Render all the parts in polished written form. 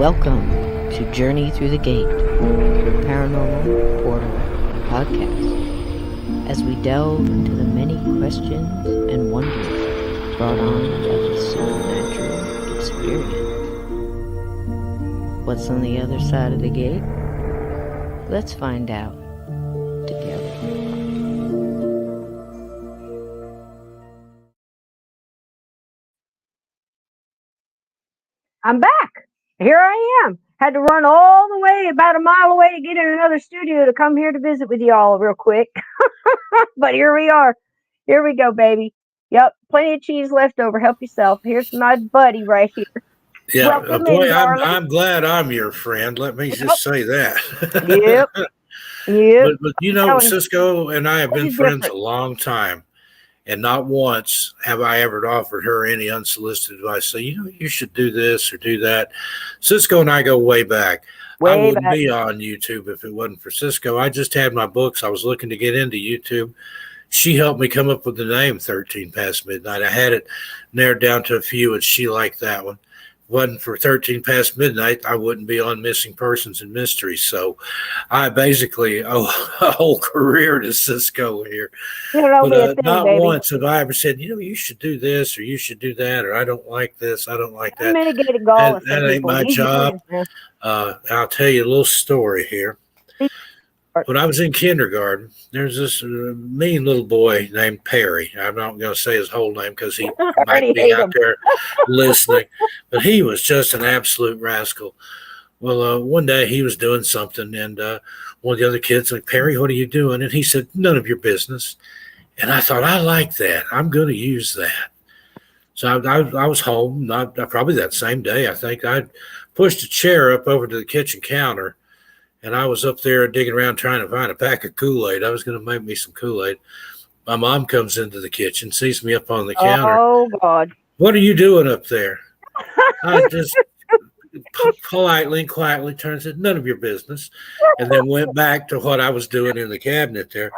Welcome to Journey Through the Gate, Paranormal Portal Podcast, as we delve into the many questions and wonders brought on by the supernatural experience. What's on the other side of the gate? Let's find out together. I'm back. Here I am. Had to run all the way, about a mile away, to get in another studio to come here to visit with y'all real quick. But here we are. Here we go, baby. Yep, plenty of cheese left over. Help yourself. Here's my buddy right here. Yeah, boy, I'm glad I'm your friend. Let me just say that. Yep. Yep. But you know, Cisco and I have been friends a long time. And not once have I ever offered her any unsolicited advice. So, you should do this or do that. Cisco and I go way back. I wouldn't be on YouTube if it wasn't for Cisco. I just had my books. I was looking to get into YouTube. She helped me come up with the name 13 Past Midnight. I had it narrowed down to a few, and she liked that one. If it wasn't for 13 Past Midnight, I wouldn't be on Missing Persons and Mysteries. So I basically owe a whole career to Cisco here. But not once have I ever said, you should do this or you should do that, or I don't like this, I don't like that. That ain't my job. I'll tell you a little story here. When I was in kindergarten, there's this mean little boy named Perry. I'm not going to say his whole name because he might be out there listening, but he was just an absolute rascal. Well, one day he was doing something, and one of the other kids like, "Perry, what are you doing?" And he said, "None of your business." And I thought, I like that. I'm going to use that. So I was home, probably that same day, I think. I pushed a chair up over to the kitchen counter, and I was up there digging around trying to find a pack of Kool-Aid. I was going to make me some Kool-Aid. My mom comes into the kitchen, sees me up on the counter. Oh, God. "What are you doing up there?" I just politely and quietly turned and said, "None of your business," and then went back to what I was doing in the cabinet there.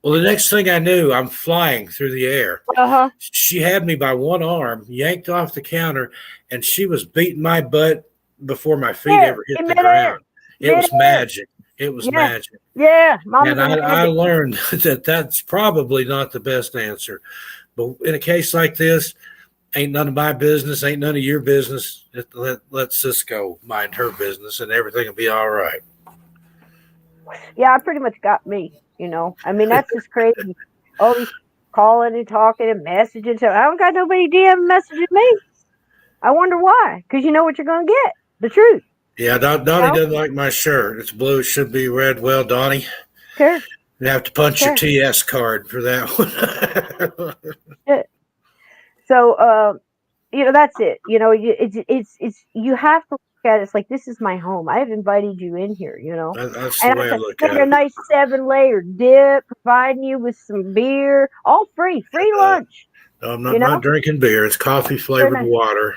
Well, the next thing I knew, I'm flying through the air. She had me by one arm, yanked off the counter, and she was beating my butt before my feet ever hit the ground. It was magic. It was magic. Yeah. And I learned that that's probably not the best answer. But in a case like this, ain't none of my business, ain't none of your business. Let Cisco mind her business, and everything will be all right. Yeah, I pretty much got me, I mean, that's just crazy. All these calling and talking and messaging. So I don't got nobody DM messaging me. I wonder why. Because you know what you're going to get. The truth. Yeah, Donnie doesn't like my shirt. It's blue. It should be red. Well, Donnie, sure. You have to punch your TS card for that one. So, that's it. It's you have to look at it. It's like, this is my home. I've invited you in here, That's the way I look at it. A nice 7-layer dip, providing you with some beer, all free lunch. No, I'm not drinking beer. It's coffee flavored water.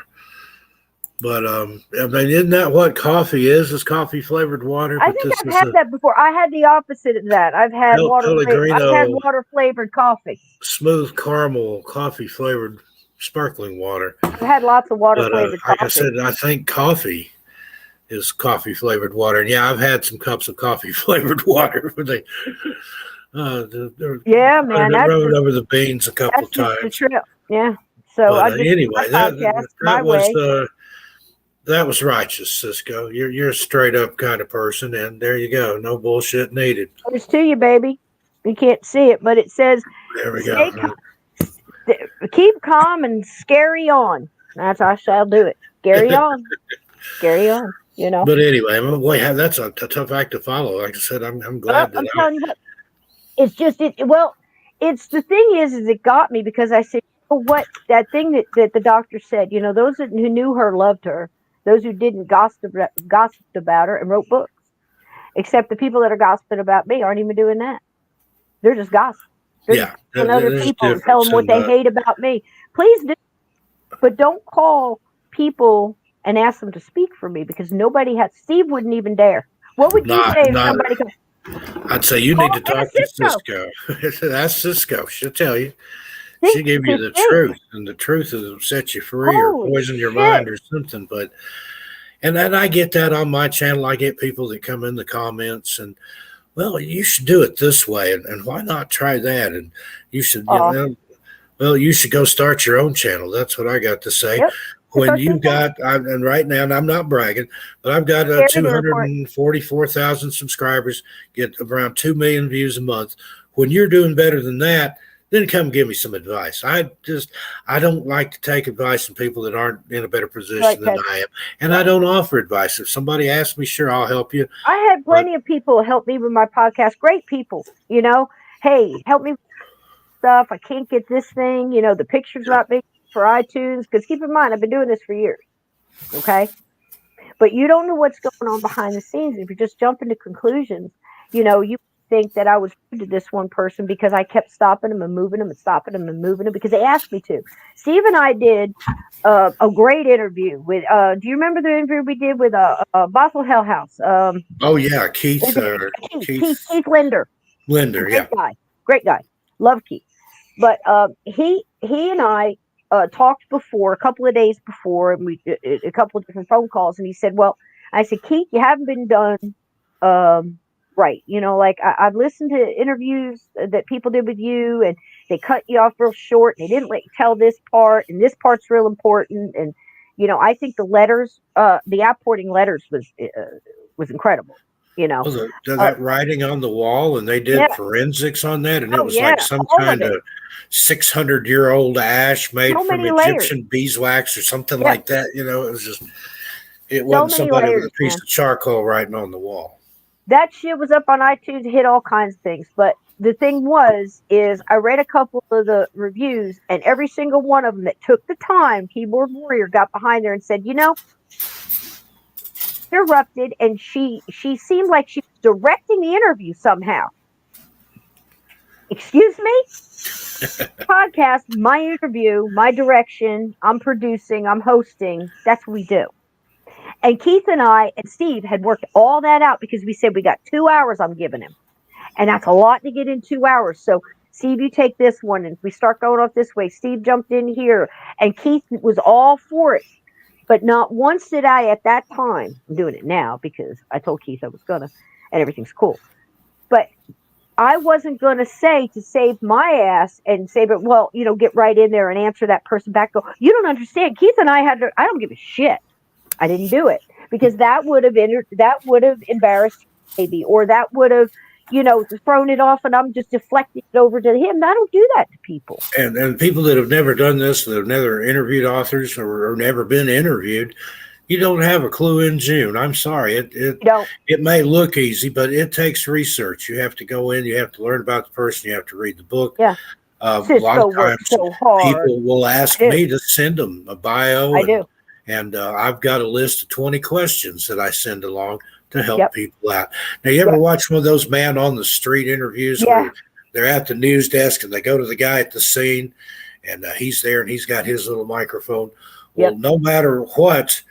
But I mean, isn't that what coffee is? Is coffee flavored water? I think I've had that before. I had the opposite of that. I've had water flavored coffee. Smooth caramel coffee flavored sparkling water. I've had lots of water flavored coffee. Like I said, I think coffee is coffee flavored water. And yeah, I've had some cups of coffee flavored water. They rode over the beans a couple of times. Yeah. So anyway, that was righteous, Cisco. You're a straight up kind of person, and there you go. No bullshit needed. It's to you, baby. You can't see it, but it says, there we go. Keep calm and scary on. That's how I shall do it. Scary on. Scary on, But anyway, boy, that's a tough act to follow. Like I said, I'm glad that I'm telling you what, it's just it's the thing is it got me because I said, what that thing that the doctor said, those who knew her loved her. Those who didn't gossiped about her and wrote books. Except the people that are gossiping about me aren't even doing that. They're just gossiping. Other people and tell them what they hate about me. Please do. But don't call people and ask them to speak for me, because Steve wouldn't even dare. What would you say if somebody comes? I'd say you need to talk to Cisco. That's Cisco. She'll tell you. She gave you the truth, and the truth will set you free or poison your mind or something. But And then I get that on my channel. I get people that come in the comments and, well, you should do it this way, and why not try that? And you should, well, you should go start your own channel. That's what I got to say. Yep. When you got, and right now, and I'm not bragging, but I've got 244,000 subscribers, get around 2 million views a month. When you're doing better than that, then come give me some advice. I don't like to take advice from people that aren't in a better position than I am. And I don't offer advice. If somebody asks me, sure, I'll help you. I had plenty of people help me with my podcast. Great people, hey, help me with stuff. I can't get this thing, the picture's not big for iTunes. Because keep in mind, I've been doing this for years. Okay. But you don't know what's going on behind the scenes. If you just jump into conclusions, you think that I was rude to this one person because I kept stopping them and moving them and stopping them and moving them because they asked me to. Steve and I did a great interview with, do you remember the interview we did with Bothell Hell House? Oh, yeah. Keith Linder. Great guy. Love Keith. But he and I talked before, a couple of days before, and we a couple of different phone calls, and he said, well, I said, Keith, you haven't been done right. Like I've listened to interviews that people did with you, and they cut you off real short, and they didn't let you tell this part, and this part's real important. And, I think the letters, the outporting letters was incredible. That writing on the wall, and they did forensics on that, and it was like some kind of 600-year-old ash made from Egyptian beeswax or something like that. It was just, it wasn't somebody with a piece of charcoal writing on the wall. That shit was up on iTunes, hit all kinds of things. But the thing is I read a couple of the reviews, and every single one of them that took the time, Keyboard Warrior got behind there and said, interrupted, and she seemed like she was directing the interview somehow. Excuse me? Podcast, my interview, my direction, I'm producing, I'm hosting. That's what we do. And Keith and I and Steve had worked all that out because we said we got 2 hours I'm giving him. And that's a lot to get in 2 hours. So, Steve, you take this one, and if we start going off this way, Steve jumped in here, and Keith was all for it. But not once did I at that time, I'm doing it now because I told Keith I was gonna, and everything's cool. But I wasn't going to say to save my ass and say, but well, get right in there and answer that person back. Go, you don't understand. Keith and I I don't give a shit. I didn't do it because that would have embarrassed maybe, or that would have, thrown it off, and I'm just deflecting it over to him. I don't do that to people. And people that have never done this, that have never interviewed authors or never been interviewed, you don't have a clue in June. I'm sorry. It may look easy, but it takes research. You have to go in, you have to learn about the person, you have to read the book. Yeah. A lot of times people will ask me to send them a bio. I do. And I've got a list of 20 questions that I send along to help people out. Now, you ever watch one of those man on the street interviews where they're at the news desk and they go to the guy at the scene and he's there and he's got his little microphone? Well, no matter what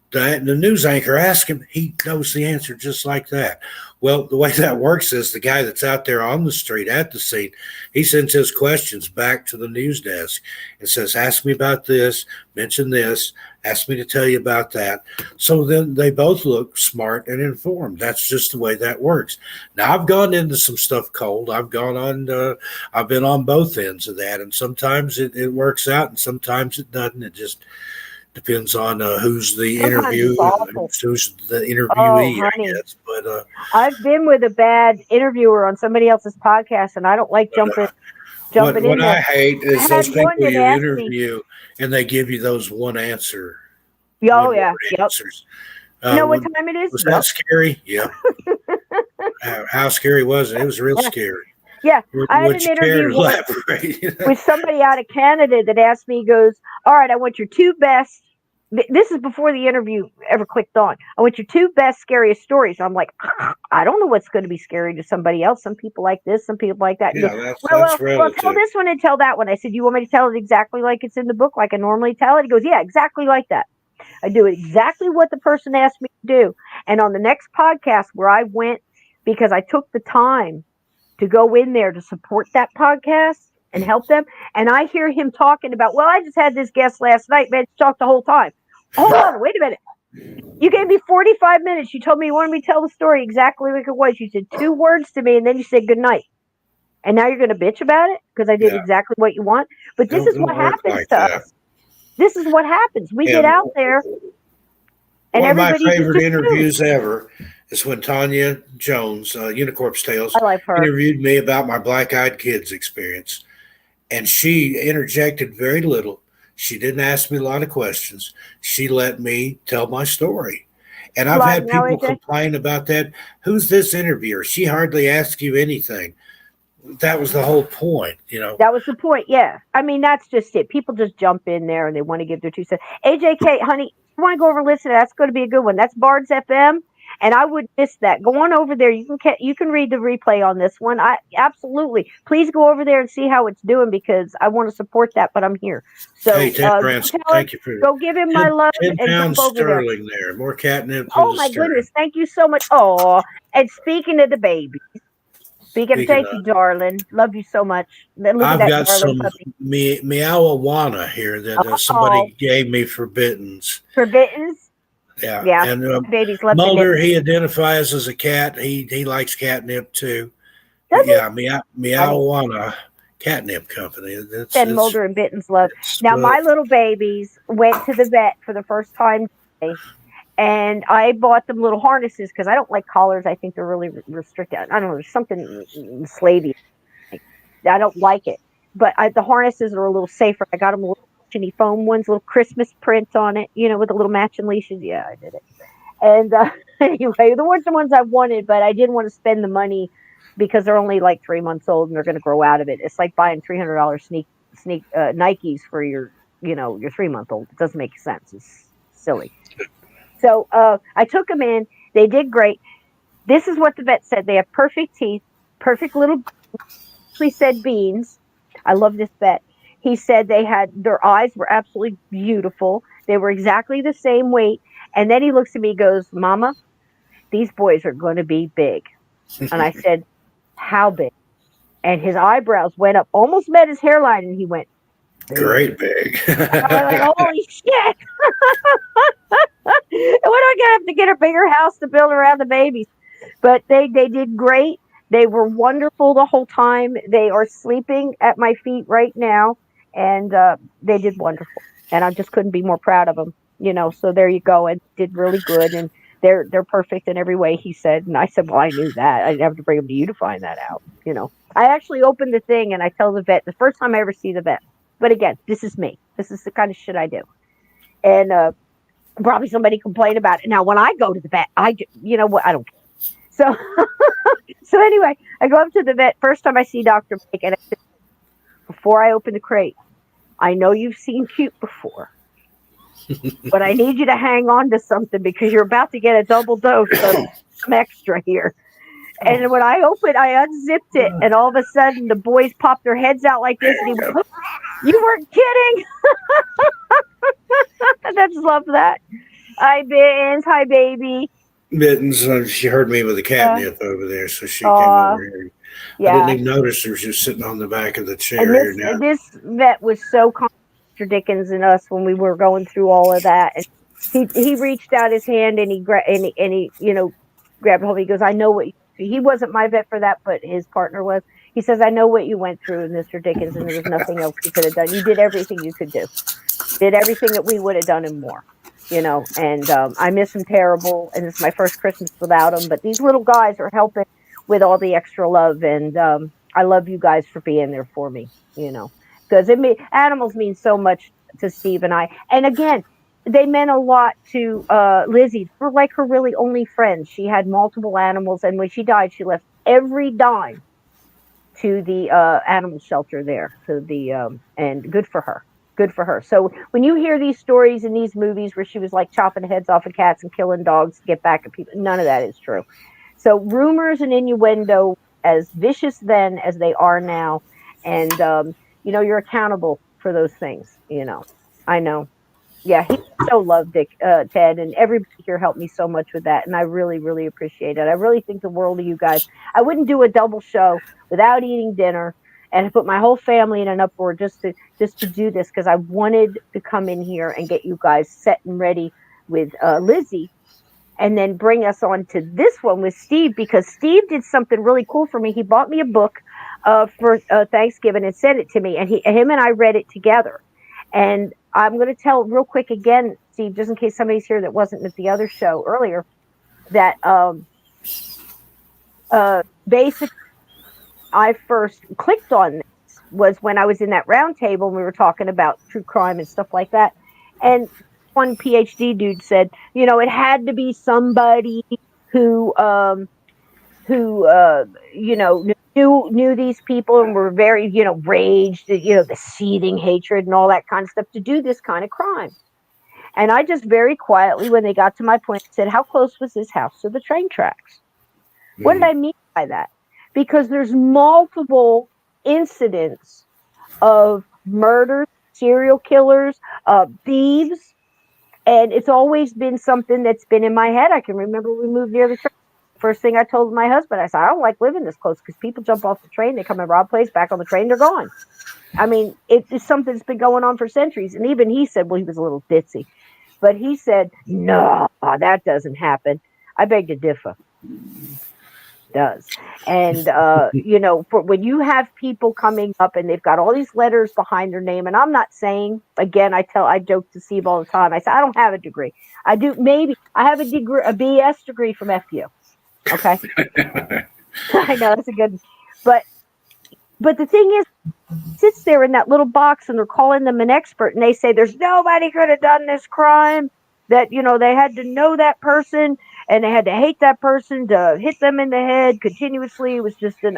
the news anchor asks him, he knows the answer just like that. Well, the way that works is the guy that's out there on the street at the scene, he sends his questions back to the news desk and says, ask me about this, mention this, ask me to tell you about that. So then they both look smart and informed. That's just the way that works. Now, I've gone into some stuff cold. I've been on both ends of that. And sometimes it works out and sometimes it doesn't. It just depends on who's the interviewee, I guess. But I've been with a bad interviewer on somebody else's podcast, and I don't like jumping in there. What I hate is those people you interview and they give you those one answer. Oh, yeah. Answers. You know what time it is? Was that scary? Yeah. How scary was it? It was real scary. Yeah, I had an interview with somebody out of Canada that asked me, goes, all right, I want your two best. This is before the interview ever clicked on. I want your two best, scariest stories. I'm like, I don't know what's going to be scary to somebody else. Some people like this, some people like that. Yeah, goes, that's well, tell this one and tell that one. I said, you want me to tell it exactly like it's in the book, like I normally tell it? He goes, yeah, exactly like that. I do exactly what the person asked me to do. And on the next podcast where I went, because I took the time to go in there to support that podcast and help them. And I hear him talking about, well, I just had this guest last night, man, talked the whole time. Hold on, wait a minute. You gave me 45 minutes. You told me you wanted me to tell the story exactly like it was. You said 2 words to me, and then you said good night. And now you're going to bitch about it because I did Yeah. exactly what you want. But this is Don't what work happens like to that. us. This is what happens. We get And out there, and one of my everybody just favorite assumes. interviews ever is when Tanya Jones, Unicorp's Tales, I like her. interviewed me about my black eyed kids experience. And she interjected very little. She didn't ask me a lot of questions. She let me tell my story. And I've Like had now, people AJ. complain about that. Who's this interviewer? She hardly asked you anything. That was the whole point, you know. That was the point. Yeah. I mean, that's just it. People just jump in there and they want to give their 2 cents. AJK, honey, you want to go over and listen? That's going to be a good one. That's Bards FM. And I would miss that. Go on over there. You can read the replay on this one. I absolutely. Please go over there and see how it's doing because I want to support that. But I'm here. So Hey, Ted go Branscombe, tell him. thank you for Go give him my 10, love 10 and jump pounds over there. sterling there. More catnip for Oh the my sterling. goodness! Thank you so much. Oh, and speaking of the baby, Speaking thank you, of, darling. Love you so much. Look at I've that got darling some puppy. meowawana here that Oh, somebody gave me for Bittens. for Bittens. Yeah, Yeah, and babies love the Mulder, name. he identifies as a cat. He likes catnip too. Does But he? yeah, Honey, Meowana Catnip Company. send Mulder and Bittens love. It's Now, well, my little babies went to the vet for the first time today, and I bought them little harnesses because I don't like collars. I think they're really restricted. I don't know. There's something slavey. I don't like it. But the harnesses are a little safer. I got them little cushiony foam ones, little Christmas print on it, with the little matching leashes. Yeah, I did it. And anyway, they weren't the ones I wanted, but I didn't want to spend the money because they're only like 3 months old and they're going to grow out of it. It's like buying $300 sneak Nikes for your 3 month old. It doesn't make sense. It's silly. So I took them in. They did great. This is what the vet said. They have perfect teeth, perfect little. He said beans. I love this vet. He said their eyes were absolutely beautiful. They were exactly the same weight. And then he looks at me, goes, "Mama, these boys are going to be big." And I said, "How big?" And his eyebrows went up, almost met his hairline, and he went, "Big." great big. I was like, "Holy shit!" When am I gonna have to get a bigger house to build around the babies? But they did great. They were wonderful the whole time. They are sleeping at my feet right now, and they did wonderful. And I just couldn't be more proud of them. So there you go. And did really good, and they're perfect in every way. He said, and I said, "Well, I knew that. I didn't have to bring them to you to find that out." I actually opened the thing and I tell the vet the first time I ever see the vet. But again, this is me. This is the kind of shit I do. And probably somebody complained about it. Now, when I go to the vet, you know what? I don't care. So, so anyway, I go up to the vet. First time I see Dr. Mike, and I said, before I open the crate, I know you've seen cute before, but I need you to hang on to something because you're about to get a double dose of some extra here. And when I unzipped it, and all of a sudden the boys popped their heads out like this, and he went, "You weren't kidding!" I just love that. Hi, Bins. Hi, baby. Mittens, she heard me with the catnip over there, so she came over here. I didn't Yeah. even notice her. She was sitting on the back of the chair And here now. this vet was so kind to Mr. Dickens and us when we were going through all of that. And he reached out his hand and he grabbed hold. He goes, "I know what he wasn't my vet for that, but his partner was." He says, "I know what you went through, Mr. Dickens, and there was nothing else you could have done. You did everything you could do. Did everything that we would have done and more." And I miss him terrible, and it's my first Christmas without him. But these little guys are helping with all the extra love, and I love you guys for being there for me. Because animals mean so much to Steve and I. And again, they meant a lot to Lizzie. They were like her really only friends. She had multiple animals, and when she died, she left every dime to the animal shelter there. And good for her. Good for her. So when you hear these stories in these movies where she was like chopping heads off of cats and killing dogs to get back at people, none of that is true. So rumors and innuendo as vicious then as they are now, and you're accountable for those things. I know. Yeah, he so loved Dick, Ted, and everybody here helped me so much with that, and I really, really appreciate it. I really think the world of you guys. I wouldn't do a double show without eating dinner and put my whole family in an uproar just to do this because I wanted to come in here and get you guys set and ready Lizzie, and then bring us on to this one with Steve, because Steve did something really cool for me. He bought me a book for Thanksgiving and sent it to me, and him and I read it together. And I'm going to tell real quick again, Steve, just in case somebody's here that wasn't at the other show earlier, that basically I first clicked on this was when I was in that round table and we were talking about true crime and stuff like that. And one PhD dude said, it had to be somebody who knew these people and were very, raged, the seething hatred and all that kind of stuff to do this kind of crime. And I just very quietly, when they got to my point, said, how close was this house to the train tracks? Mm-hmm. What did I mean by that? Because there's multiple incidents of murders, serial killers, thieves, and it's always been something that's been in my head. I can remember we moved near the train. First thing I told my husband, I said, I don't like living this close because people jump off the train, they come and rob place, back on the train, they're gone. I mean, it's something that's been going on for centuries. And even he said, well, he was a little ditzy, but he said, no, that doesn't happen. I beg to differ. Does. And for when you have people coming up and they've got all these letters behind their name, and I'm not saying, again, I joke to Steve all the time, I say I don't have a degree. I do, maybe I have a degree, a BS degree from FU. Okay. I know that's a good, but the thing is, sits there in that little box and they're calling them an expert and they say there's nobody could have done this crime, that they had to know that person and they had to hate that person to hit them in the head continuously. It was just an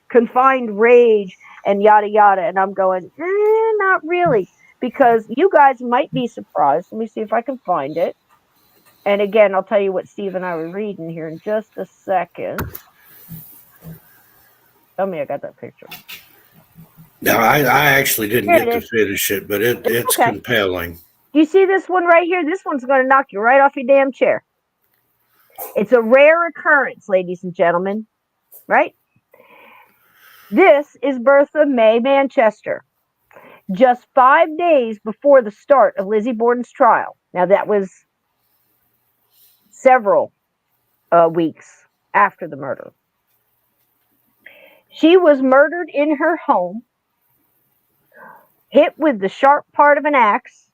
confined rage and yada yada. And I'm going, not really, because you guys might be surprised. Let me see if I can find it. And again, I'll tell you what Steve and I were reading here in just a second. Tell me I got that picture. No, I actually didn't get to finish it, but it's okay. Compelling. You see this one right here? This one's going to knock you right off your damn chair. It's a rare occurrence, ladies and gentlemen, right? This is Bertha May Manchester, just 5 days before the start of Lizzie Borden's trial. Now, that was several weeks after the murder. She was murdered in her home, hit with the sharp part of an axe,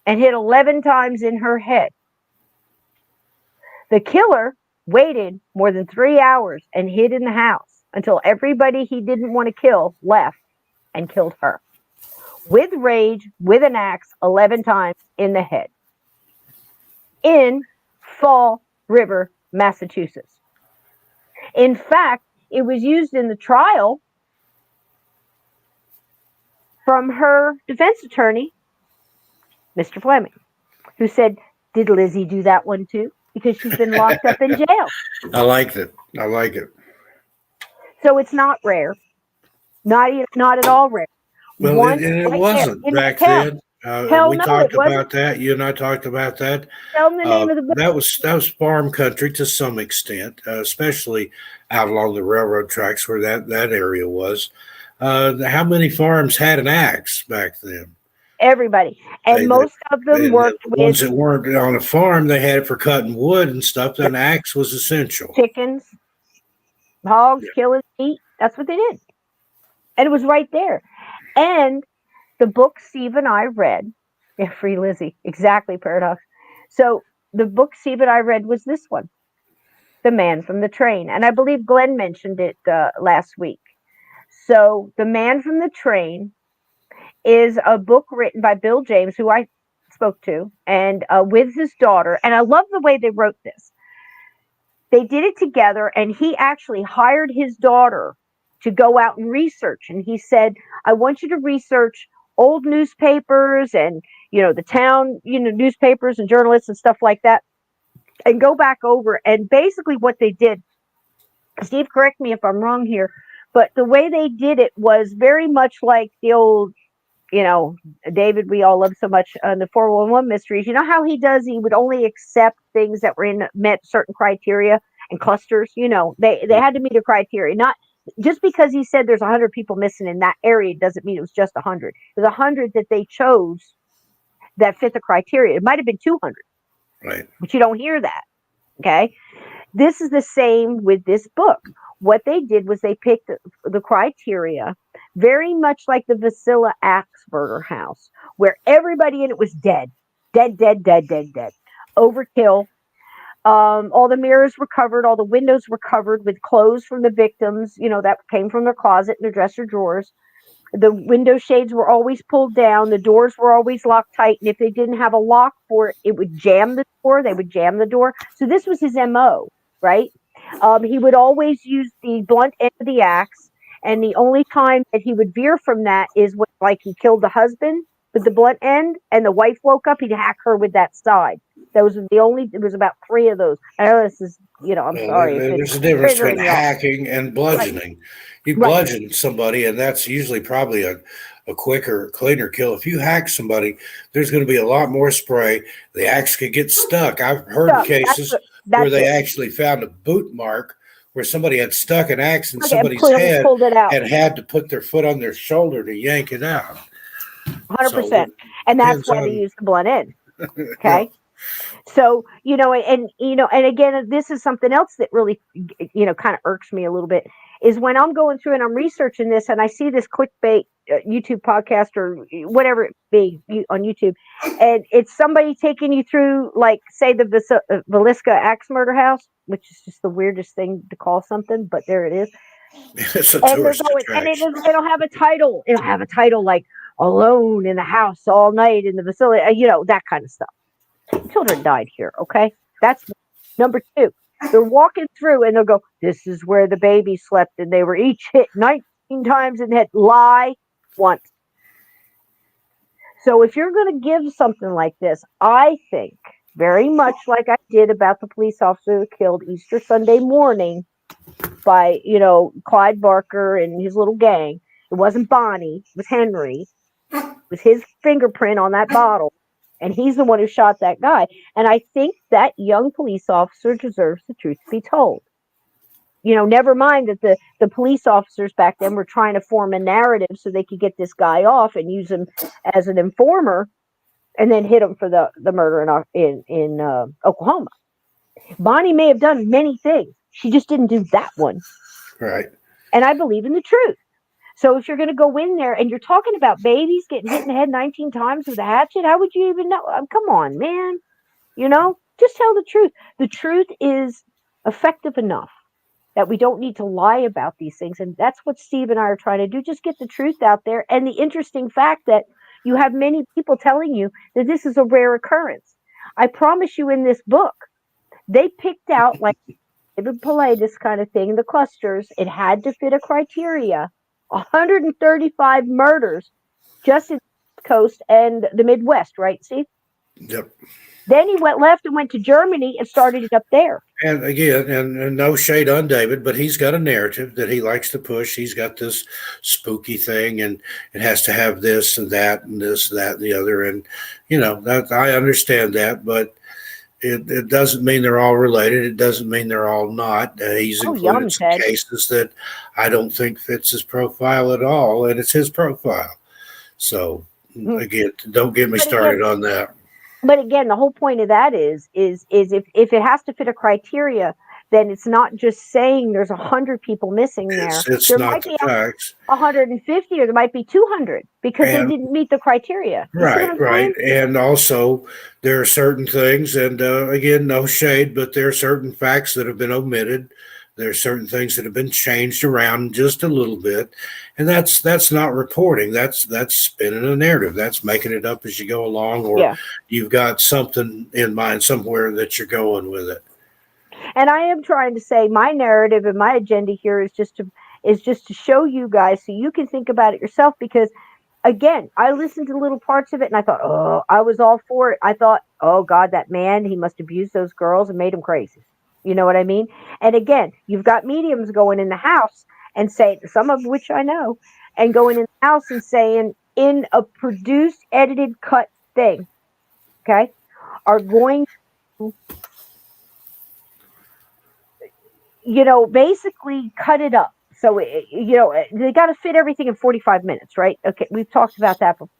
and hit 11 times in her head. The killer waited more than 3 hours and hid in the house until everybody he didn't want to kill left and killed her. With rage, with an axe, 11 times in the head. In Fall River, Massachusetts. In fact, it was used in the trial from her defense attorney, Mr. Fleming, who said, did Lizzie do that one too? Because she's been locked up in jail. I like it. So it's not rare. Not at all rare. Well, it wasn't back then. We talked about that. You and I talked about that. Tell them the name of the book. That was farm country to some extent, especially out along the railroad tracks where that area was. How many farms had an axe back then? Everybody. And most of them worked with... ones that weren't on a farm, they had it for cutting wood and stuff. Then an axe was essential. Chickens, hogs, killing meat. That's what they did. And it was right there. And the book Steve and I read, Free Lizzie, exactly, Paradox. So the book Steve and I read was this one, The Man from the Train. And I believe Glenn mentioned it last week. So The Man from the Train is a book written by Bill James, who I spoke to, and with his daughter. And I love the way they wrote this. They did it together, and he actually hired his daughter to go out and research. And he said, I want you to research old newspapers and, the town, newspapers and journalists and stuff like that, and go back over. And basically what they did, Steve, correct me if I'm wrong here, but the way they did it was very much like the old, David, we all love so much on the 411 mysteries. You know how he does? He would only accept things that met certain criteria and clusters. They had to meet a criteria. Not just because he said there's 100 people missing in that area doesn't mean it was just 100. It was 100 that they chose that fit the criteria. It might have been 200, Right. but you don't hear that. Okay. This is the same with this book. What they did was they picked the criteria very much like the Vasilla Axberger house, where everybody in it was dead, dead, dead, dead, dead, dead. Overkill. All the mirrors were covered, all the windows were covered with clothes from the victims, that came from their closet and their dresser drawers. The window shades were always pulled down. The doors were always locked tight. And if they didn't have a lock for it, it would jam the door. They would jam the door. So this was his MO, right? He would always use the blunt end of the axe. And the only time that he would veer from that is when, like, he killed the husband with the blunt end and the wife woke up, he'd hack her with that side. Those were there was about 3 of those. I know this is, I'm sorry. There's a difference between hacking and bludgeoning. Right. You bludgeon somebody, and that's usually probably a quicker, cleaner kill. If you hack somebody, there's going to be a lot more spray. The axe could get stuck. I've heard of cases where they actually found a boot mark where somebody had stuck an axe in somebody's head and had to put their foot on their shoulder to yank it out. 100%. And that's why they use the blunt end. Okay. Yeah. So, and again, this is something else that really, kind of irks me a little bit, is when I'm going through and I'm researching this and I see this clickbait YouTube podcast or whatever it be on YouTube, and it's somebody taking you through, like, say, the Villisca axe murder house, which is just the weirdest thing to call something, but there it is. It's a tourist attraction. And it'll have a title. It'll have a title like "Alone in the House All Night in the Vicinity," that kind of stuff. Children died here, okay? That's number 2. They're walking through and they'll go, "This is where the baby slept," and they were each hit 19 times in the head. Lie once. So if you're going to give something like this, I think very much like I did about the police officer who killed Easter Sunday morning by, Clyde Barker and his little gang. It wasn't Bonnie, it was Henry. It was his fingerprint on that bottle. And he's the one who shot that guy. And I think that young police officer deserves the truth to be told. Never mind that the police officers back then were trying to form a narrative so they could get this guy off and use him as an informer and then hit him for the murder in Oklahoma. Bonnie may have done many things. She just didn't do that one. Right. And I believe in the truth. So if you're going to go in there and you're talking about babies getting hit in the head 19 times with a hatchet, how would you even know? Come on, man. Just tell the truth. The truth is effective enough that we don't need to lie about these things. And that's what Steve and I are trying to do. Just get the truth out there. And the interesting fact that you have many people telling you that this is a rare occurrence. I promise you, in this book, they picked out, like David Paulides kind of thing, the clusters. It had to fit a criteria. 135 murders just in the coast and the Midwest, right, Steve? Yep. Then he went left and went to Germany and started it up there. And again, and no shade on David, but he's got a narrative that he likes to push. He's got this spooky thing, and it has to have this and that and this, that, and the other. And, that I understand that, but it doesn't mean they're all related. It doesn't mean they're all not. He's included some cases that I don't think fits his profile at all, and it's his profile. So, again, don't get me started on that. But again, the whole point of that is if it has to fit a criteria, then it's not just saying there's 100 people missing there. There might be 150, or there might be 200 because they didn't meet the criteria. Right. And also, there are certain things, and again, no shade, but there are certain facts that have been omitted. There are certain things that have been changed around just a little bit, and that's not reporting. That's spinning a narrative. That's making it up as you go along, or you've got something in mind somewhere that you're going with it. And I am trying to say my narrative and my agenda here is just to show you guys so you can think about it yourself. Because again, I listened to little parts of it and I thought, oh, I was all for it. I thought, oh God, that man, he must abuse those girls and made them crazy. You know what I mean? And again, you've got mediums going in the house and saying, some of which I know, and going in the house and saying, in a produced, edited, cut thing, okay, are going to, basically cut it up. So, they got to fit everything in 45 minutes, right? Okay, we've talked about that before.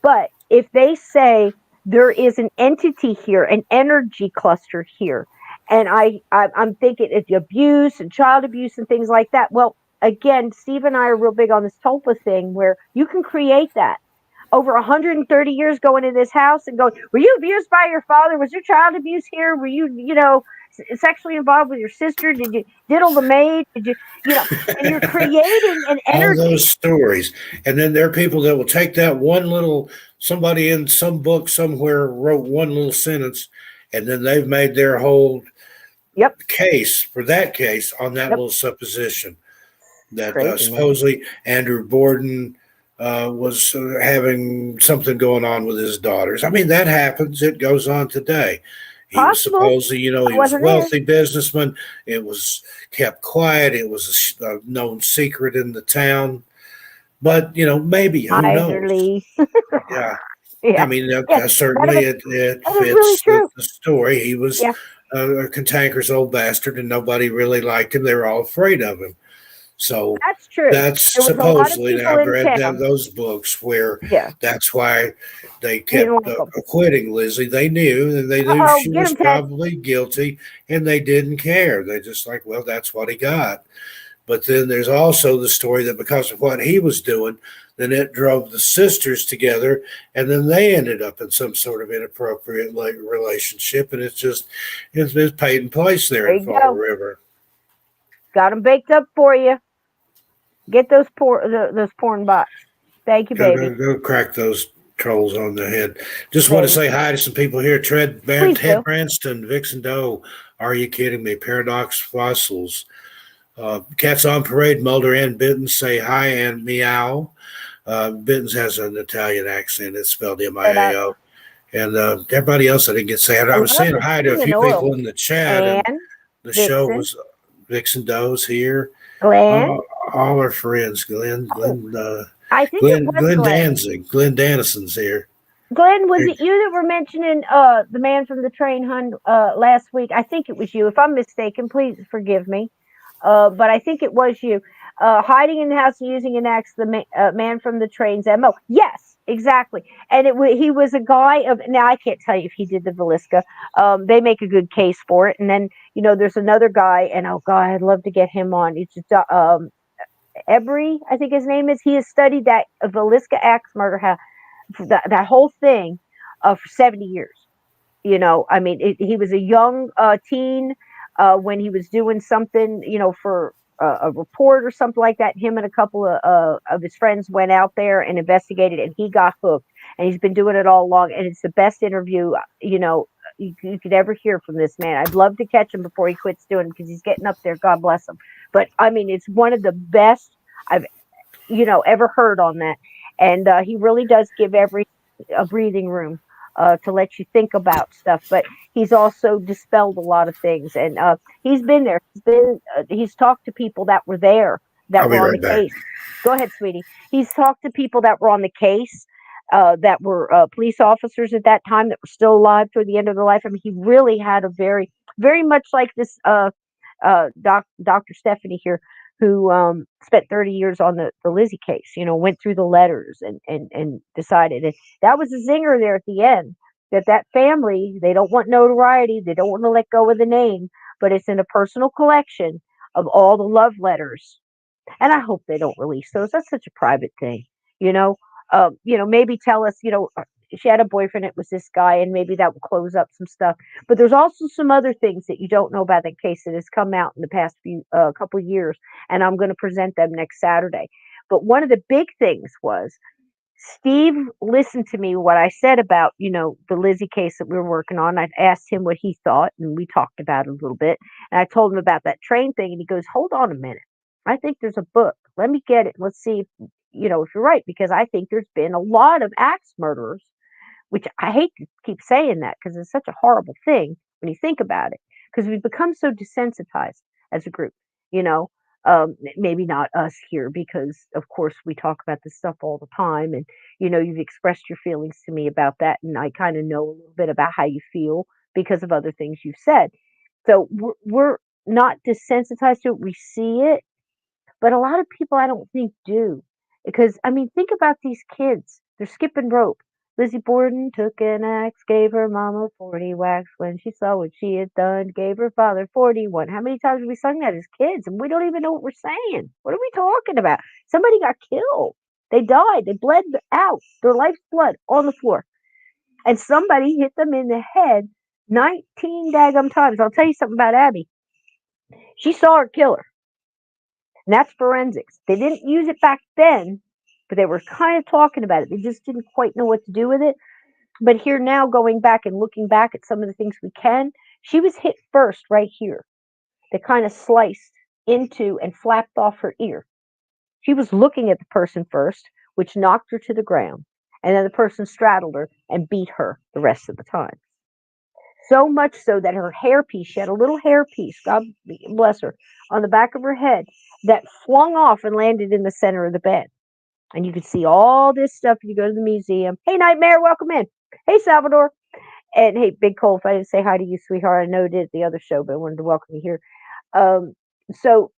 But if they say there is an entity here, an energy cluster here. And I'm thinking it's abuse and child abuse and things like that. Well, again, Steve and I are real big on this Tulpa thing where you can create that. Over 130 years going in this house and going, were you abused by your father? Was there child abuse here? Were you, sexually involved with your sister? Did you diddle the maid? Did you, and you're creating an All energy. those stories. And then there are people that will take that one little, somebody in some book somewhere wrote one little sentence, and then they've made their whole Yep. case for that case on that Yep. little supposition that Crazy, man. supposedly Andrew Borden was having something going on with his daughters. I mean, that happens. It goes on today. He was Possible. supposedly, he I was a wasn't there. wealthy businessman. It was kept quiet. It was a known secret in the town. But, maybe, who knows? Iserly. Yeah. Yeah. I mean, Yeah. certainly That it is really fits true. the story. He was Yeah. a cantankerous old bastard, and nobody really liked him. They were all afraid of him. So That's true. that's There was a lot of supposedly, and people I've in read town. those books where Yeah. that's why they He didn't kept like them. acquitting Lizzie. They knew, and they knew Uh-oh, she get was him, Ted. probably guilty, and they didn't care. They just like, well, that's what he got. But then there's also the story that because of what he was doing, then it drove the sisters together, and then they ended up in some sort of inappropriate relationship, and it's paid in place there There in you Fall go. River. Got them baked up for you. Get those porn bots. Thank you, baby. Go crack those trolls on the head. Just want to Baby. say hi to some people here. Please Ted do. Branston, Vixen Doe. Are you kidding me? Paradox Fossils. Cats on Parade, Mulder and Bittens say hi and meow. Bittens has an Italian accent. It's spelled M-I-A-O. And everybody else I didn't get to say. I I was love saying the hi to a few cinnamon oil. people in the chat, and And the show Vixen. was Vixen Doe's here. Glenn. All our friends, Glenn, I think it was Glenn Glenn. Danzig, Glenn Dannison's here. Glenn, was it you that were mentioning the man from the train hunt last week? I think it was you. If I'm mistaken, please forgive me. But I think it was you. Hiding in the house and using an axe, the man from the train's MO. Yes, exactly. And he was a guy of, now I can't tell you if he did the Velisca. They make a good case for it. And then, there's another guy, and oh God, I'd love to get him on. It's just, Ebry, I think his name is. He has studied that Velisca axe murder, that whole thing for 70 years. I mean, he was a young teen when he was doing something, for a report or something like that. Him and a couple of his friends went out there and investigated, and he got hooked. And he's been doing it all along. And it's the best interview, you could ever hear from this man. I'd love to catch him before he quits doing it because he's getting up there. God bless him. But I mean, it's one of the best I've, ever heard on that. And he really does give a breathing room to let you think about stuff. But he's also dispelled a lot of things, and he's been there. He's talked to people that were there that were on the case. Go ahead, sweetie. He's talked to people that were on the case. That were police officers at that time that were still alive toward the end of their life. I mean, he really had a very, very much like this Dr. Stephanie here, who spent 30 years on the Lizzie case, went through the letters and decided. And that was a zinger there at the end, that family, they don't want notoriety. They don't want to let go of the name, but it's in a personal collection of all the love letters. And I hope they don't release those. That's such a private thing, maybe tell us, she had a boyfriend, it was this guy, and maybe that will close up some stuff. But there's also some other things that you don't know about that case that has come out in the past few couple years, and I'm going to present them next Saturday. But one of the big things was Steve listened to me what I said about, the Lizzie case that we were working on. I've asked him what he thought, and we talked about it a little bit. And I told him about that train thing, and he goes, "Hold on a minute. I think there's a book. Let me get it. Let's see if if you're right, because I think there's been a lot of axe murderers," which I hate to keep saying that because it's such a horrible thing when you think about it, because we've become so desensitized as a group, you know. Maybe not us here, because of course we talk about this stuff all the time, and you've expressed your feelings to me about that, and I kind of know a little bit about how you feel because of other things you've said. So we're not desensitized to it. We see it, but a lot of people I don't think do. Because I mean, think about these kids. They're skipping rope. Lizzie Borden took an axe, gave her mama 40 whacks. When she saw what she had done, gave her father 41. How many times have we sung that as kids? And we don't even know what we're saying. What are we talking about? Somebody got killed. They died. They bled out. Their life's blood on the floor. And somebody hit them in the head 19 daggum times. I'll tell you something about Abby. She saw her killer. And that's forensics. They didn't use it back then, but they were kind of talking about it. They just didn't quite know what to do with it. But here now, going back and looking back at some of the things we can, she was hit first right here. They kind of sliced into and flapped off her ear. She was looking at the person first, which knocked her to the ground. And then the person straddled her and beat her the rest of the time. So much so that her hairpiece, she had a little hairpiece, God bless her, on the back of her head that flung off and landed in the center of the bed. And you can see all this stuff if you go to the museum. Hey, Nightmare, welcome in. Hey, Salvador. And hey, Big Cole, if I didn't say hi to you, sweetheart, I know it at the other show, but I wanted to welcome you here. So,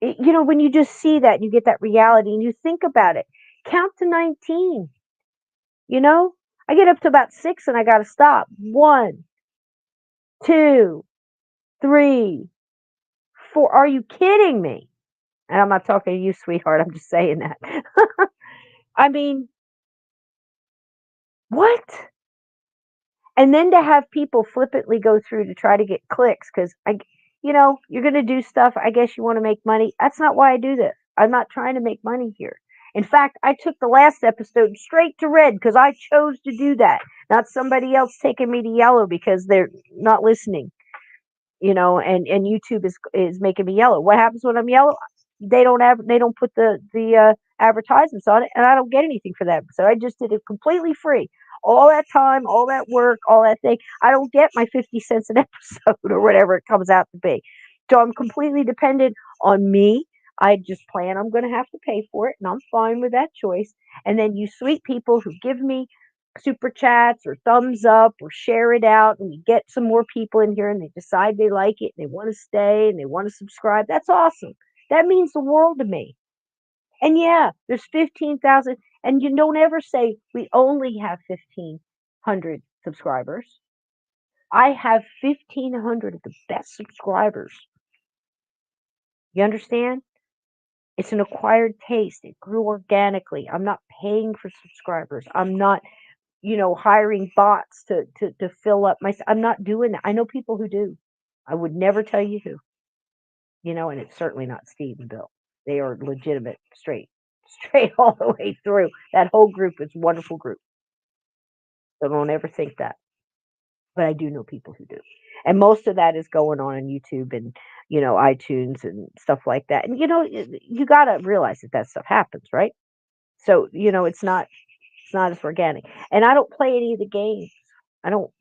when you just see that and you get that reality and you think about it, count to 19. I get up to about 6 and I got to stop. 1, 2, 3, 4. Are you kidding me? And I'm not talking to you, sweetheart. I'm just saying that. I mean, what? And then to have people flippantly go through to try to get clicks because, you're going to do stuff. I guess you want to make money. That's not why I do this. I'm not trying to make money here. In fact, I took the last episode straight to red because I chose to do that, not somebody else taking me to yellow because they're not listening. And YouTube is making me yellow. What happens when I'm yellow? They don't put the advertisements on it, and I don't get anything for that. So I just did it completely free. All that time, all that work, all that thing. I don't get my 50 cents an episode or whatever it comes out to be. So I'm completely dependent on me. I just plan I'm going to have to pay for it, and I'm fine with that choice. And then you sweet people who give me super chats or thumbs up or share it out, and we get some more people in here and they decide they like it and they want to stay and they want to subscribe. That's awesome. That means the world to me. And yeah, there's 15,000, and you don't ever say we only have 1,500 subscribers. I have 1,500 of the best subscribers. You understand? It's an acquired taste. It grew organically. I'm not paying for subscribers. I'm not, hiring bots to fill up my. I'm not doing that. I know people who do. I would never tell you who. And it's certainly not Steve and Bill. They are legitimate, straight all the way through. That whole group is a wonderful group. So don't ever think that. But I do know people who do. And most of that is going on YouTube and, iTunes and stuff like that. And, you got to realize that stuff happens, right? So, it's not as organic. And I don't play any of the games. I don't,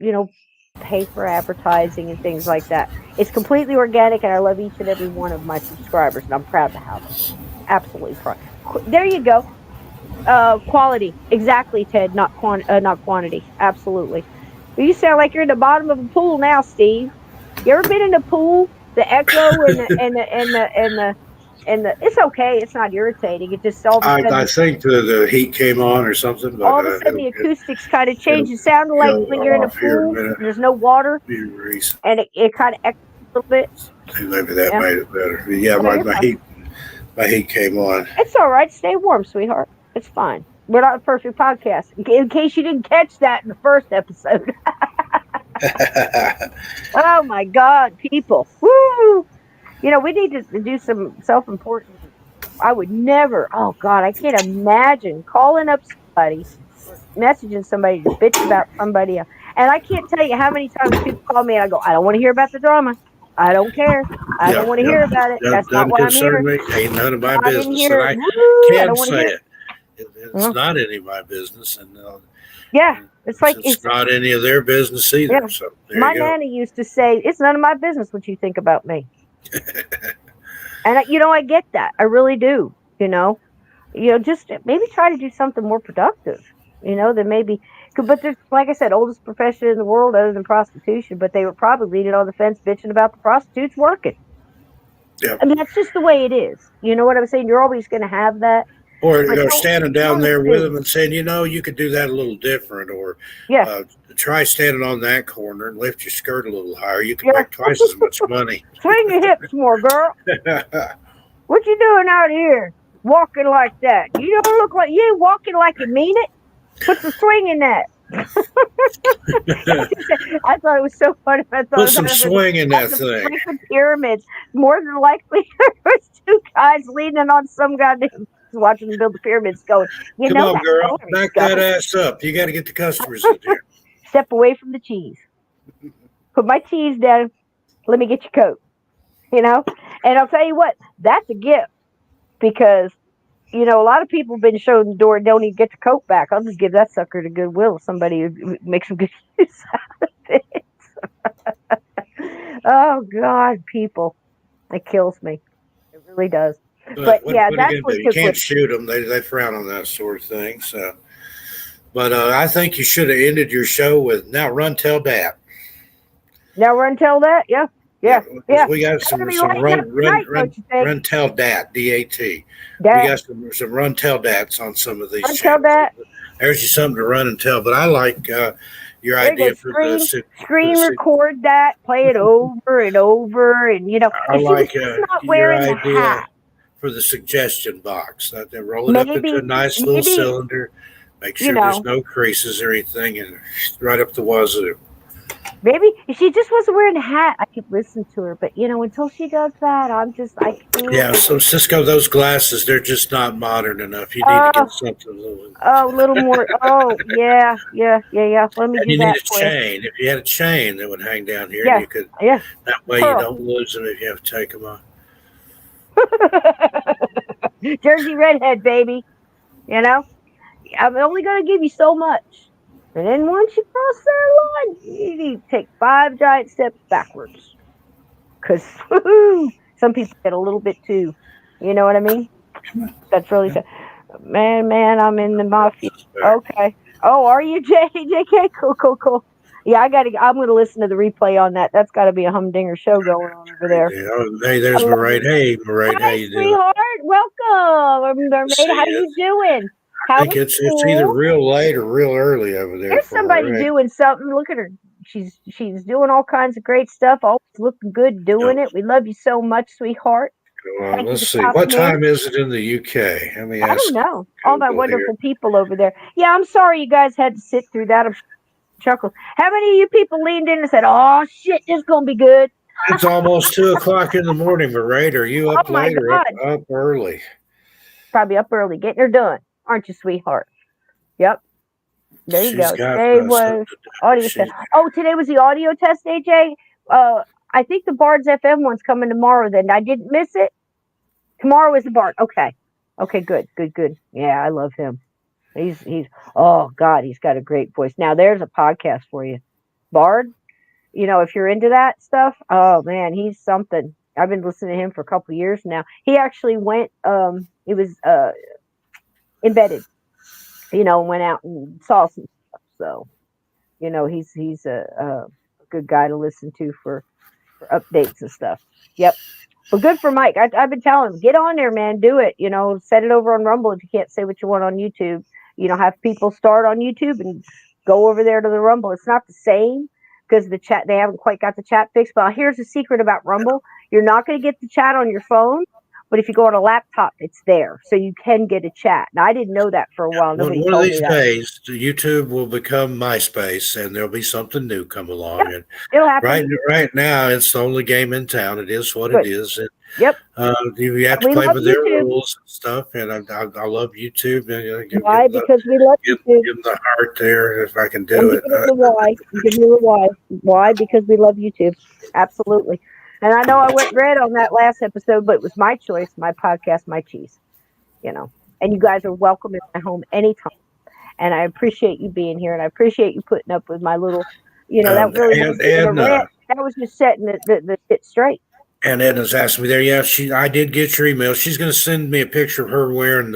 pay for advertising and things like that. It's completely organic, and I love each and every one of my subscribers, and I'm proud to have them. Absolutely proud. There you go. Quality, exactly, Ted. Not quantity. Absolutely. You sound like you're in the bottom of a pool now, Steve. You ever been in a pool? The echo and the it's okay. It's not irritating. It just all of a sudden. I think the heat came on or something. But, all of a sudden, the acoustics kind of change. It sounded like when you're in a pool and there's no water, and it kind of echoes a little bit. Maybe that made it better. Yeah, my heat came on. It's all right. Stay warm, sweetheart. It's fine. We're not a perfect podcast. In case you didn't catch that in the first episode. Oh my God, people. Woo! We need to do some self-important. I would never. Oh God, I can't imagine calling up somebody, messaging somebody to bitch about somebody else. And I can't tell you how many times people call me and I go, I don't want to hear about the drama. I don't care. I don't want to hear about it. That's not what I'm here. Ain't none of my business. And I can say it. It's not any of my business. And yeah, it's not any of their business either. Yeah. So my nanny used to say, it's none of my business what you think about me. And I get that. I really do. Just maybe try to do something more productive. Than maybe. But there's, like I said, oldest profession in the world other than prostitution. But they were probably leaning on the fence, bitching about the prostitutes working. Yeah. I mean, that's just the way it is. You know what I'm saying? You're always going to have that. Or standing down there with them and saying, you could do that a little different, or try standing on that corner and lift your skirt a little higher. You can make twice as much money. Swing your hips more, girl. What you doing out here walking like that? You don't look like you ain't walking like you mean it. Put some swing in that. I thought it was so funny. Put some swing in that thing. Freaking pyramids. More than likely, there was two guys leaning on some goddamn watching them build the pyramids. Going, come on, girl, back that ass up. You got to get the customers in here. Step away from the cheese. Put my cheese down. Let me get your coat. And I'll tell you what, that's a gift because. A lot of people have been shown the door and don't even get the coat back. I'll just give that sucker to Goodwill if somebody makes some good use out of it. Oh, God, people. It kills me. It really does. But that's what you can't shoot them. They frown on that sort of thing. So, but I think you should have ended your show with, now run, tell that. Now run, tell that? Yeah. We got some run tell dat, D-A-T. We got some run tell dats on some of these channels. There's just something to run and tell. But I like your idea for the screen record that, play it over and over, and I like your idea for the suggestion box. They roll it up into a nice little cylinder. Make sure there's no creases or anything, and right up the wazoo. Maybe if she just wasn't wearing a hat, I could listen to her. But until she does that, So Cisco, those glasses, they're just not modern enough. You need to get something. A little more. Oh, yeah. Let me do that. You need a chain. If you had a chain that would hang down here, you could. Yeah. That way you don't lose them if you have to take them off. Jersey redhead, baby. I'm only going to give you so much. And then once you cross that line, you need to take 5 giant steps backwards. Because some people get a little bit too, you know what I mean? That's really sad. Man, I'm in the mafia. Okay. Oh, are you, JK? Cool. Yeah, I'm going to listen to the replay on that. That's got to be a humdinger show going on over there. Hey, there's Mairead. Hey, Mairead, how you doing? Sweetheart, welcome. Mairead, how you doing? I think it's either real late or real early over there. There's somebody doing something. Look at her. She's doing all kinds of great stuff. Always looking good doing it. We love you so much, sweetheart. Let's see. What time is it in the UK? Let me ask. I don't know. All my wonderful people over there. Yeah, I'm sorry you guys had to sit through that. I'm chuckling. How many of you people leaned in and said, "Oh shit, this is gonna be good"? It's almost 2:00 in the morning, Mairead. Are you up late or up early? Probably up early, getting her done. Aren't you, sweetheart? Yep. There you go. Today was audio test. Oh, today was the audio test, AJ. I think the Bard's FM one's coming tomorrow. Then I didn't miss it. Tomorrow is the Bard. Okay, good. Yeah, I love him. He's oh God, he's got a great voice. Now there's a podcast for you, Bard. If you're into that stuff, oh man, he's something. I've been listening to him for a couple of years now. He actually went. It was embedded, went out and saw some stuff. So, he's a good guy to listen to for updates and stuff. Yep. But good for Mike. I've been telling him, get on there, man. Do it. Set it over on Rumble if you can't say what you want on YouTube. Have people start on YouTube and go over there to the Rumble. It's not the same because the chat, they haven't quite got the chat fixed. But here's the secret about Rumble. You're not going to get the chat on your phone. But if you go on a laptop, it's there, so you can get a chat. Now, I didn't know that for a while. One of these days, YouTube will become MySpace, and there'll be something new come along. Yep. And it'll happen. Right now, it's the only game in town. It is what it is. And, yep. You have to play with their rules and stuff. And I love YouTube. Why? Because we love YouTube. Give them the heart there if I can do it. Why? Give me the why. Why? Because we love YouTube. Absolutely. And I know I went red on that last episode, but it was my choice, my podcast, my cheese, And you guys are welcome in my home anytime. And I appreciate you being here, and I appreciate you putting up with my little, that really that was just setting the shit straight. And Edna's asked me there. Yeah, I did get your email. She's going to send me a picture of her wearing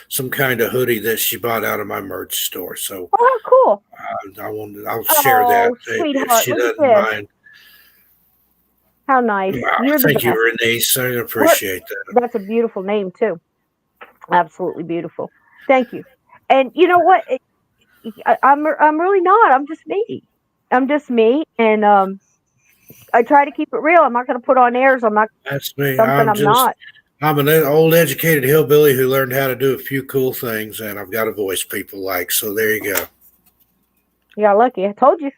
some kind of hoodie that she bought out of my merch store. So, cool. I'll share that sweetheart, if she doesn't mind. How nice. Thank you, Renee. I appreciate that. That's a beautiful name, too. Absolutely beautiful. Thank you. And you know what? I'm really not. I'm just me. I'm just me, and I try to keep it real. I'm not going to put on airs. I'm not That's me. something I'm not. I'm an old educated hillbilly who learned how to do a few cool things, and I've got a voice people like. So there you go. You got lucky. I told you,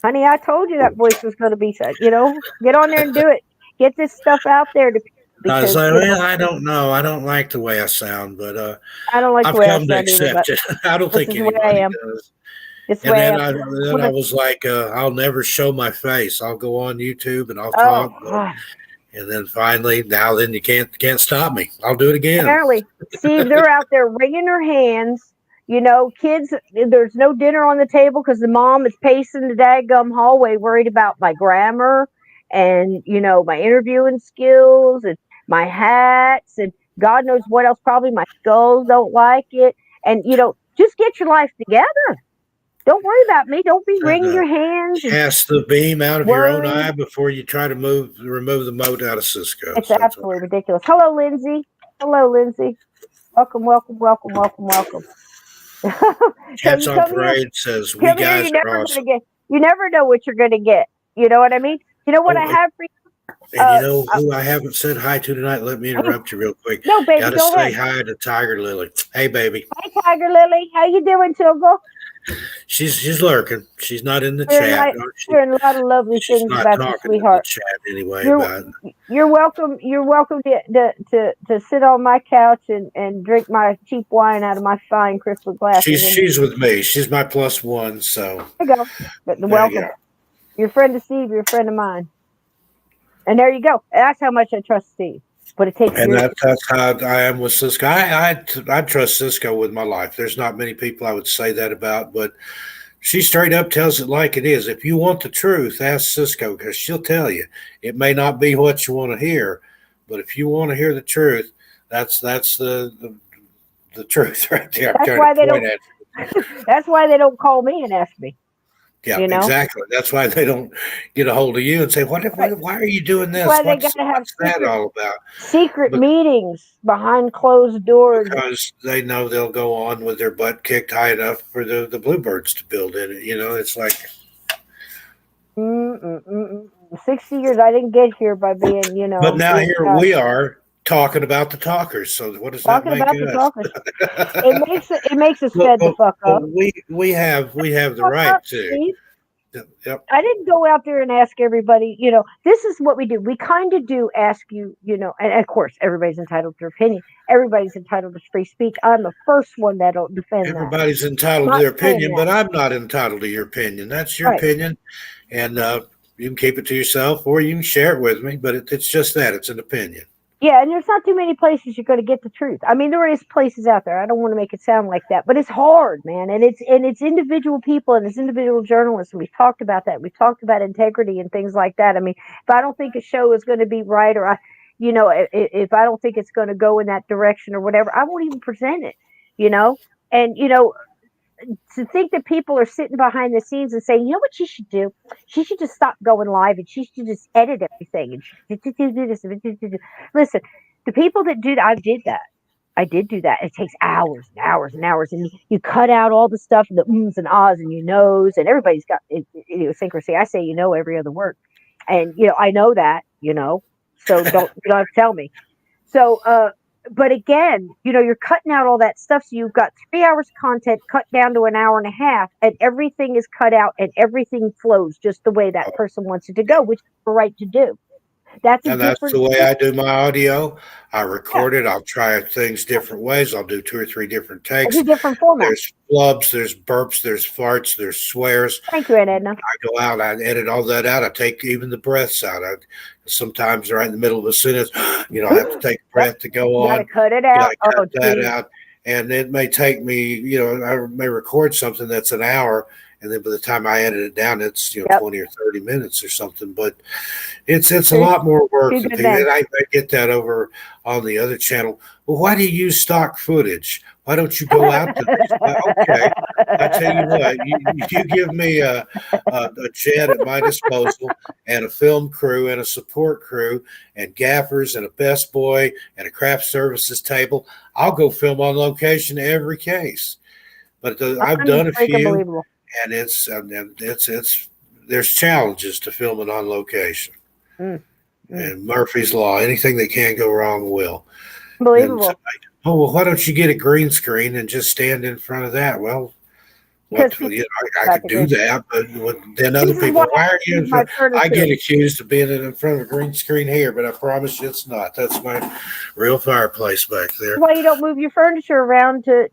honey. I told you that voice was going to be. Get on there and do it. Get this stuff out there to people I was because like, well, I don't know. I don't like the way I sound, but I don't like the I've way I come to sound either. But accept it. I don't this think is the way I anybody am. does. This is the And way I then am. I was like, I'll never show my face. I'll go on YouTube and I'll Oh talk. God. And then finally, now then you can't stop me. I'll do it again. Apparently, Steve, they're out there wringing their hands. Kids, there's no dinner on the table because the mom is pacing the daggum hallway worried about my grammar and, my interviewing skills and my hats and God knows what else. Probably my skulls don't like it. And, just get your life together. Don't worry about me. Don't be And wringing your hands and cast the beam out of your own worried. eye before you try to remove the mote out of Cisco. It's So that's absolutely ridiculous. Hello, Lindsay. Hello, Lindsay. Welcome, welcome, welcome, welcome, welcome. So Cats you on come here, Parade says we guys are awesome. you never know what you're gonna get. You know what I mean? You know what I Oh, have for you? and you know who I haven't said hi to tonight? Let me interrupt you real quick. No, baby, Gotta go say ahead. hi to Tiger Lily. Hey, baby. Hi, Tiger Lily. How you doing, Tilga? She's lurking. She's not in the chat. Hearing a lot of lovely She's things not about you, talking in the sweetheart. chat anyway. You're welcome. You're welcome to sit on my couch and drink my cheap wine out of my fine crystal glasses. She's with me. She's my +1. So there you go. Welcome. You're a friend of Steve. You're a friend of mine. And there you go. That's how much I trust Steve. But it takes and that's how I am with Cisco. I trust Cisco with my life. There's not many people I would say that about, but she straight up tells it like it is. If you want the truth, ask Cisco because she'll tell you. It may not be what you want to hear, but if you want to hear the truth, that's the truth right there. That's why they don't call me and ask me. Yeah, exactly. That's why they don't get a hold of you and say, why are you doing this? What's that all about? Secret meetings behind closed doors. Because they know they'll go on with their butt kicked high enough for the bluebirds to build in it. It's like 60 years. I didn't get here by being, But now here we are talking about the talkers. So what does that make us? It makes us fed the fuck up. We have the right to. Yep. I didn't go out there and ask everybody, this is what we do. We kind of do ask you, and of course, everybody's entitled to their opinion. Everybody's entitled to free speech. I'm the first one that'll defend Everybody's entitled to their opinion, but I'm not entitled to your opinion. That's your opinion. And you can keep it to yourself or you can share it with me, but it's just that. It's an opinion. Yeah, and there's not too many places you're going to get the truth. I mean, there is places out there. I don't want to make it sound like that, but it's hard, man. And it's individual people and it's individual journalists. And we've talked about that. We've talked about integrity and things like that. I mean, if I don't think a show is going to be right, or if I don't think it's going to go in that direction or whatever, I won't even present it. And to think that people are sitting behind the scenes and saying, you know what she should do? She should just stop going live and she should just edit everything. And she should do this. Listen, the people that do that, I did that. I did do that. It takes hours and hours and hours. And you cut out all the stuff, the ums and ahs and you knows, and everybody's got idiosyncrasy. I say, every other word. And, I know that, so you don't have to tell me. So, but again, you're cutting out all that stuff. So you've got 3 hours content cut down to an hour and a half, and everything is cut out and everything flows just the way that person wants it to go, which is the right to do. That's the way I do my audio. I record it. I'll try things different ways. I'll do 2 or 3 different takes. Different formats. There's flubs, there's burps, there's farts, there's swears. Thank you, Edna. I go out, I edit all that out. I take even the breaths out. Sometimes right in the middle of a sentence, I have to take a breath to go on. You gotta cut it out. Cut that out. And it may take me, I may record something that's an hour, and then by the time I edit it down, it's 20 or 30 minutes or something. But it's a See? lot more work Too than good people. then. And I get that over on the other channel. Well, why do you use stock footage? Why don't you go out to this? Okay, I tell you what, you give me a jet at my disposal and a film crew and a support crew and gaffers and a best boy and a craft services table. I'll go film on location every case. But I've done a few, and it's there's challenges to filming on location. And Murphy's Law, anything that can go wrong will. Unbelievable. And oh, well, why don't you get a green screen and just stand in front of that? Well, I could do that, but then other people, why are you in front? I get accused of being in front of a green screen here, but I promise you it's not. That's my real fireplace back there. Why you don't move your furniture around to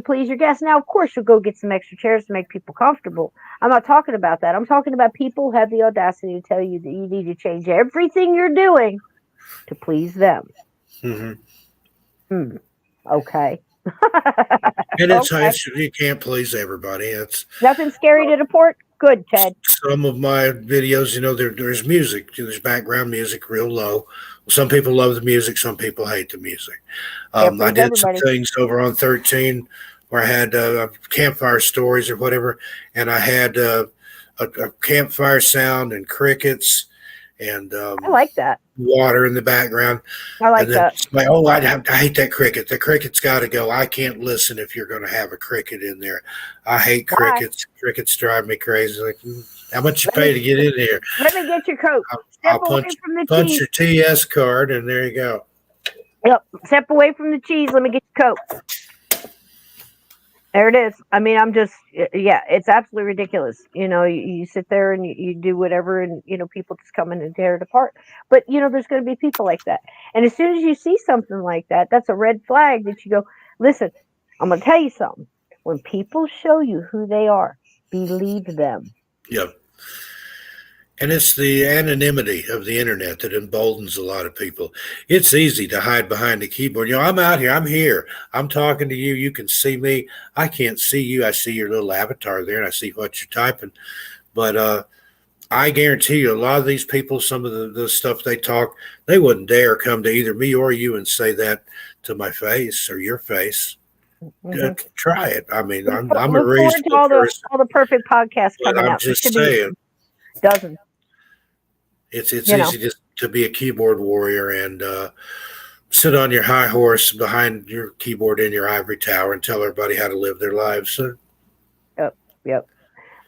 please your guests? Now, of course, you'll go get some extra chairs to make people comfortable. I'm not talking about that. I'm talking about people who have the audacity to tell you that you need to change everything you're doing to please them. Okay. And it's you can't please everybody. It's nothing scary to report. Good, Ted. Some of my videos, there's music, there's background music real low. Some people love the music, some people hate the music. I did some things over on 13 where I had campfire stories or whatever, and I had a campfire sound and crickets and I like that. Water in the background. I like that. I hate that cricket. The cricket's got to go. I can't listen if you're going to have a cricket in there. I hate crickets. Crickets drive me crazy. Like, how much you pay to get in here? Let me get your coat. I'll punch your TS card, and there you go. Yep. Step away from the cheese. Let me get your coat. There it is. I mean, it's absolutely ridiculous. You sit there and you do whatever, and, people just come in and tear it apart. But, there's going to be people like that. And as soon as you see something like that, that's a red flag that you go, listen, I'm going to tell you something. When people show you who they are, believe them. Yep. And it's the anonymity of the internet that emboldens a lot of people. It's easy to hide behind the keyboard. I'm out here. I'm here. I'm talking to you. You can see me. I can't see you. I see your little avatar there, and I see what you're typing. But I guarantee you, a lot of these people, some of the stuff they talk, they wouldn't dare come to either me or you and say that to my face or your face. Try it. I mean, I'm a reasonable person. All the perfect podcasts coming out. I'm just saying. Doesn't. It's easy to be a keyboard warrior and sit on your high horse behind your keyboard in your ivory tower and tell everybody how to live their lives. So. Yep.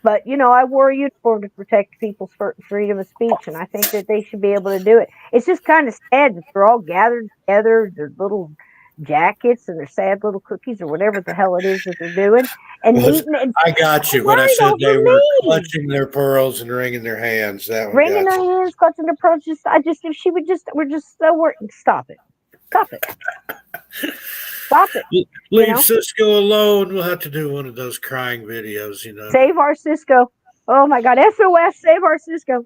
But, I wore a uniform to protect people's freedom of speech, and I think that they should be able to do it. It's just kind of sad that they're all gathered together, their little jackets and their sad little cookies or whatever the hell it is that they're doing. And I got you when I said they were clutching their pearls and wringing their hands. Wringing their hands, clutching their pearls. If she would we're just so worried. Stop it. Stop it. Leave Cisco alone. We'll have to do one of those crying videos, Save our Cisco. Oh my God. SOS, save our Cisco.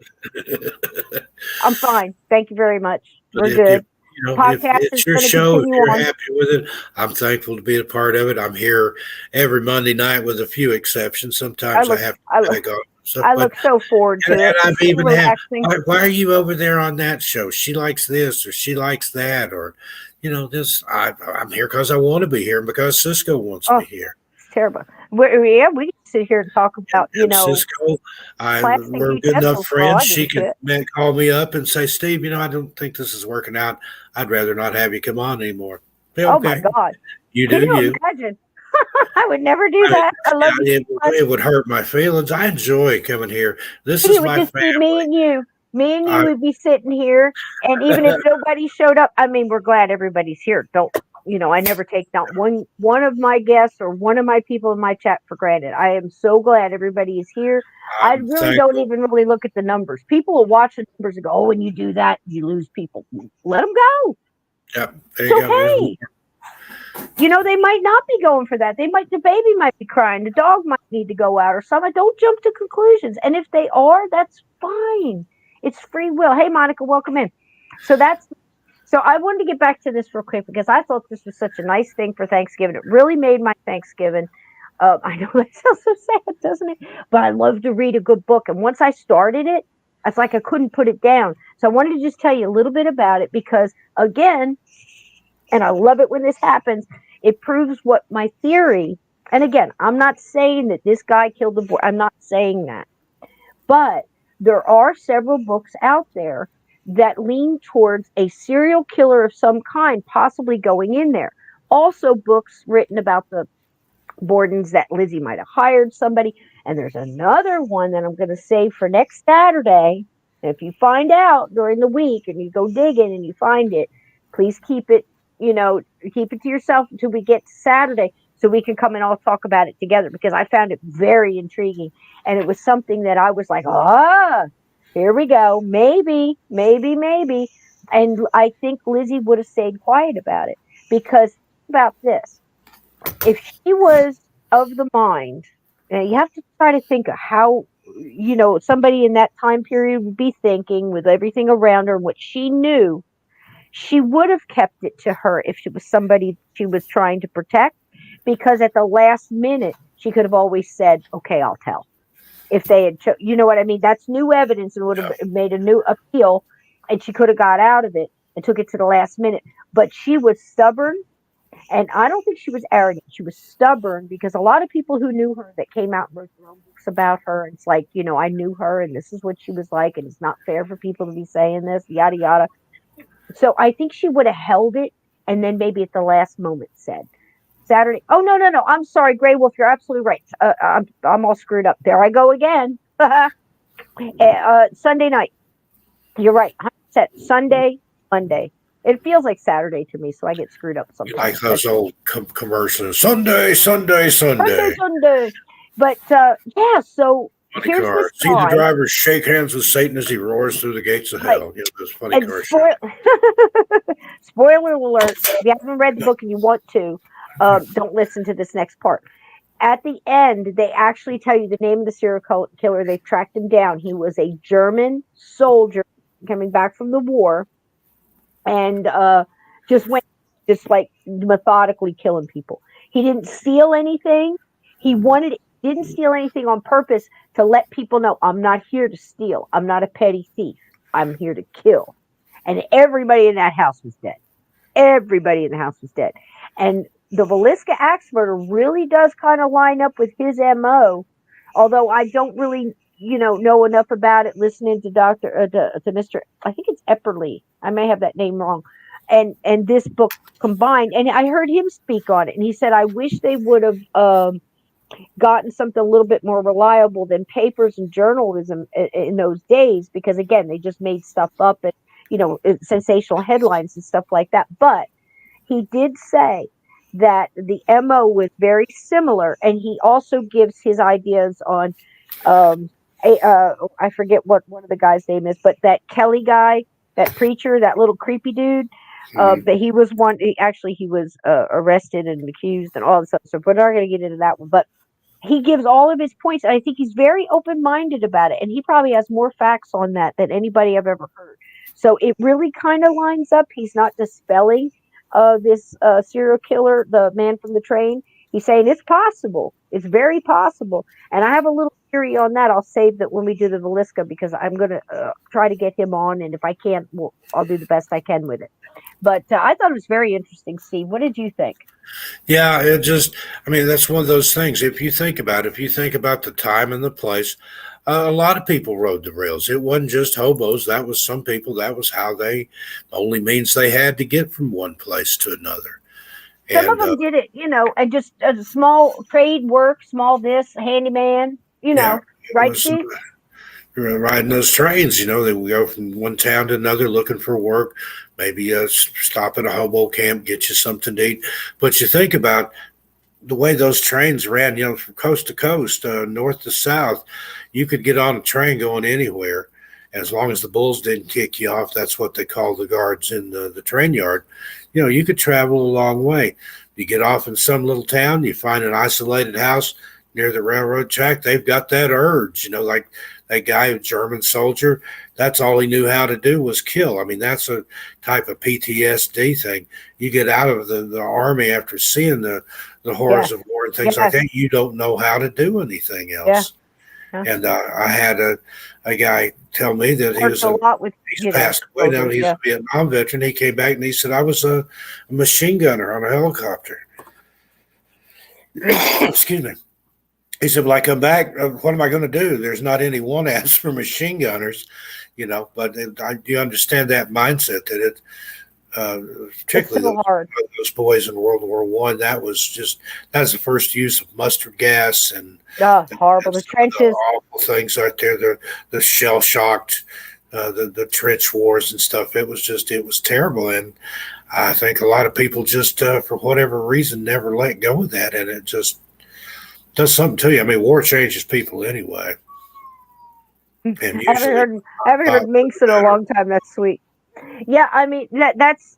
I'm fine. Thank you very much. We're good. If it's your show, if you're happy with it, I'm thankful to be a part of it. I'm here every Monday night with a few exceptions. Sometimes I have to go. I look so forward to it. And I've even had, why are you over there on that show? She likes this or she likes that or, this. I'm here because I want to be here and because Cisco wants me here. It's terrible. We can sit here and talk about, Cisco, we're good enough friends. She can call me up and say, Steve, I don't think this is working out. I'd rather not have you come on anymore. Okay. Oh my God. You do you. Imagine. I would never do that. I love it would hurt my feelings. I enjoy coming here. This is my family. Me and you would be sitting here, and even if nobody showed up, I mean, we're glad everybody's here. I never take not one of my guests or one of my people in my chat for granted. I am so glad everybody is here. I really don't even really look at the numbers. People will watch the numbers and go, "Oh, when you do that, you lose people. Let them go." Yeah, there you go. Okay. They might not be going for that. The baby might be crying. The dog might need to go out or something. Don't jump to conclusions. And if they are, that's fine. It's free will. Hey, Monica, welcome in. So I wanted to get back to this real quick because I thought this was such a nice thing for Thanksgiving. It really made my Thanksgiving. I know that sounds so sad, doesn't it? But I love to read a good book. And once I started it, it's like I couldn't put it down. So I wanted to just tell you a little bit about it because, again, and I love it when this happens, it proves what my theory, and again, I'm not saying that this guy killed the boy. I'm not saying that. But there are several books out there that lean towards a serial killer of some kind possibly going in there. Also, books written about the Bordens that Lizzie might have hired somebody. And there's another one that I'm going to save for next Saturday. If you find out during the week and you go digging and you find it, please keep it, keep it to yourself until we get to Saturday so we can come and all talk about it together because I found it very intriguing. And it was something that I was like, here we go. Maybe, maybe, maybe. And I think Lizzie would have stayed quiet about it because about this. If she was of the mind, and you have to try to think of how, somebody in that time period would be thinking with everything around her and what she knew, she would have kept it to her if she was somebody she was trying to protect, because at the last minute, she could have always said, okay, I'll tell. If they had, you know what I mean? That's new evidence and would have made a new appeal, and she could have got out of it and took it to the last minute. But she was stubborn. And I don't think she was arrogant. She was stubborn because a lot of people who knew her that came out and wrote their own books about her. It's like, I knew her and this is what she was like. And it's not fair for people to be saying this, yada, yada. So I think she would have held it and then maybe at the last moment said, Saturday. Oh, no. I'm sorry, Grey Wolf. You're absolutely right. I'm all screwed up. There I go again. Sunday night. You're right. 100%. Sunday, Monday. It feels like Saturday to me, so I get screwed up sometimes. Like those old commercials. Sunday, Sunday, Sunday. Sunday. But, yeah, so Funny here's car. this See guy. the driver shake hands with Satan as he roars through the gates of hell. Right. Those funny And cars. spoiler alert, if you haven't read the book and you want to, don't listen to this next part. At the end, they actually tell you the name of the serial killer. They tracked him down. He was a German soldier coming back from the war. And just went like methodically killing people. He didn't steal anything. Didn't steal anything on purpose to let people know, I'm not here to steal. I'm not a petty thief. I'm here to kill. And everybody in that house was dead. Everybody in the house was dead. And the Villisca axe murder really does kind of line up with his MO, although I don't really know enough about it, listening to to Mr. I think it's Epperly. I may have that name wrong. And this book combined, and I heard him speak on it, and he said, I wish they would have gotten something a little bit more reliable than papers and journalism in those days, because again, they just made stuff up and, sensational headlines and stuff like that. But he did say that the MO was very similar, and he also gives his ideas on I forget what one of the guys' name is, but that Kelly guy, that preacher, that little creepy dude, that he was one. He was arrested and accused and all this other stuff. But we're not going to get into that one. But he gives all of his points, and I think he's very open-minded about it. And he probably has more facts on that than anybody I've ever heard. So it really kind of lines up. He's not dispelling this serial killer, the man from the train. He's saying it's possible. It's very possible. And I have a little theory on that. I'll save that when we do the Villisca, because I'm going to try to get him on. And if I can't, I'll do the best I can with it. But I thought it was very interesting, Steve. What did you think? Yeah, that's one of those things. If you think about the time and the place, a lot of people rode the rails. It wasn't just hobos. That was some people. That was the only means they had to get from one place to another. Some of them did it, and just a small trade work, small this, handyman, right, Steve? Riding those trains, they would go from one town to another looking for work, maybe stop at a hobo camp, get you something to eat. But you think about the way those trains ran, from coast to coast, north to south, you could get on a train going anywhere. As long as the bulls didn't kick you off, that's what they call the guards in the train yard. You could travel a long way. You get off in some little town, you find an isolated house near the railroad track. They've got that urge, like that guy, a German soldier. That's all he knew how to do was kill. That's a type of PTSD thing. You get out of the army after seeing the horrors of war. and things like that, you don't know how to do anything else. And I had a guy tell me that he's passed away now. He's a Vietnam veteran. He came back and he said, I was a machine gunner on a helicopter. Excuse me. He said, well, I come back, what am I going to do? There's not any one ask for machine gunners, but you understand that mindset that it, particularly those boys in World War I, that's the first use of mustard gas and horrible. The trenches, awful things out there. The shell shocked, the trench wars and stuff. It was terrible, and I think a lot of people just for whatever reason never let go of that, and it just does something to you. I mean, war changes people anyway. And I haven't heard Minx in a long time. That's sweet. Yeah, I mean that's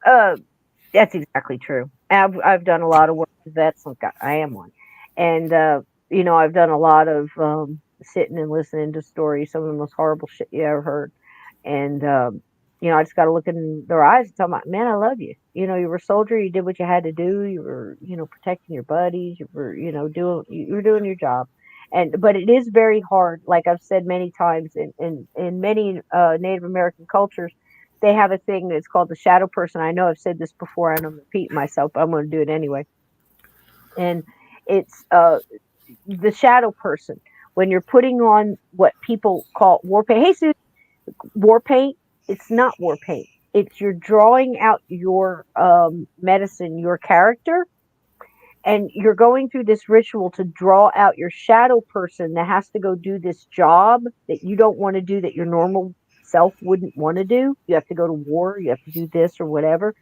exactly true. I've done a lot of work with vets. I am one, and I've done a lot of sitting and listening to stories, some of the most horrible shit you ever heard, and I just got to look in their eyes and tell them, man, I love you. You were a soldier. You did what you had to do. You were protecting your buddies. You were doing your job. But it is very hard. Like I've said many times, in many Native American cultures, they have a thing that's called the shadow person. I know I've said this before, and I'm repeating myself, but I'm going to do it anyway. And it's the shadow person. When you're putting on what people call war paint. Hey, Sue, war paint, it's not war paint. It's you're drawing out your medicine, your character, and you're going through this ritual to draw out your shadow person that has to go do this job that you don't want to do, that your normal self wouldn't want to do. You have to go to war, you have to do this or whatever.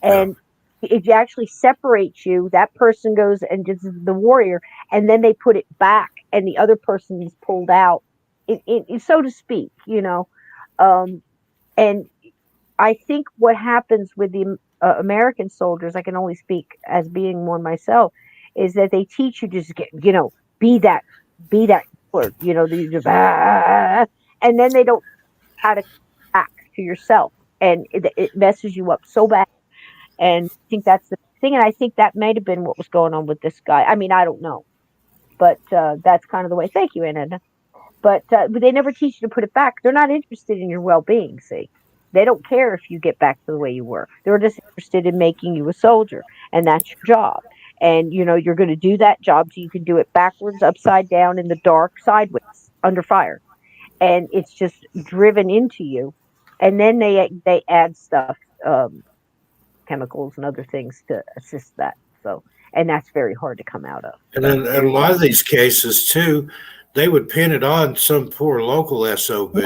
And it actually separates you. That person goes and does the warrior, and then they put it back, and the other person is pulled out, so to speak, and I think what happens with the American soldiers, I can only speak as being one myself, is that they teach you to just get, be that word, and then they don't how to act to yourself, and it messes you up so bad. And I think that's the thing, and I think that might have been what was going on with this guy. I mean, I don't know, but that's kind of the way. Thank you, Anna. But they never teach you to put it back. They're not interested in your well-being. See, they don't care if you get back to the way you were. They're just interested in making you a soldier, and that's your job. And you're going to do that job so you can do it backwards, upside down, in the dark, sideways, under fire. And it's just driven into you. And then they add stuff, chemicals and other things to assist that. So, and that's very hard to come out of. And then in a lot of these cases too, they would pin it on some poor local SOB,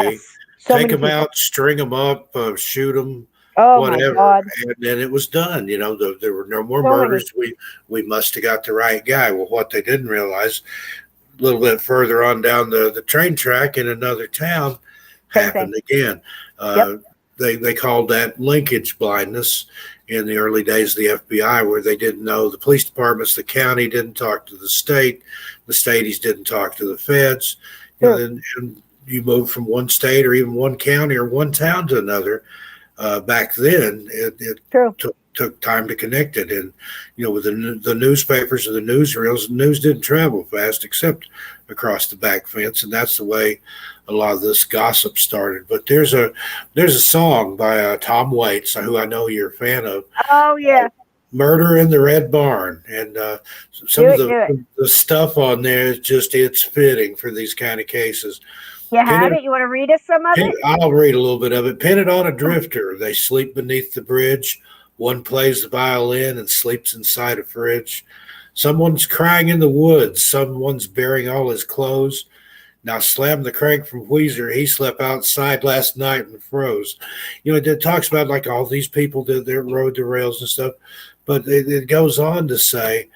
take them out, string them up, shoot them, whatever, and then it was done. There were no more murders. We must have got the right guy. Well, what they didn't realize, a little bit further on down the train track in another town, happened again. They called that linkage blindness in the early days of the FBI, where they didn't know the police departments, the county didn't talk to the state, the states didn't talk to the feds. And you move from one state or even one county or one town to another. Back then, it took time to connect it. And, with the newspapers or the newsreels, the news didn't travel fast except across the back fence. And that's the way a lot of this gossip started. But there's a song by Tom Waits, who I know you're a fan of. Oh, yeah. Murder in the Red Barn. And some of the stuff on there is it's fitting for these kind of cases. You have it? You want to read us some of it? I'll read a little bit of it. Pin it on a drifter. They sleep beneath the bridge. One plays the violin and sleeps inside a fridge. Someone's crying in the woods. Someone's bearing all his clothes. Now slam the crank from Weezer. He slept outside last night and froze. It talks about like all these people that rode the rails and stuff. But it goes on to say,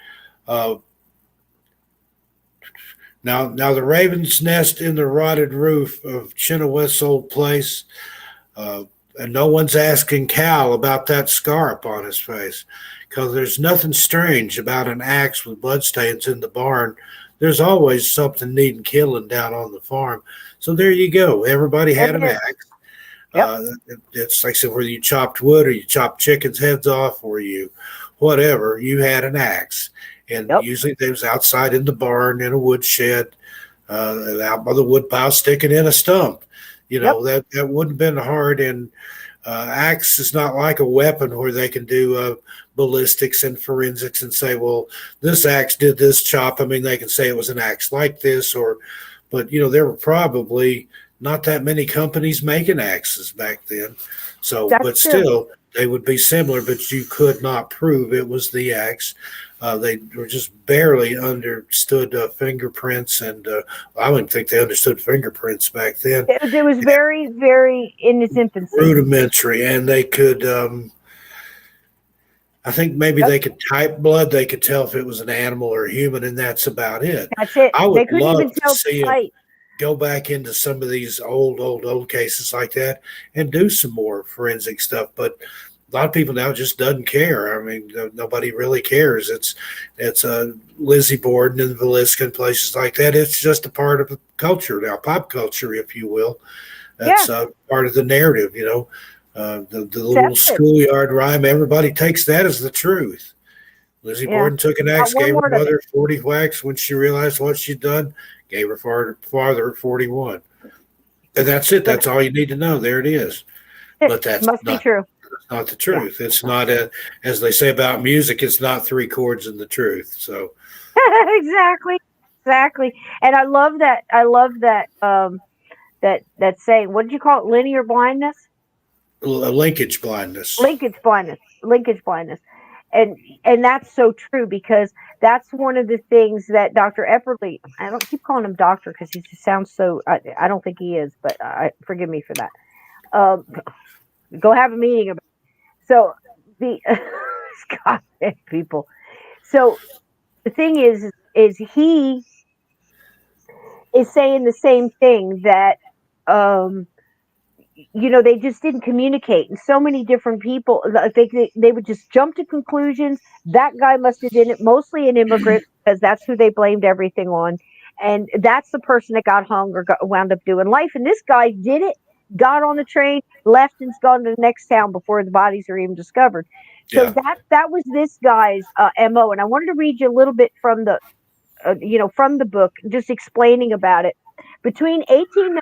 Now the ravens nest in the rotted roof of Chenoweth's old place, and no one's asking Cal about that scar upon his face, because there's nothing strange about an axe with bloodstains in the barn. There's always something needing killing down on the farm. So there you go. Everybody had an axe. It's like I said, whether you chopped wood or you chopped chickens' heads off or you whatever, you had an axe. and Yep. usually they was outside in the barn in a woodshed, out by the woodpile, sticking in a stump. Yep. That wouldn't have been hard. And axe is not like a weapon where they can do ballistics and forensics and say, well, this axe did this chop. I mean, they can say it was an axe like this, but there were probably not that many companies making axes back then. So, That's but true. still, they would be similar, but you could not prove it was the axe. They were just barely understood fingerprints, and I wouldn't think they understood fingerprints back then. It was very, very in its infancy. Rudimentary, and they could. I think maybe they could type blood. They could tell if it was an animal or a human, and that's about it. That's it. I They would couldn't love even to tell see them light. go back into some of these old cases like that and do some more forensic stuff. But a lot of people now just doesn't care. I mean, nobody really cares. It's Lizzie Borden and Villisca and places like that. It's just a part of the culture now, pop culture, if you will. That's part of the narrative, the little schoolyard rhyme. Everybody takes that as the truth. Lizzie Borden took an axe, gave her mother 40 whacks. When she realized what she'd done, gave her father 41. And that's it. That's all you need to know. There it is. But that must be true. That's not the truth. Yeah. It's not, as they say about music, it's not three chords in the truth. So exactly. And I love that. That saying. What did you call it? Linear blindness? Linkage blindness. Linkage blindness. And that's so true, because that's one of the things that Dr. Epperly, I don't keep calling him doctor because he just sounds so, I don't think he is, but forgive me for that. Go have a meeting about it. So the God, people. So the thing is he is saying the same thing, that they just didn't communicate, and so many different people, they would just jump to conclusions. That guy must have done it, mostly an immigrant, because that's who they blamed everything on, and that's the person that got hung or wound up doing life. And this guy did it, got on the train, left, and's gone to the next town before the bodies are even discovered. So that was this guy's MO. And I wanted to read you a little bit from the from the book, just explaining about it. Between 1890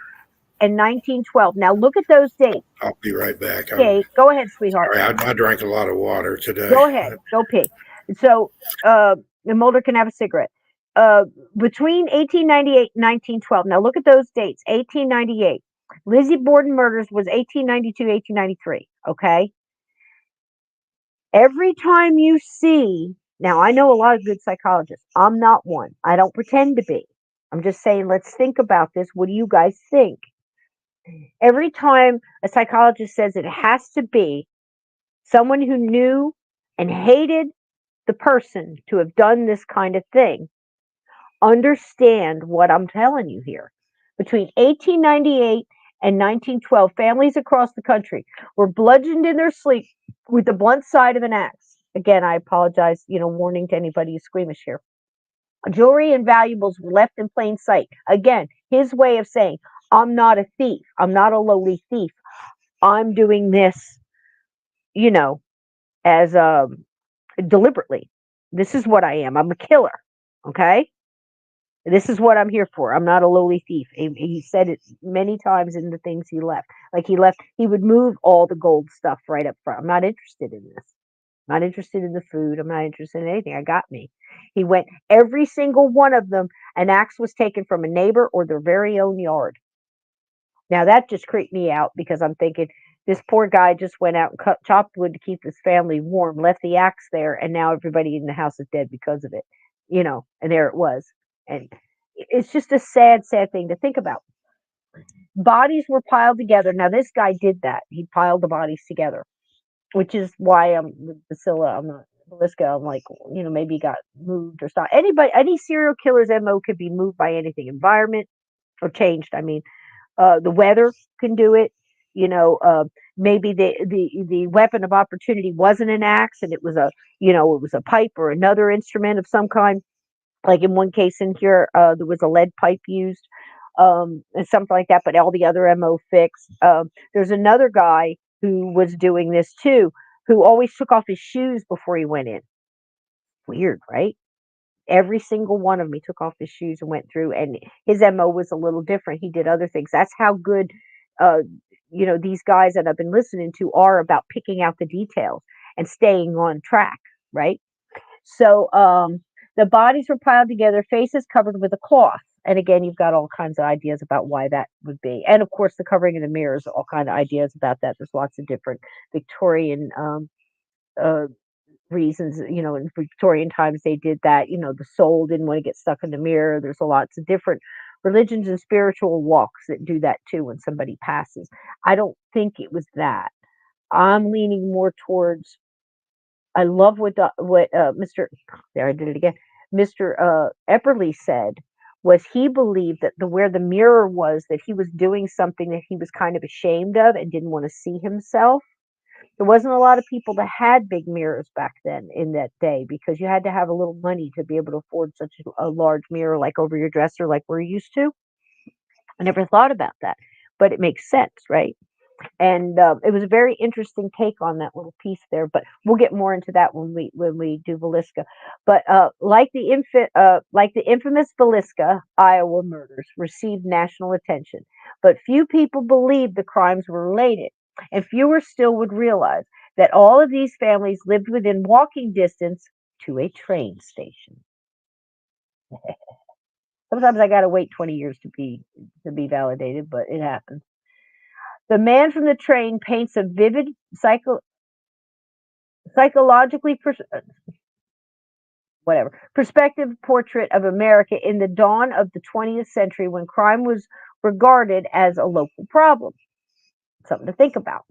and 1912. Now look at those dates. I'll be right back. Okay, go ahead, sweetheart. Sorry, I drank a lot of water today. Go ahead, go pee. So, Mulder can have a cigarette. Between 1898 and 1912. Now look at those dates. 1898. Lizzie Borden murders was 1892, 1893. Okay. Every time you see, now I know a lot of good psychologists. I'm not one. I don't pretend to be. I'm just saying, let's think about this. What do you guys think? Every time a psychologist says it has to be someone who knew and hated the person to have done this kind of thing, understand what I'm telling you here. Between 1898 and 1912, families across the country were bludgeoned in their sleep with the blunt side of an axe. Again, I apologize, warning to anybody who's squeamish here. Jewelry and valuables were left in plain sight. Again, his way of saying, I'm not a thief. I'm not a lowly thief. I'm doing this, as deliberately. This is what I am. I'm a killer. Okay? This is what I'm here for. I'm not a lowly thief. He said it many times in the things he left. Like he would move all the gold stuff right up front. I'm not interested in this. I'm not interested in the food. I'm not interested in anything. I got me. He went, every single one of them, an axe was taken from a neighbor or their very own yard. Now that just creeped me out, because I'm thinking, this poor guy just went out and chopped wood to keep his family warm, left the axe there, and now everybody in the house is dead because of it. And there it was. And it's just a sad, sad thing to think about. Bodies were piled together. Now this guy did that. He piled the bodies together, which is why I'm with Priscilla. I'm not Villisca. I'm like, maybe he got moved or something. Any serial killer's MO could be moved by anything, environment, or changed. I mean, the weather can do it. Maybe the weapon of opportunity wasn't an axe, and it was a pipe or another instrument of some kind. Like in one case in here, there was a lead pipe used, and something like that. But all the other MO fixed. There's another guy who was doing this too, who always took off his shoes before he went in. Weird, right? Every single one of them, he took off his shoes and went through, and his MO was a little different. He did other things. That's how good, uh, these guys that I've been listening to are about picking out the details and staying on track, right? So the bodies were piled together, faces covered with a cloth. And again, you've got all kinds of ideas about why that would be. And of course, the covering of the mirrors, all kind of ideas about that. There's lots of different Victorian uh, reasons. In Victorian times, they did that. The soul didn't want to get stuck in the mirror. There's lots of different religions and spiritual walks that do that too when somebody passes. I don't think it was that. I'm leaning more towards I love what Mr. There I did it again. Mr. Epperly said was he believed that where the mirror was that he was doing something that he was kind of ashamed of and didn't want to see himself. There wasn't a lot of people that had big mirrors back then in that day because you had to have a little money to be able to afford such a large mirror like over your dresser like we're used to. I never thought about that, but it makes sense, right? And it was a very interesting take on that little piece there. But we'll get more into that when we do Villisca. But like the infamous Villisca, Iowa murders received national attention, but few people believed the crimes were related, and fewer still would realize that all of these families lived within walking distance to a train station. Sometimes I got to wait 20 years to be validated, but it happens. The man from the train paints a vivid psychologically perspective portrait of America in the dawn of the 20th century when crime was regarded as a local problem. Something to think about.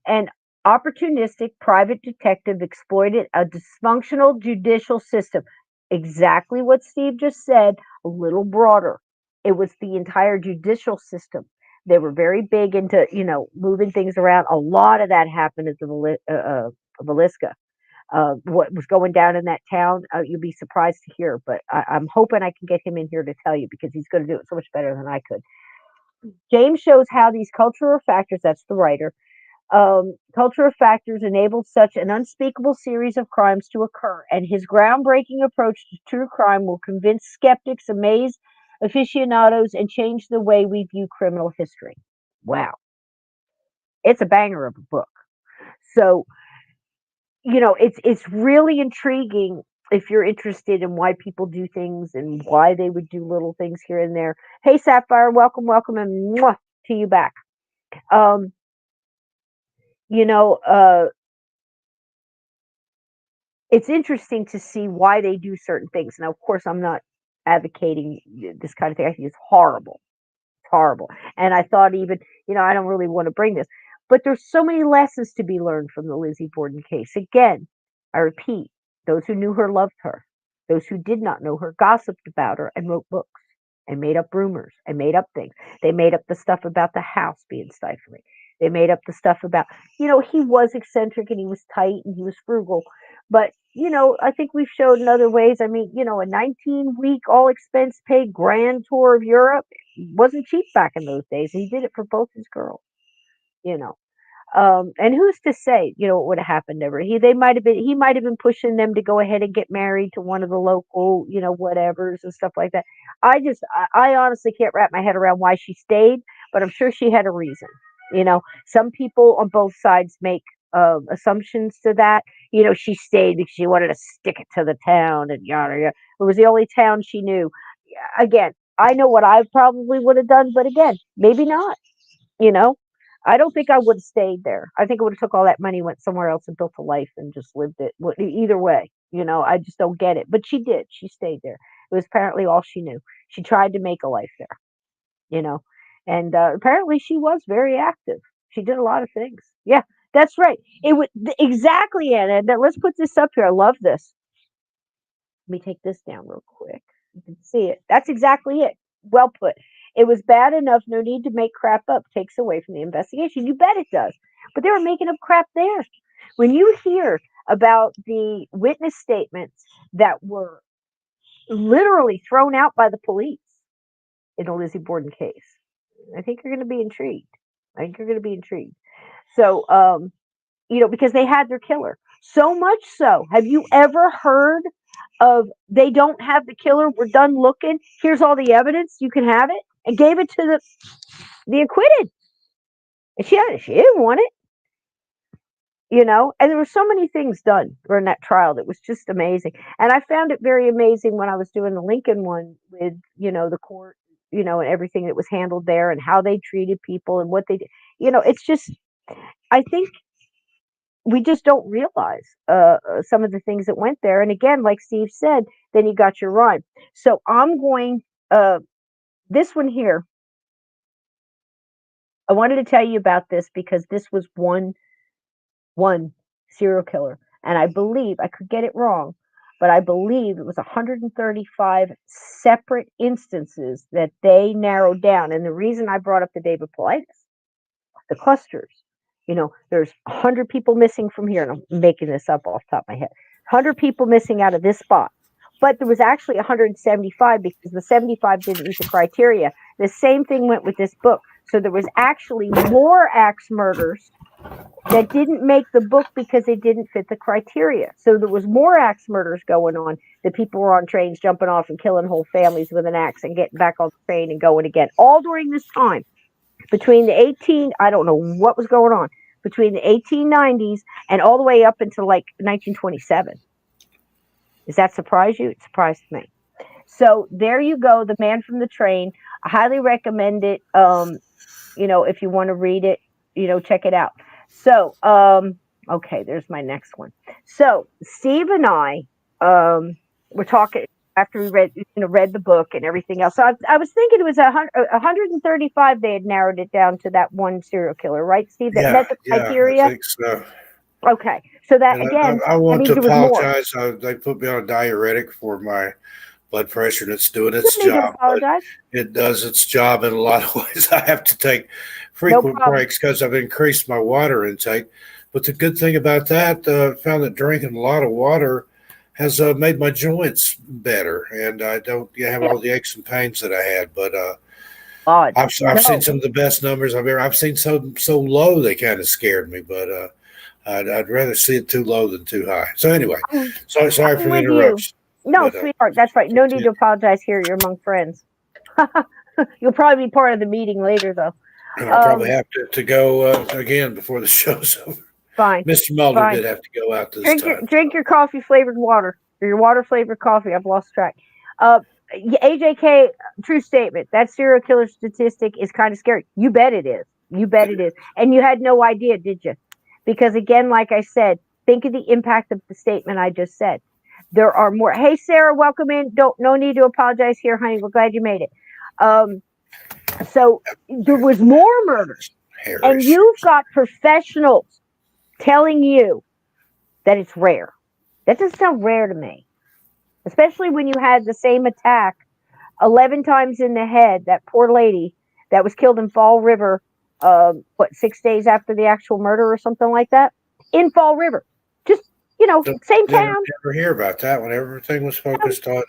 An opportunistic private detective exploited a dysfunctional judicial system. Exactly what Steve just said, a little broader. It was the entire judicial system. They were very big into, moving things around. A lot of that happened at the Villisca. What was going down in that town, you'll be surprised to hear. But I'm hoping I can get him in here to tell you because he's going to do it so much better than I could. James shows how these cultural factors, that's the writer, cultural factors enabled such an unspeakable series of crimes to occur, and his groundbreaking approach to true crime will convince skeptics, amaze aficionados, and change the way we view criminal history. Wow. It's a banger of a book. So, it's really intriguing if you're interested in why people do things and why they would do little things here and there. Hey, Sapphire, welcome, and mwah, to you back. Um, you know, uh, it's interesting to see why they do certain things. Now, of course, I'm not advocating this kind of thing. I think it's horrible. It's horrible. And I thought even, I don't really want to bring this, but there's so many lessons to be learned from the Lizzie Borden case. Again, I repeat, those who knew her loved her. Those who did not know her gossiped about her and wrote books and made up rumors and made up things. They made up the stuff about the house being stifling. They made up the stuff about, he was eccentric and he was tight and he was frugal. But, I think we've showed in other ways. I mean, a 19-week all expense paid grand tour of Europe wasn't cheap back in those days. He did it for both his girls, you know. And who's to say, what would have happened ever? He might have been pushing them to go ahead and get married to one of the local, whatevers and stuff like that. I honestly can't wrap my head around why she stayed, but I'm sure she had a reason. Some people on both sides make assumptions to that. She stayed because she wanted to stick it to the town and yada yada. It was the only town she knew. Again, I know what I probably would have done, but again, maybe not. You know, I don't think I would have stayed there. I think I would have took all that money, went somewhere else, and built a life and just lived it. Either way, I just don't get it. But she did. She stayed there. It was apparently all she knew. She tried to make a life there. You know, and apparently she was very active. She did a lot of things. Yeah, that's right. It would exactly, Anna. Let's put this up here. I love this. Let me take this down real quick. You can see it. That's exactly it. Well put. It was bad enough. No need to make crap up. Takes away from the investigation. You bet it does. But they were making up crap there. When you hear about the witness statements that were literally thrown out by the police in the Lizzie Borden case, I think you're going to be intrigued. So, because they had their killer. So much so. Have you ever heard of they don't have the killer. We're done looking. Here's all the evidence. You can have it, and gave it to the acquitted. And she didn't want it. And there were so many things done during that trial that was just amazing. And I found it very amazing when I was doing the Lincoln one with, the court, and everything that was handled there and how they treated people and what they did. It's just, I think we just don't realize some of the things that went there. And again, like Steve said, then you got your rhyme. So I'm going, this one here, I wanted to tell you about this because this was one serial killer. And I believe, I could get it wrong, but I believe it was 135 separate instances that they narrowed down. And the reason I brought up the David Paulides, the clusters, there's 100 people missing from here, and I'm making this up off the top of my head. 100 people missing out of this spot. But there was actually 175 because the 75 didn't meet the criteria. The same thing went with this book. So there was actually more axe murders that didn't make the book because they didn't fit the criteria. So there was more axe murders going on. The people were on trains jumping off and killing whole families with an axe and getting back on the train and going again. All during this time, between the I don't know what was going on, between the 1890s and all the way up until like 1927. Does that surprise you? It surprised me. So there you go, The Man from the Train. I highly recommend it. If you want to read it, check it out. So, okay, there's my next one. So Steve and I, were talking after we read the book and everything else. So I was thinking it was 135. They had narrowed it down to that one serial killer, right, Steve? That met the criteria. Yeah, I think so. Okay, so that again, I want to apologize. They put me on a diuretic for my blood pressure, and it's doing its job. It does its job in a lot of ways. I have to take frequent breaks because I've increased my water intake. But the good thing about that, I found that drinking a lot of water has made my joints better, and I don't have all the aches and pains that I had. But I've seen some of the best numbers I've ever. I've seen so low they kind of scared me, but I'd rather see it too low than too high. So anyway, sorry for the interruption. No, sweetheart, that's right. No need to apologize here. You're among friends. You'll probably be part of the meeting later, though. I'll probably have to go again before the show's over. Fine. Mr. Mulder did have to go out this time. Drink your coffee-flavored water, or your water-flavored coffee. I've lost track. AJK, true statement. That serial killer statistic is kind of scary. You bet it is. You bet it is. And you had no idea, did you? Because, again, like I said, think of the impact of the statement I just said. There are more. Hey, Sarah, welcome in. No need to apologize here, honey. We're glad you made it. So there was more murders, and you've got professionals telling you that it's rare. That doesn't sound rare to me, especially when you had the same attack 11 times in the head. That poor lady that was killed in Fall River, 6 days after the actual murder or something like that, in Fall River. Just same town. Never hear about that when everything was focused on.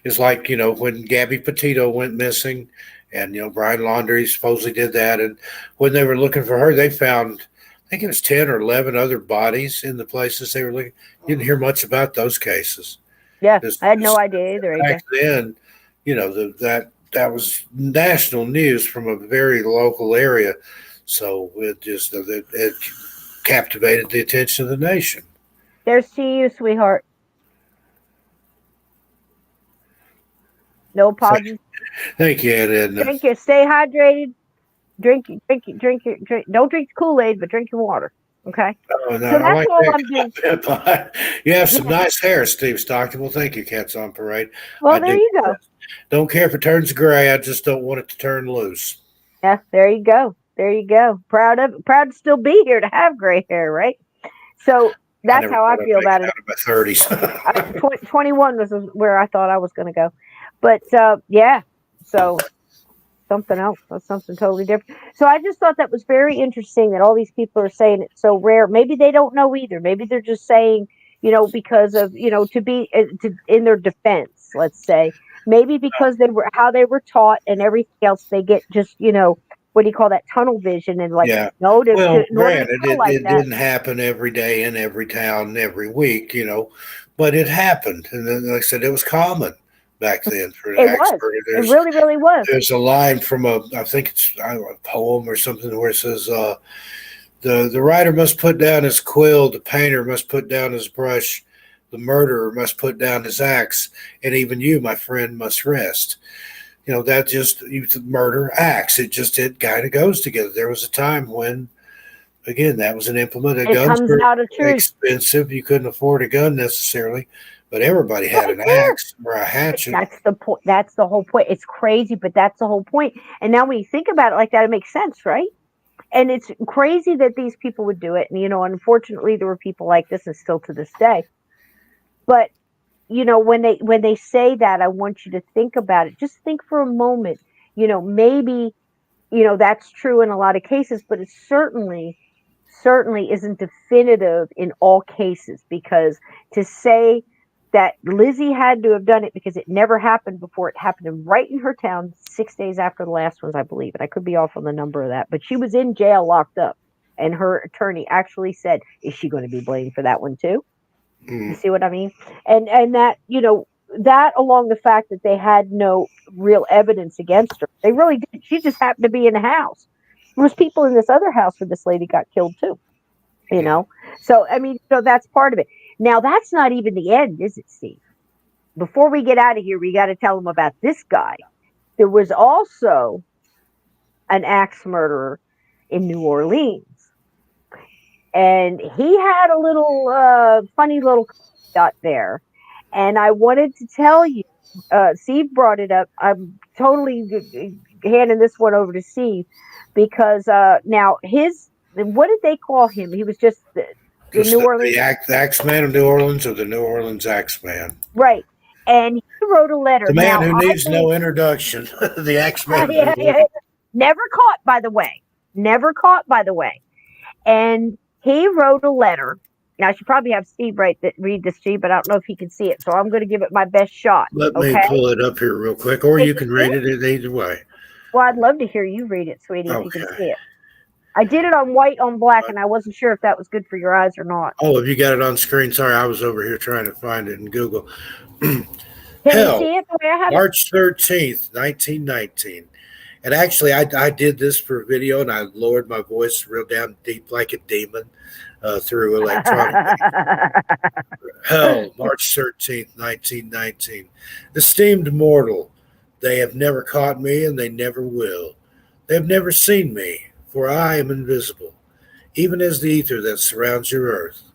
It's like, when Gabby Petito went missing and, Brian Laundrie supposedly did that. And when they were looking for her, they found, I think it was 10 or 11 other bodies in the places they were looking. You didn't hear much about those cases. Yeah, I had no idea either. Back then, that was national news from a very local area. So it captivated the attention of the nation. There's to you, sweetheart. No apologies. Thank you, Edna. Drink it. Stay hydrated. Drink. Don't drink the Kool-Aid, but drink your water. Okay. Oh, no, so that's all I'm doing. You have some nice hair, Steve Stockton. Well, thank you, Cats on Parade. Well, there you go. Don't care if it turns gray. I just don't want it to turn loose. Yeah, there you go. Proud to still be here to have gray hair, right? So that's how I feel about it. Out of my 30s. 21 was where I thought I was going to go. But, so something else. That's something totally different. So I just thought that was very interesting that all these people are saying it's so rare. Maybe they don't know either. Maybe they're just saying, because of, to be in their defense, let's say. Maybe because how they were taught and everything else, they get just, what do you call that, tunnel vision and granted, it didn't happen every day in every town every week, but it happened. And then, like I said, it was common back then for an It axe was. murder. It really, really was. There's a line from I think it's I don't know, a poem or something where it says, the writer must put down his quill, the painter must put down his brush, the murderer must put down his axe, and even you, my friend, must rest. That just murder, axe. It kind of goes together. There was a time when, again, that was an implement. It Guns comes were out of truth. expensive. You couldn't afford a gun necessarily, but everybody had Right an there. axe or a hatchet. That's the point. That's the whole point. It's crazy, but that's the whole point. And now when you think about it like that, it makes sense, right? And it's crazy that these people would do it. And unfortunately, there were people like this, and still to this day. But when they say that, I want you to think about it. Just think for a moment. Maybe that's true in a lot of cases, but it certainly isn't definitive in all cases, because to say that Lizzie had to have done it because it never happened before, it happened right in her town 6 days after the last ones, I believe. And I could be off on the number of that, but she was in jail, locked up. And her attorney actually said, is she going to be blamed for that one too? You see what I mean? And that, that along the fact that they had no real evidence against her. They really did. She just happened to be in the house. There was people in this other house where this lady got killed too. So I mean, that's part of it. Now that's not even the end, is it, Steve? Before we get out of here, we got to tell them about this guy. There was also an axe murderer in New Orleans, and he had a little funny little dot there. And I wanted to tell you, Steve brought it up. I'm totally handing this one over to Steve, because now what did they call him? He was just the New Orleans. The Axeman of New Orleans, or the New Orleans Axeman. Right. And he wrote a letter. The man who needs no introduction. The Axeman. Never caught, by the way. Never caught, by the way. And he wrote a letter. Now, I should probably have Steve read this to you, but I don't know if he can see it. So I'm going to give it my best shot. Let me pull it up here real quick, or you can read it either way. Well, I'd love to hear you read it, sweetie, if you can see it. I did it on white on black, and I wasn't sure if that was good for your eyes or not. Oh, have you got it on screen? Sorry, I was over here trying to find it in Google. Can you see it? March 13th, 1919. And actually, I did this for a video, and I lowered my voice real down deep like a demon through electronic. Hell, March 13th, 1919. Esteemed mortal, they have never caught me, and they never will. They have never seen me, for I am invisible, even as the ether that surrounds your earth.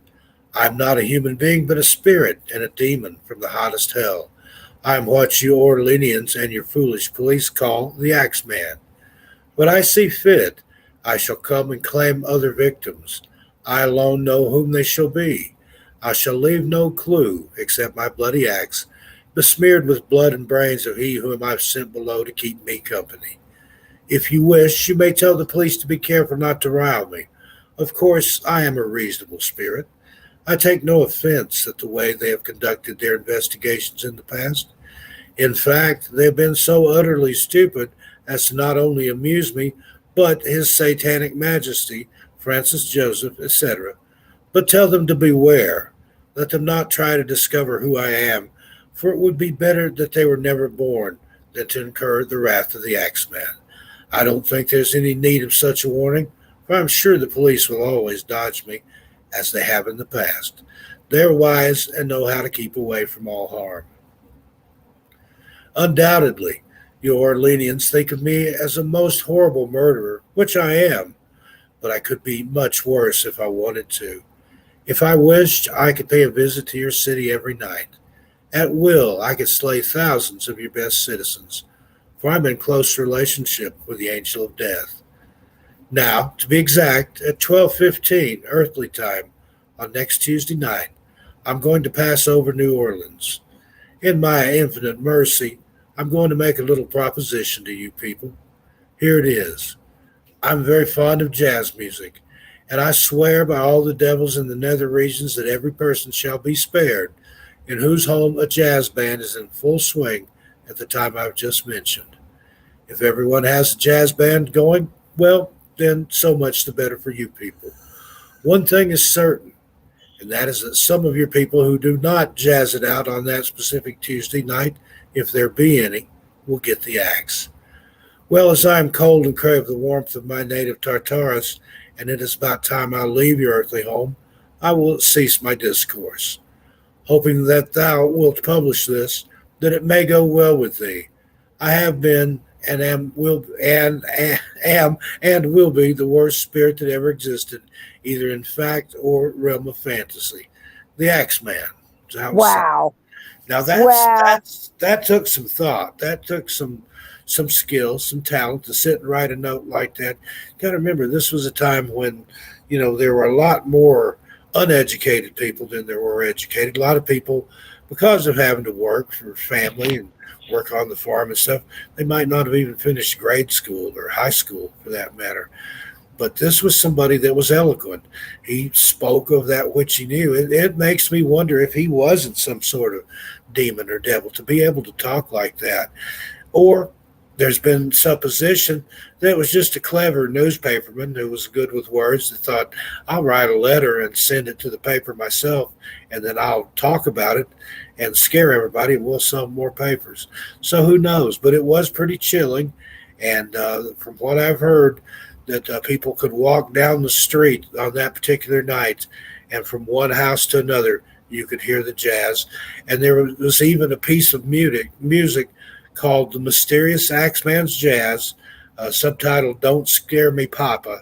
I am not a human being, but a spirit and a demon from the hottest hell. I am what you Orleanians and your foolish police call the Axeman. When I see fit, I shall come and claim other victims. I alone know whom they shall be. I shall leave no clue except my bloody axe, besmeared with blood and brains of he whom I've sent below to keep me company. If you wish, you may tell the police to be careful not to rile me. Of course, I am a reasonable spirit. I take no offense at the way they have conducted their investigations in the past. In fact, they have been so utterly stupid as to not only amuse me, but His Satanic Majesty, Francis Joseph, etc. But tell them to beware. Let them not try to discover who I am, for it would be better that they were never born than to incur the wrath of the Axeman. I don't think there's any need of such a warning, for I'm sure the police will always dodge me, as they have in the past. They're wise and know how to keep away from all harm. Undoubtedly, you Orleanians think of me as a most horrible murderer, which I am, but I could be much worse if I wanted to. If I wished, I could pay a visit to your city every night. At will, I could slay thousands of your best citizens, for I'm in close relationship with the Angel of Death. Now, to be exact, at 12:15 earthly time on next Tuesday night, I'm going to pass over New Orleans. In my infinite mercy, I'm going to make a little proposition to you people. Here it is. I'm very fond of jazz music, and I swear by all the devils in the nether regions that every person shall be spared in whose home a jazz band is in full swing at the time I've just mentioned. If everyone has a jazz band going, well, then so much the better for you people. One thing is certain. And that is that some of your people who do not jazz it out on that specific Tuesday night, if there be any, will get the axe. Well, as I am cold and crave the warmth of my native Tartarus, and it is about time I leave your earthly home, I will cease my discourse, hoping that thou wilt publish this, that it may go well with thee. I have been and am and will be the worst spirit that ever existed, either in fact or realm of fantasy. The Axeman. Wow. Now Wow. that took some thought. That took some skill, some talent to sit and write a note like that. You got to remember, this was a time when, there were a lot more uneducated people than there were educated. A lot of people, because of having to work for family and work on the farm and stuff, they might not have even finished grade school or high school for that matter. But this was somebody that was eloquent. He spoke of that which he knew. It makes me wonder if he wasn't some sort of demon or devil to be able to talk like that. Or there's been supposition that it was just a clever newspaperman who was good with words that thought, I'll write a letter and send it to the paper myself, and then I'll talk about it and scare everybody, and we'll sell more papers. So who knows? But it was pretty chilling. And from what I've heard, that people could walk down the street on that particular night, and from one house to another, you could hear the jazz. And there was even a piece of music called The Mysterious Axeman's Jazz, subtitled Don't Scare Me, Papa.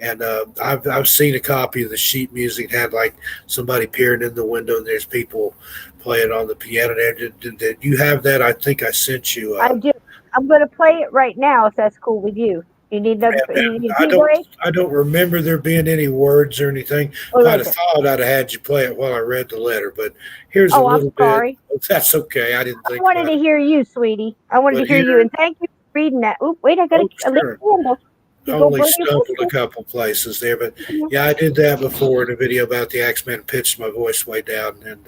And I've seen a copy of the sheet music. It had like somebody peering in the window, and there's people playing on the piano there. Did you have that? I think I sent you. I do. I'm going to play it right now if that's cool with you. You need another. You need I a don't. break? I don't remember there being any words or anything. Oh, I'd have okay. thought I'd have had you play it while I read the letter, but here's a Oh, I'm little sorry. bit. That's okay. I didn't I think wanted about to it. hear you, sweetie. I wanted But to hear you, here, and thank you for reading that. Oop, wait, I got oh a little sure, candle. I You go only burn your stumbled a biscuit. couple places there, but yeah, I did that before in a video about the Axeman. Pitched my voice way down and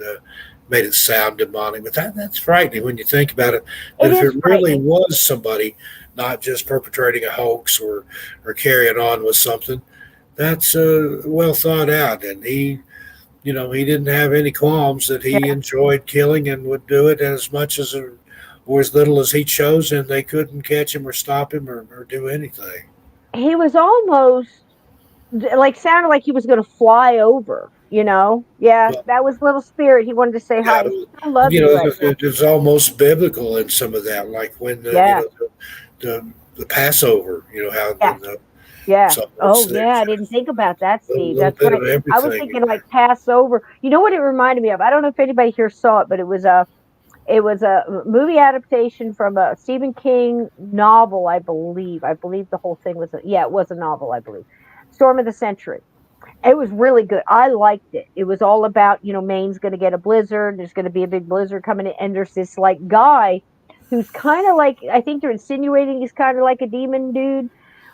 made it sound demonic. But that's frightening when you think about it. That It if is it really frightening. was somebody, not just perpetrating a hoax or carrying on with something, that's well thought out. And he didn't have any qualms that he Yeah. enjoyed killing and would do it as much as or as little as he chose, and they couldn't catch him or stop him or do anything. He was almost like sounded like he was going to fly over. Yeah, Well, that was little spirit. He wanted to say yeah, hi. He said, I love you right now. it was almost biblical in some of that, like when Yeah. the Passover, how Yeah. when the Yeah. so Oh, it's yeah. I didn't think about that, a Steve. little That's bit of right. I was everything in thinking there. like Passover. You know what it reminded me of? I don't know if anybody here saw it, but it was a movie adaptation from a Stephen King novel, I believe. I believe the whole thing it was a novel, I believe. Storm of the Century. It was really good. I liked it. It was all about, Maine's going to get a blizzard. There's going to be a big blizzard coming in, and there's this like guy who's kind of like, I think they're insinuating he's kind of like a demon dude,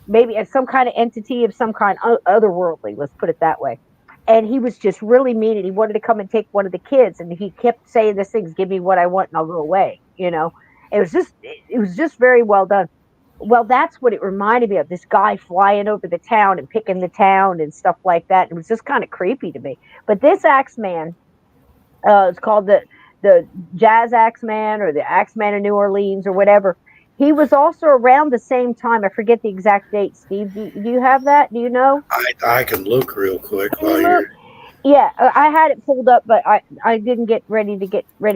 maybe as some kind of entity of some kind, otherworldly. Let's put it that way. And he was just really mean, and he wanted to come and take one of the kids, and he kept saying this things, "Give me what I want, and I'll go away." It was just very well done. Well, that's what it reminded me of. This guy flying over the town and picking the town and stuff like that. It was just kind of creepy to me. But this Axeman, it's called the Jazz Axeman or the Axeman of New Orleans or whatever. He was also around the same time. I forget the exact date. Steve, do you have that? Do you know? I can look real quick Can while you look? you're. Yeah, I had it pulled up, but I didn't get ready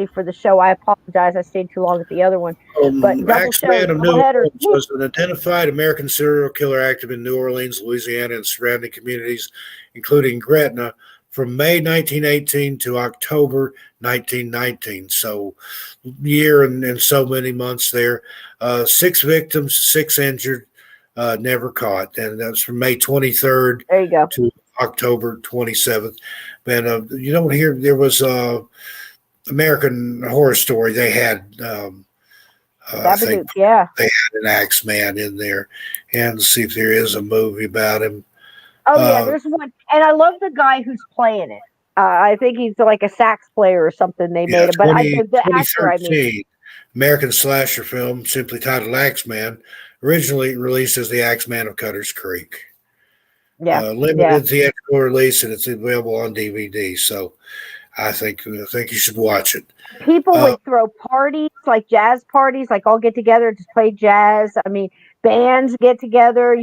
for the show. I apologize. I stayed too long at the other one. But double show, Axeman of double New headers. Orleans was an identified American serial killer active in New Orleans, Louisiana, and surrounding communities, including Gretna, from May 1918 to October 1919. So, year and so many months there. 6 victims, 6 injured, never caught. And that's from May 23rd There you go. to October 27th. And you don't hear, there was American Horror Story. They had, I think Babadook, yeah. they had an Axeman in there. And let's see if there is a movie about him. Oh yeah, Uh, there's one, and I love the guy who's playing it. I think he's like a sax player or something. They yeah, made it, but the actor, I mean, 2013 American slasher film simply titled Axeman, originally released as The Axeman of Cutter's Creek. Yeah. limited theatrical release, and it's available on DVD. So I think you should watch it. People would throw parties, like jazz parties, like all get together to play jazz. I mean, bands get together.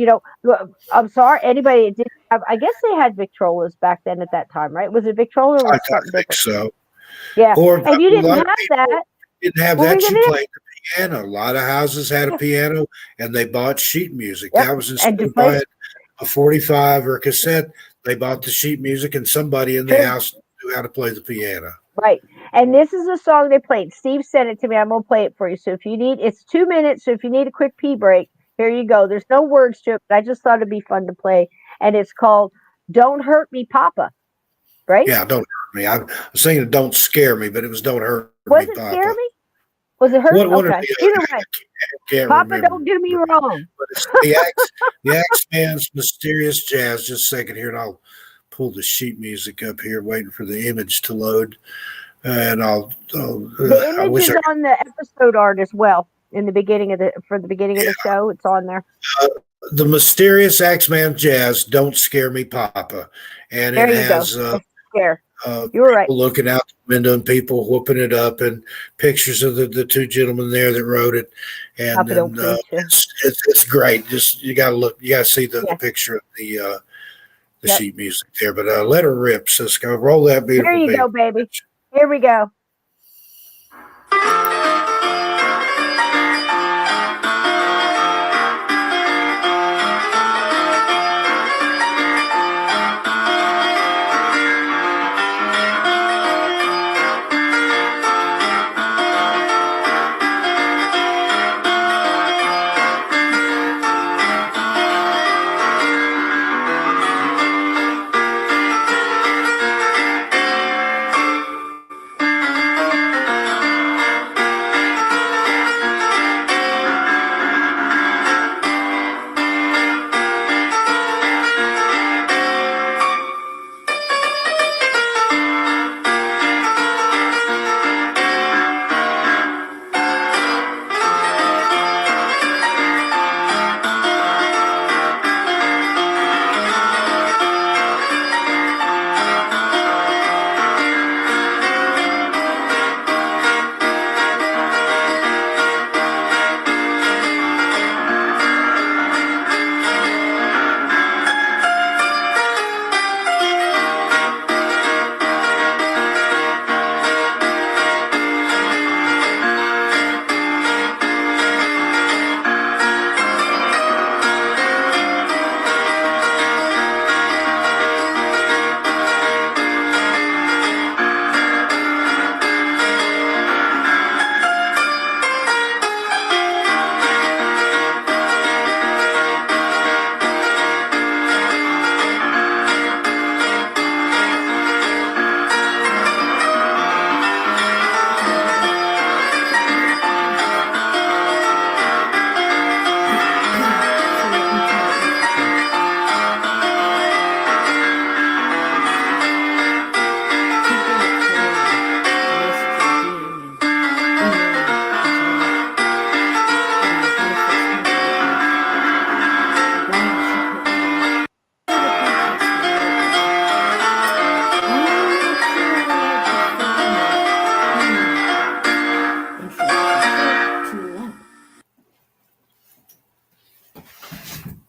I'm sorry, anybody that didn't have. I guess they had Victrolas back then at that time, right? Was it Victrola or was it I something think different? so. Yeah, Or and you a didn't lot have of people that. didn't have What were that. you You gonna do? played the piano. A lot of houses had a piano, and they bought sheet music. Yep. That was And instead to of play, buying a 45 or a cassette, they bought the sheet music, and somebody in the true, house knew how to play the piano. right. And this is a song they played. Steve sent it to me. I'm gonna play it for you. So if you need, it's 2 minutes. So if you need a quick pee break, here you go. There's no words to it, but I just thought it'd be fun to play. And it's called "Don't Hurt Me, Papa." Right? Yeah, don't hurt me. I was saying "Don't Scare Me," but it was "Don't Hurt Was Me, it Scare Papa." Me? Was it Hurt? One or Okay. the Either other. way, I can't Papa, remember. don't do me wrong. But it's the Axeman's Mysterious Jazz. Just a second here, and I'll pull the sheet music up here, waiting for the image to load. And The image is on the episode art as well. In the beginning of the show, it's on there. The Mysterious Axeman Jazz, "Don't Scare Me, Papa," and There it you has go. Scare. You were right. looking out the window and people whooping it up, and pictures of the two gentlemen there that wrote it, and Papa, then, don't preach. it's great. Just you got to look, you got to see the picture of the sheet music there. But let her rip, Cisco. Roll that beautiful. There you go, baby. Here we go.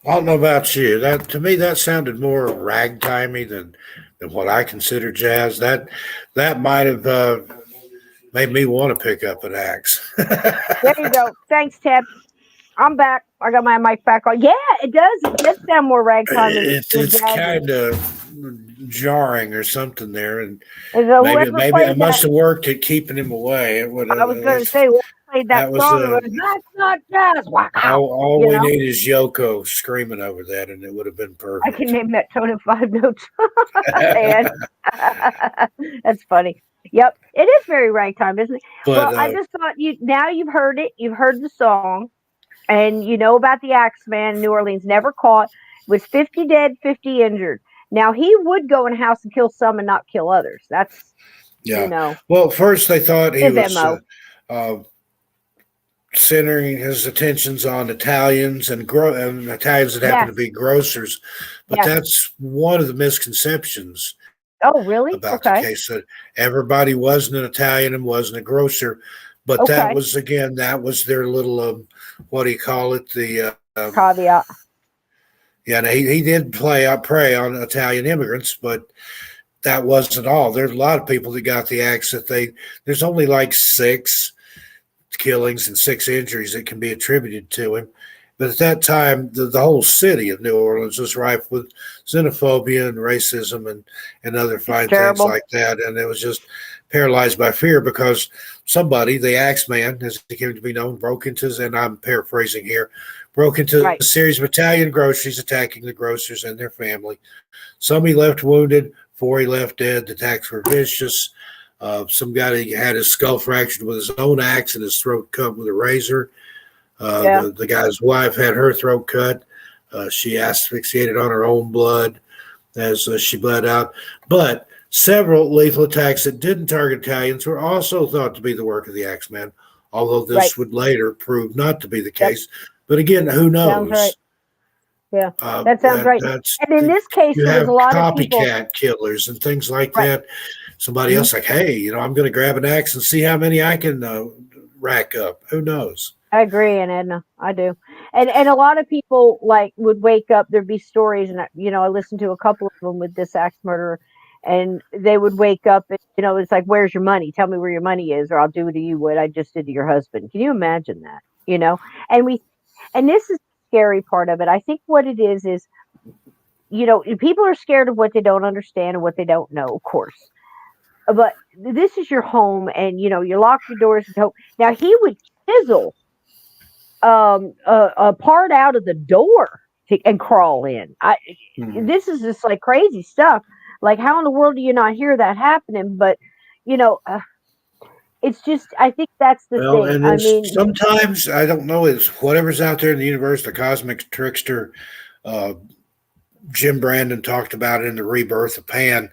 I don't know about you. That to me, that sounded more ragtimey than what I consider jazz. That might have made me want to pick up an axe. There you go. Thanks, Ted. I'm back. I got my mic back on. Yeah, it does. It does sound more ragtime. It's kind of jarring or something there, and so maybe I must have worked at keeping him away. I was going to say, played that song. That's not jazz. Wow. All we need is Yoko screaming over that, and it would have been perfect. I can name that tone in 5 notes. And that's funny. Yep, it is very ragtime, isn't it? But, well, I just thought you've heard it. You've heard the song, and you know about the Axeman in New Orleans, never caught, was 50 dead, 50 injured. Now he would go in a house and kill some and not kill others. That's Well, first they thought he was. centering his attentions on Italians and Italians that happen to Yes. be grocers, but Yes. that's one of the misconceptions Oh, really? about the Okay. case, that everybody wasn't an Italian and wasn't a grocer, but that Okay. was, again, that was their little what do you call it, the Caveat. yeah, he did prey on Italian immigrants, but that wasn't all. There's a lot of people that got the axe that there's only like 6 killings and 6 injuries that can be attributed to him. But at that time, the whole city of New Orleans was rife with xenophobia and racism and other fine things Terrible. like that. And it was just paralyzed by fear because somebody, the Axe Man, as he came to be known, broke into, and I'm paraphrasing here, broke into Right. a series of Italian groceries, attacking the grocers and their family. Some he left wounded, 4 he left dead. The attacks were vicious. Some guy had his skull fractured with his own axe and his throat cut with a razor. Yeah. The guy's wife had her throat cut. She asphyxiated on her own blood as she bled out. But several lethal attacks that didn't target Italians were also thought to be the work of the Axeman, although this Right. would later prove not to be the Yep. case. But again, who knows? Sounds right. Yeah, that sounds right. And in this case, You there was have a lot of people. copycat killers and things like Right. that. Somebody else like, hey, I'm going to grab an axe and see how many I can rack up. Who knows? I agree, and Edna, I do. And a lot of people like would wake up. There'd be stories, and I listened to a couple of them with this axe murderer, and they would wake up, and it's like, "Where's your money? Tell me where your money is, or I'll do to you what I just did to your husband." Can you imagine that? And this is the scary part of it. I think what it is, people are scared of what they don't understand and what they don't know, of course. But this is your home, and you lock your doors and hope. Now he would chisel a part out of the door and crawl in. This is just like crazy stuff. Like, how in the world do you not hear that happening? But it's just, I think that's the Well, thing. and I mean, sometimes, I don't know, it's whatever's out there in the universe, the cosmic trickster. Jim Brandon talked about it in The Rebirth of Pan,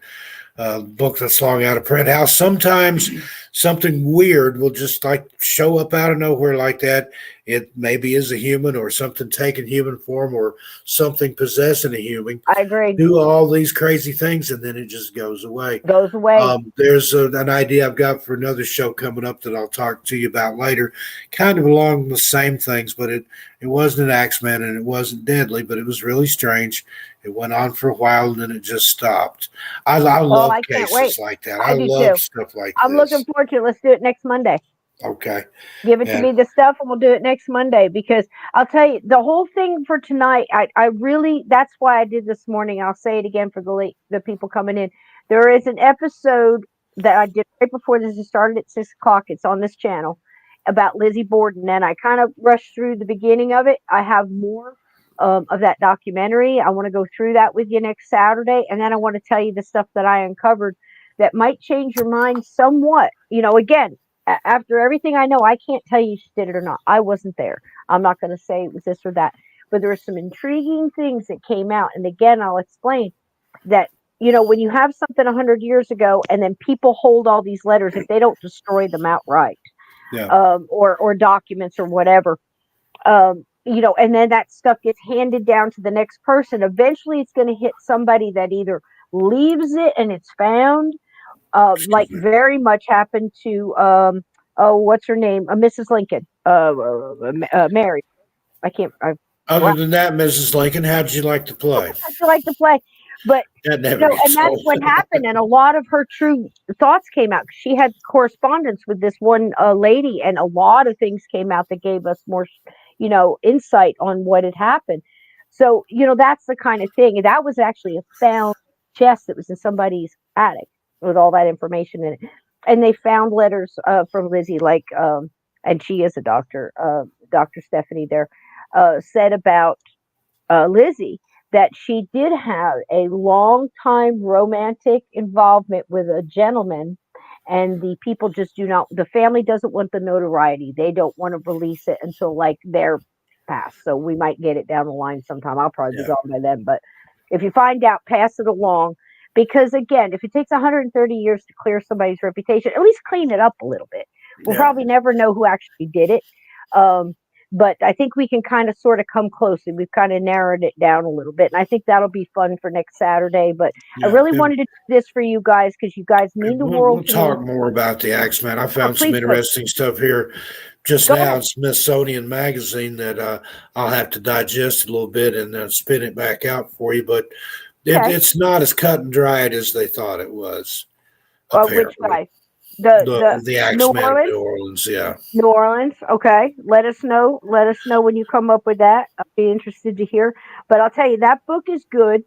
book that's long out of print, how sometimes something weird will just like show up out of nowhere like that. It maybe is a human or something taking human form or something possessing a human. I agree. Do all these crazy things and then it just goes away. Goes away. There's an idea I've got for another show coming up that I'll talk to you about later, kind of along the same things, but it wasn't an Axeman and it wasn't deadly, but it was really strange. It went on for a while and then it just stopped. I love cases like that. I love stuff like I'm this. looking forward to it. Let's do it next Monday. Okay. Give it to me, the stuff, and we'll do it next Monday, because I'll tell you, the whole thing for tonight, I really, that's why I did this morning. I'll say it again for the people coming in. There is an episode that I did right before this. It started at 6:00. It's on this channel about Lizzie Borden, and I kind of rushed through the beginning of it. I have more of that documentary. I want to go through that with you next Saturday, and then I want to tell you the stuff that I uncovered that might change your mind somewhat. Again, after everything I know, I can't tell you she did it or not. I wasn't there. I'm not going to say it was this or that. But there were some intriguing things that came out. And again, I'll explain that, when you have something 100 years ago and then people hold all these letters, if they don't destroy them outright, or documents or whatever, and then that stuff gets handed down to the next person, eventually it's going to hit somebody that either leaves it and it's found, like very much happened to what's her name, Mrs. Lincoln, Mary. Other than that, Mrs. Lincoln, how'd you like to play? How'd you like to play? But and that's what happened, and a lot of her true thoughts came out. She had correspondence with this one lady, and a lot of things came out that gave us more, insight on what had happened. So that's the kind of thing. And that was actually a found chest that was in somebody's attic with all that information in it. And they found letters from Lizzie, like, and she is a doctor, Dr. Stephanie there, said about Lizzie that she did have a long time romantic involvement with a gentleman, and the people just the family doesn't want the notoriety. They don't want to release it until like they're passed. So we might get it down the line sometime. I'll probably be gone by then. But if you find out, pass it along. Because again, if it takes 130 years to clear somebody's reputation, at least clean it up a little bit. We'll probably never know who actually did it. But I think we can kind of sort of come close, and we've kind of narrowed it down a little bit. And I think that'll be fun for next Saturday. But I Yeah, really wanted to do this for you guys because you guys mean the we'll world to me. talk more about the Axeman. I Oh, found some please do. interesting stuff here just Go now ahead. in Smithsonian Magazine that I'll have to digest a little bit and then spin it back out for you. But Okay. it's not as cut and dried as they thought it was. Which Apparently, guy? The the New Axeman of Orleans? New Orleans. Yeah. New Orleans. Okay. Let us know. Let us know when you come up with that. I'll be interested to hear. But I'll tell you, that book is good.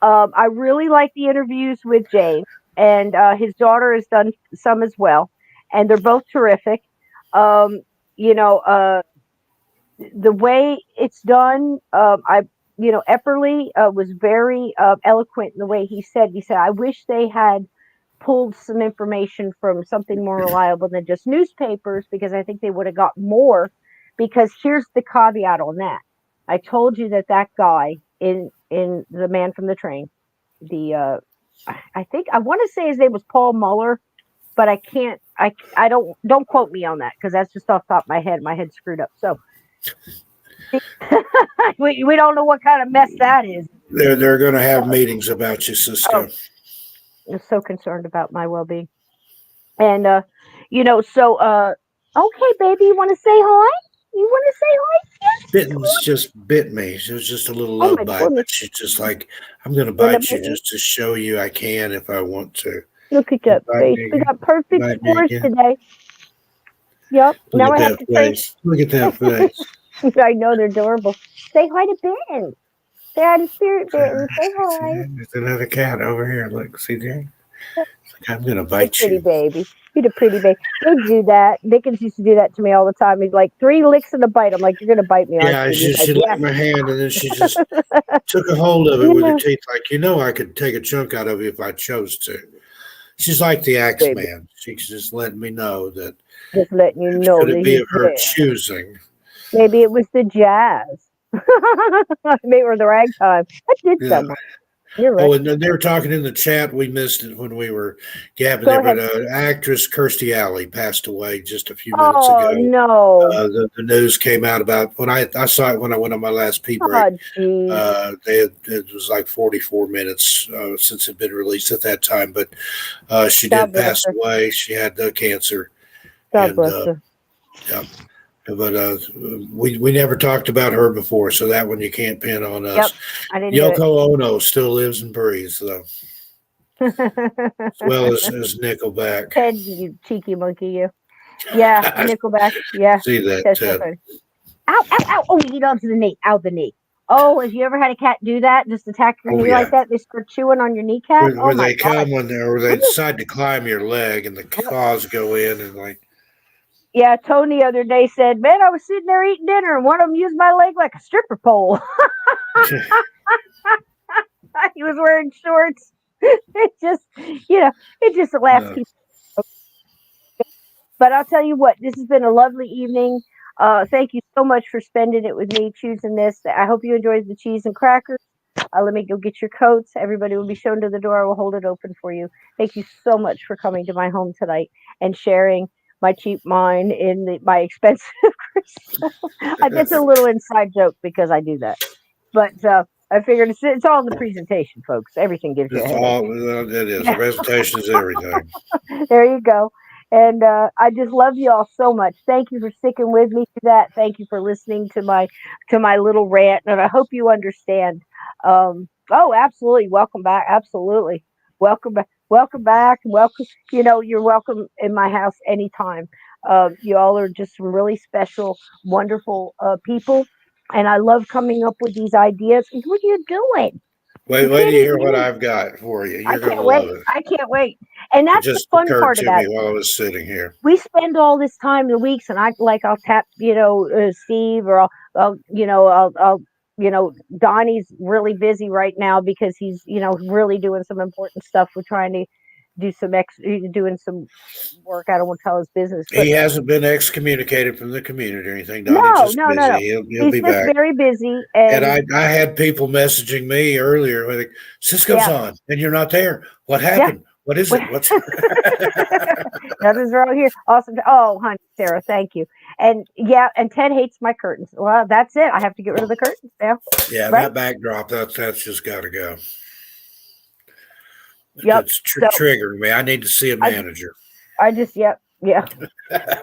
I really like the interviews with James, and his daughter has done some as well, and they're both terrific. Um, you know, the way it's done, Epperly was very eloquent in the way he said. He said, "I wish they had pulled some information from something more reliable than just newspapers, because I think they would have got more." Because here's the caveat on that: I told you that guy in The Man from the Train, the I think I want to say his name was Paul Muller, but I can't. I don't quote me on that because that's just off the top of my head. My head's screwed up. So we don't know what kind of mess that is. They're going to have meetings about you, Cisco. Oh, I'm so concerned about my well-being. And okay, baby, you want to say hi? You want to say hi? Yes. Bitten's just bit me. It was just a little Oh love my bite, goodness. but she's just like, I'm going to Gonna bite you bite me? just to show you I can if I want to. Look at You that bite face. me We again? got perfect Bite me scores again? today. Yep. Look Now at I have that to train. face. Look at that face. I know they're adorable. Say hi to Ben. Say hi to Spirit Ben. Say hi. There's another cat over here. Look, see there? It's like, I'm going to You're a bite pretty you. baby. You're a pretty baby. They do that. Dickens used to do that to me all the time. He's like, 3 licks and a bite. I'm like, you're going to bite me, aren't Yeah, you? And he's she like, licked yes. my hand and then she just took a hold of it with her Yeah, teeth. Like, I could take a chunk out of you if I chose to. She's like the baby. Axeman. She's just letting me know that Just letting you know should that it be he's of her there. choosing. Maybe it was the jazz. Maybe or the ragtime. That did Yeah. someone. You're right. Oh, and they were talking in the chat. We missed it when we were gabbing Go there, but ahead. actress Kirstie Alley passed away just a few minutes ago. Oh, no. The news came out about when I saw it when I went on my last pee break. Oh, geez. It was like 44 minutes since it had been released at that time, but she God did bless pass her. away. She had cancer, God and bless her. yeah. But we never talked about her before, so that one you can't pin on us. Yep. I didn't do Yoko Ono still lives and breathes, though, it. as well as Nickelback. Ted, you cheeky monkey, you. Yeah, Nickelback. Yeah. See that, That's so funny. Ow, ow, ow. Oh, he loves the knee. Ow, the knee. Oh, have you ever had a cat do that? Just attack your knee like that? They start chewing on your kneecap? Where My they God. come or they decide to climb your leg and the claws go in and like. Yeah, Tony the other day said, man, I was sitting there eating dinner and one of them used my leg like a stripper pole. He was wearing shorts. It just the last piece. But I'll tell you what, this has been a lovely evening. Thank you so much for spending it with me, choosing this. I hope you enjoyed the cheese and crackers. Let me go get your coats. Everybody will be shown to the door. I will hold it open for you. Thank you so much for coming to my home tonight and sharing my cheap wine in my expensive crystal. It's a little inside joke because I do that. But I figured it's all in the presentation, folks. Everything gives you a headache. It is. The presentation is everything. There you go. And I just love you all so much. Thank you for sticking with me through that. Thank you for listening to my little rant, and I hope you understand. Oh, absolutely. Welcome back. Absolutely. Welcome back. Welcome back. Welcome. You're welcome in my house anytime. You all are just some really special, wonderful people, and I love coming up with these ideas. What are you doing? Wait till you hear what I've got for you. You're going to love it. I can't wait. And that's the fun part about it. While I was sitting here. We spend all this time in the weeks, and I'll tap, Steve, or I'll Donnie's really busy right now because he's, really doing some important stuff. We're trying to do doing some work. I don't want to tell his business. But he hasn't been excommunicated from the community or anything. Donnie's no. He'll He's be just back. very busy. And I had people messaging me earlier like, Cisco's on and you're not there. What happened? Yeah. What is it? What's nothing's wrong here? Awesome. Oh, honey, Sarah, thank you. And yeah, and Ted hates my curtains. Well, that's it. I have to get rid of the curtains now. Yeah, Right? that backdrop, that's just got to go. Yep. It's So triggering me. I need to see a manager. I just, yep, yeah.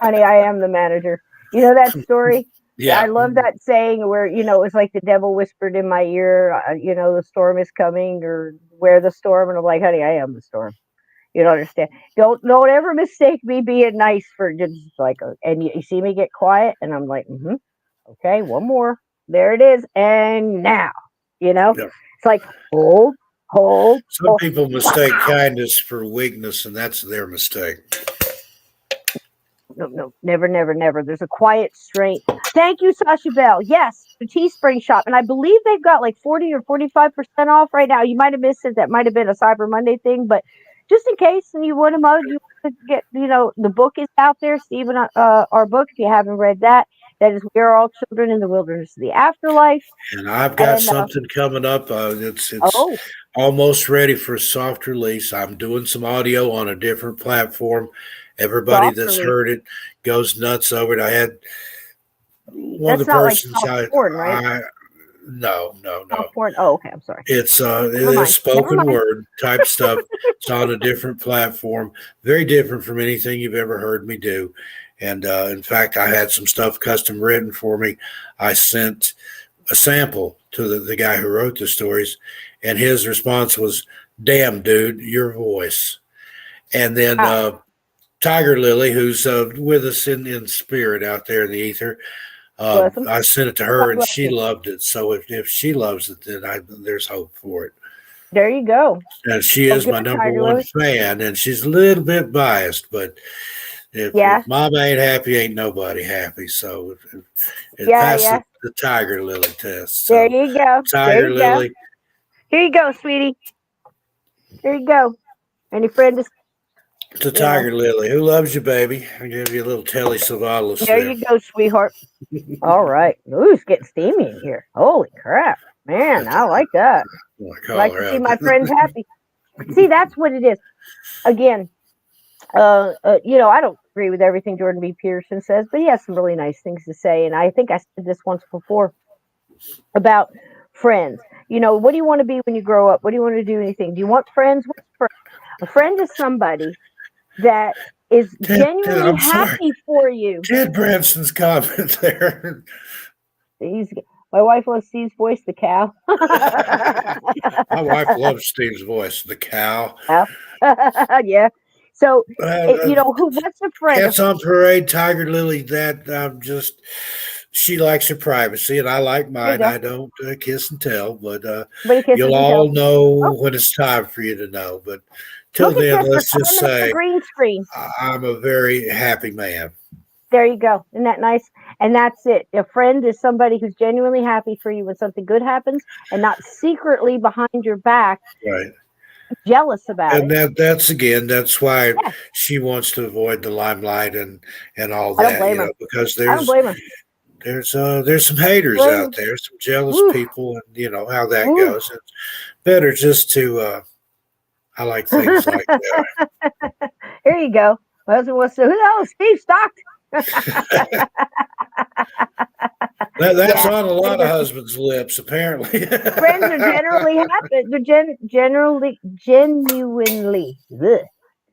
Honey, I am the manager. You know that story? Yeah. I love that saying where, you know, it was like the devil whispered in my ear, you know, the storm is coming, or where the storm. And I'm like, honey, I am the storm. You don't understand. Don't ever mistake me being nice for just like, and you see me get quiet and I'm like, okay, one more. There it is. And now, you know, Yeah. it's like, hold. Some people mistake kindness for weakness, and that's their mistake. No, never. There's a quiet strength. Thank you, Sasha Bell. Yes, the Teespring shop. And I believe they've got like 40 or 45% off right now. You might have missed it. That might have been a Cyber Monday thing, but just in case, and you want to mug, you want to get, you know, the book is out there, Stephen, our book, if you haven't read that. That is We Are All Children in the Wilderness of the Afterlife. And I've got something coming up. It's almost ready for soft release. I'm doing some audio on a different platform. Everybody that's heard it goes nuts over it. I had one of the persons. Like porn, right? No. Porn. Oh, okay. I'm sorry. It's spoken word type stuff. It's on a different platform, very different from anything you've ever heard me do. And in fact, I had some stuff custom written for me. I sent a sample to the guy who wrote the stories, and his response was, "Damn, dude, your voice." And then Tiger Lily, who's with us in spirit out there in the ether, I sent it to her, and she loved it. So if she loves it, then there's hope for it. There you go. And she is my number one fan, and she's a little bit biased, but if Mama ain't happy, ain't nobody happy. So it passes the Tiger Lily test. So there you go. Tiger Lily. Here you go, sweetie. Here you go. Any friend is to Tiger Lily, who loves you, baby. I'll give you a little Telly Savalas there. There you go, sweetheart. All right. Ooh, it's getting steamy in here. Holy crap. Man, I like that. I like to see my friends happy. See, that's what it is. Again, you know, I don't agree with everything Jordan B. Peterson says, but he has some really nice things to say. And I think I said this once before about friends. You know, what do you want to be when you grow up? What do you want to do? Anything? Do you want friends? What's a friend? A friend is somebody that is genuinely happy for you. Ted Branson's comment there. My wife loves Steve's voice, the cow. My wife loves Steve's voice, the cow. Yeah. So, you know, what's a friend? Cats on Parade, Tiger Lily, that she likes her privacy, and I like mine. I don't kiss and tell, but you'll all know when it's time for you to know. But till then, let's just say green screen. I'm a very happy man. There you go. Isn't that nice? And that's it. A friend is somebody who's genuinely happy for you when something good happens and not secretly behind your back. Right. Jealous about it. And that's why she wants to avoid the limelight and all that. I don't blame her. Because I don't blame her. There's some haters out there, some jealous people, and you know how that goes. It's better just to I like things like that. Here you go. My husband wants to, who the hell is Steve Stockton? That's on a lot of husbands' lips, apparently. Friends are generally happy. They're genuinely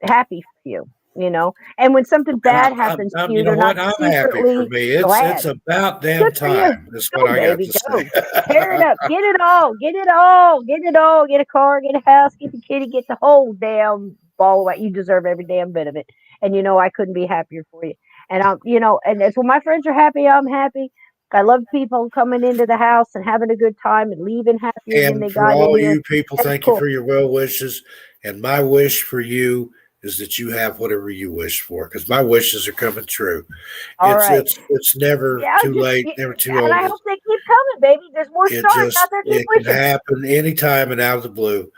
happy for you, you know. And when something bad happens to you, they're not I'm happy for me. It's about damn time. That's what I got to say. Tear it up. Get it all. Get a car, get a house, get the kitty, get the whole damn ball. You deserve every damn bit of it. And you know, I couldn't be happier for you. And you know, and it's when my friends are happy, I'm happy. I love people coming into the house and having a good time and leaving happier than they got in here. And for all you people, thank you for your well wishes. And my wish for you is that you have whatever you wish for, because my wishes are coming true. It's never too late, never too old. And I hope they keep coming, baby. There's more stars out there. It can happen anytime and out of the blue.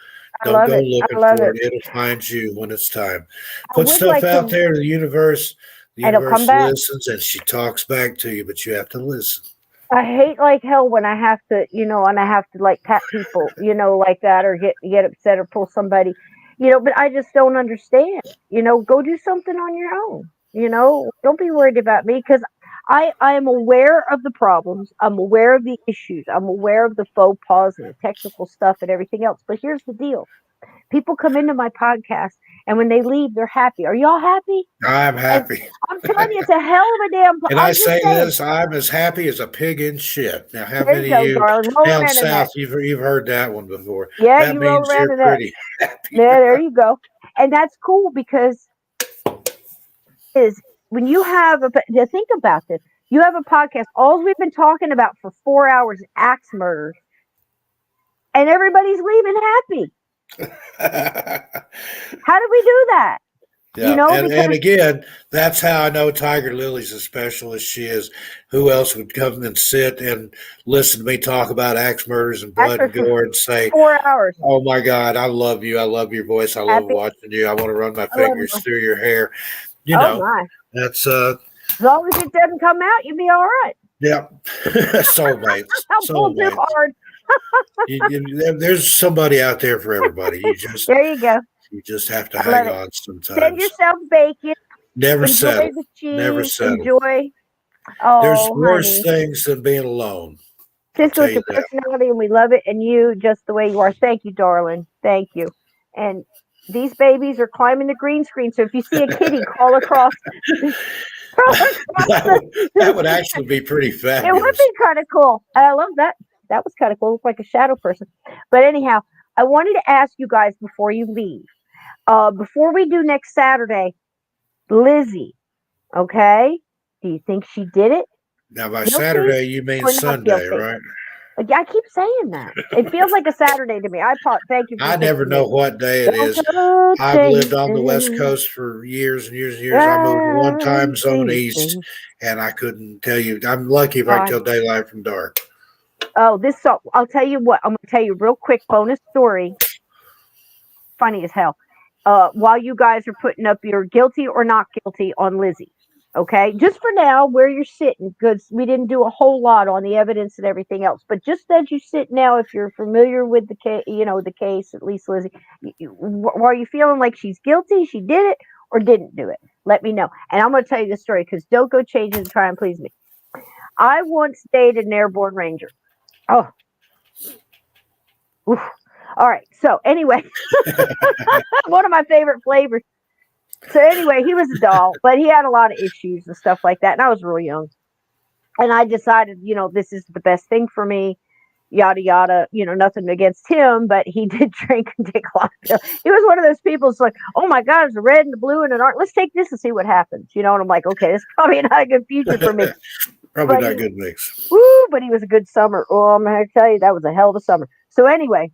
Don't go looking for it. It'll find you when it's time. Put stuff out there to the universe. The universe listens, and she talks back to you, but you have to listen. I hate like hell when I have to, you know, and I have to like tap people, you know, like that, or get upset or pull somebody, you know, but I just don't understand. You know, go do something on your own. You know, don't be worried about me, because I am aware of the problems. I'm aware of the issues. I'm aware of the faux pas and the technical stuff and everything else. But here's the deal. People come into my podcast, and when they leave, they're happy. Are y'all happy? I'm And happy. I'm telling you, it's a hell of a damn. And I I'm just say saying. this, I'm as happy as a pig in shit. Now, how There many you of go, you darling. Roll down around in that. south, you've heard that one before? Yeah, That you roll means around you're in that. pretty happy. Yeah, there you go. And that's cool because is when you have think about this. You have a podcast. All we've been talking about for 4 hours is axe murders, and everybody's leaving happy. How did we do that? Yeah, You know, and because again, that's how I know Tiger Lily's as special as she is. Who else would come and sit and listen to me talk about axe murders and blood and for gore and say, 4 hours. "Oh my God, I love you. I love your voice. I love Happy. watching you. I want to run my I love you. fingers through your hair." You Oh know, my! that's As long as it doesn't come out, you'll be all right. yeah, soulmates. Don't pull too Soulmates. hard. There's somebody out there for everybody. There you go. You just have to I hang love it. on Send sometimes. yourself bacon. Never Enjoy settle. the Never cheese. settle. Enjoy. There's Oh, worse honey. things than being alone. I'll Cisco, tell it's you your that. personality, and we love it, and you just the way you are. Thank you, darling. Thank you. And these babies are climbing the green screen, so if you see a kitty, crawl across. That would actually be pretty It would fabulous. be kind of cool. And I love that. That was kind of cool. Looked like a shadow person. But anyhow, I wanted to ask you guys before you leave. Before we do next Saturday, Lizzie, okay? Do you think she did it? Now, by Guilty Saturday, you mean or not Sunday, guilty? right? I keep saying that. It feels like a Saturday to me. Thank you for I never fixing know me. what day it is. Don't I've lived on the West Coast for years and years and years. I moved one time zone east, and I couldn't tell you. I'm lucky if I can tell daylight from dark. Oh, this song. I'll tell you what. I'm going to tell you a real quick bonus story. Funny as hell. While you guys are putting up your guilty or not guilty on Lizzie. Okay, just for now, where you're sitting, because we didn't do a whole lot on the evidence and everything else. But just as you sit now, if you're familiar with the case, the case, at least Lizzie, are you feeling like she's guilty? She did it or didn't do it? Let me know. And I'm going to tell you the story because don't go change it and try and please me. I once dated an airborne ranger. Oh, oof. All right. So anyway, one of my favorite flavors. So anyway, he was a doll, but he had a lot of issues and stuff like that. And I was real young. And I decided, this is the best thing for me, yada, yada, nothing against him, but he did drink and take a lot of pills. He was one of those people that's like, oh my God, there's a red and a blue and an orange. Let's take this and see what happens. And I'm like, okay, this is probably not a good future for me. Probably not a good mix. Woo, but he was a good summer. Oh, I'm going to tell you, that was a hell of a summer. So anyway,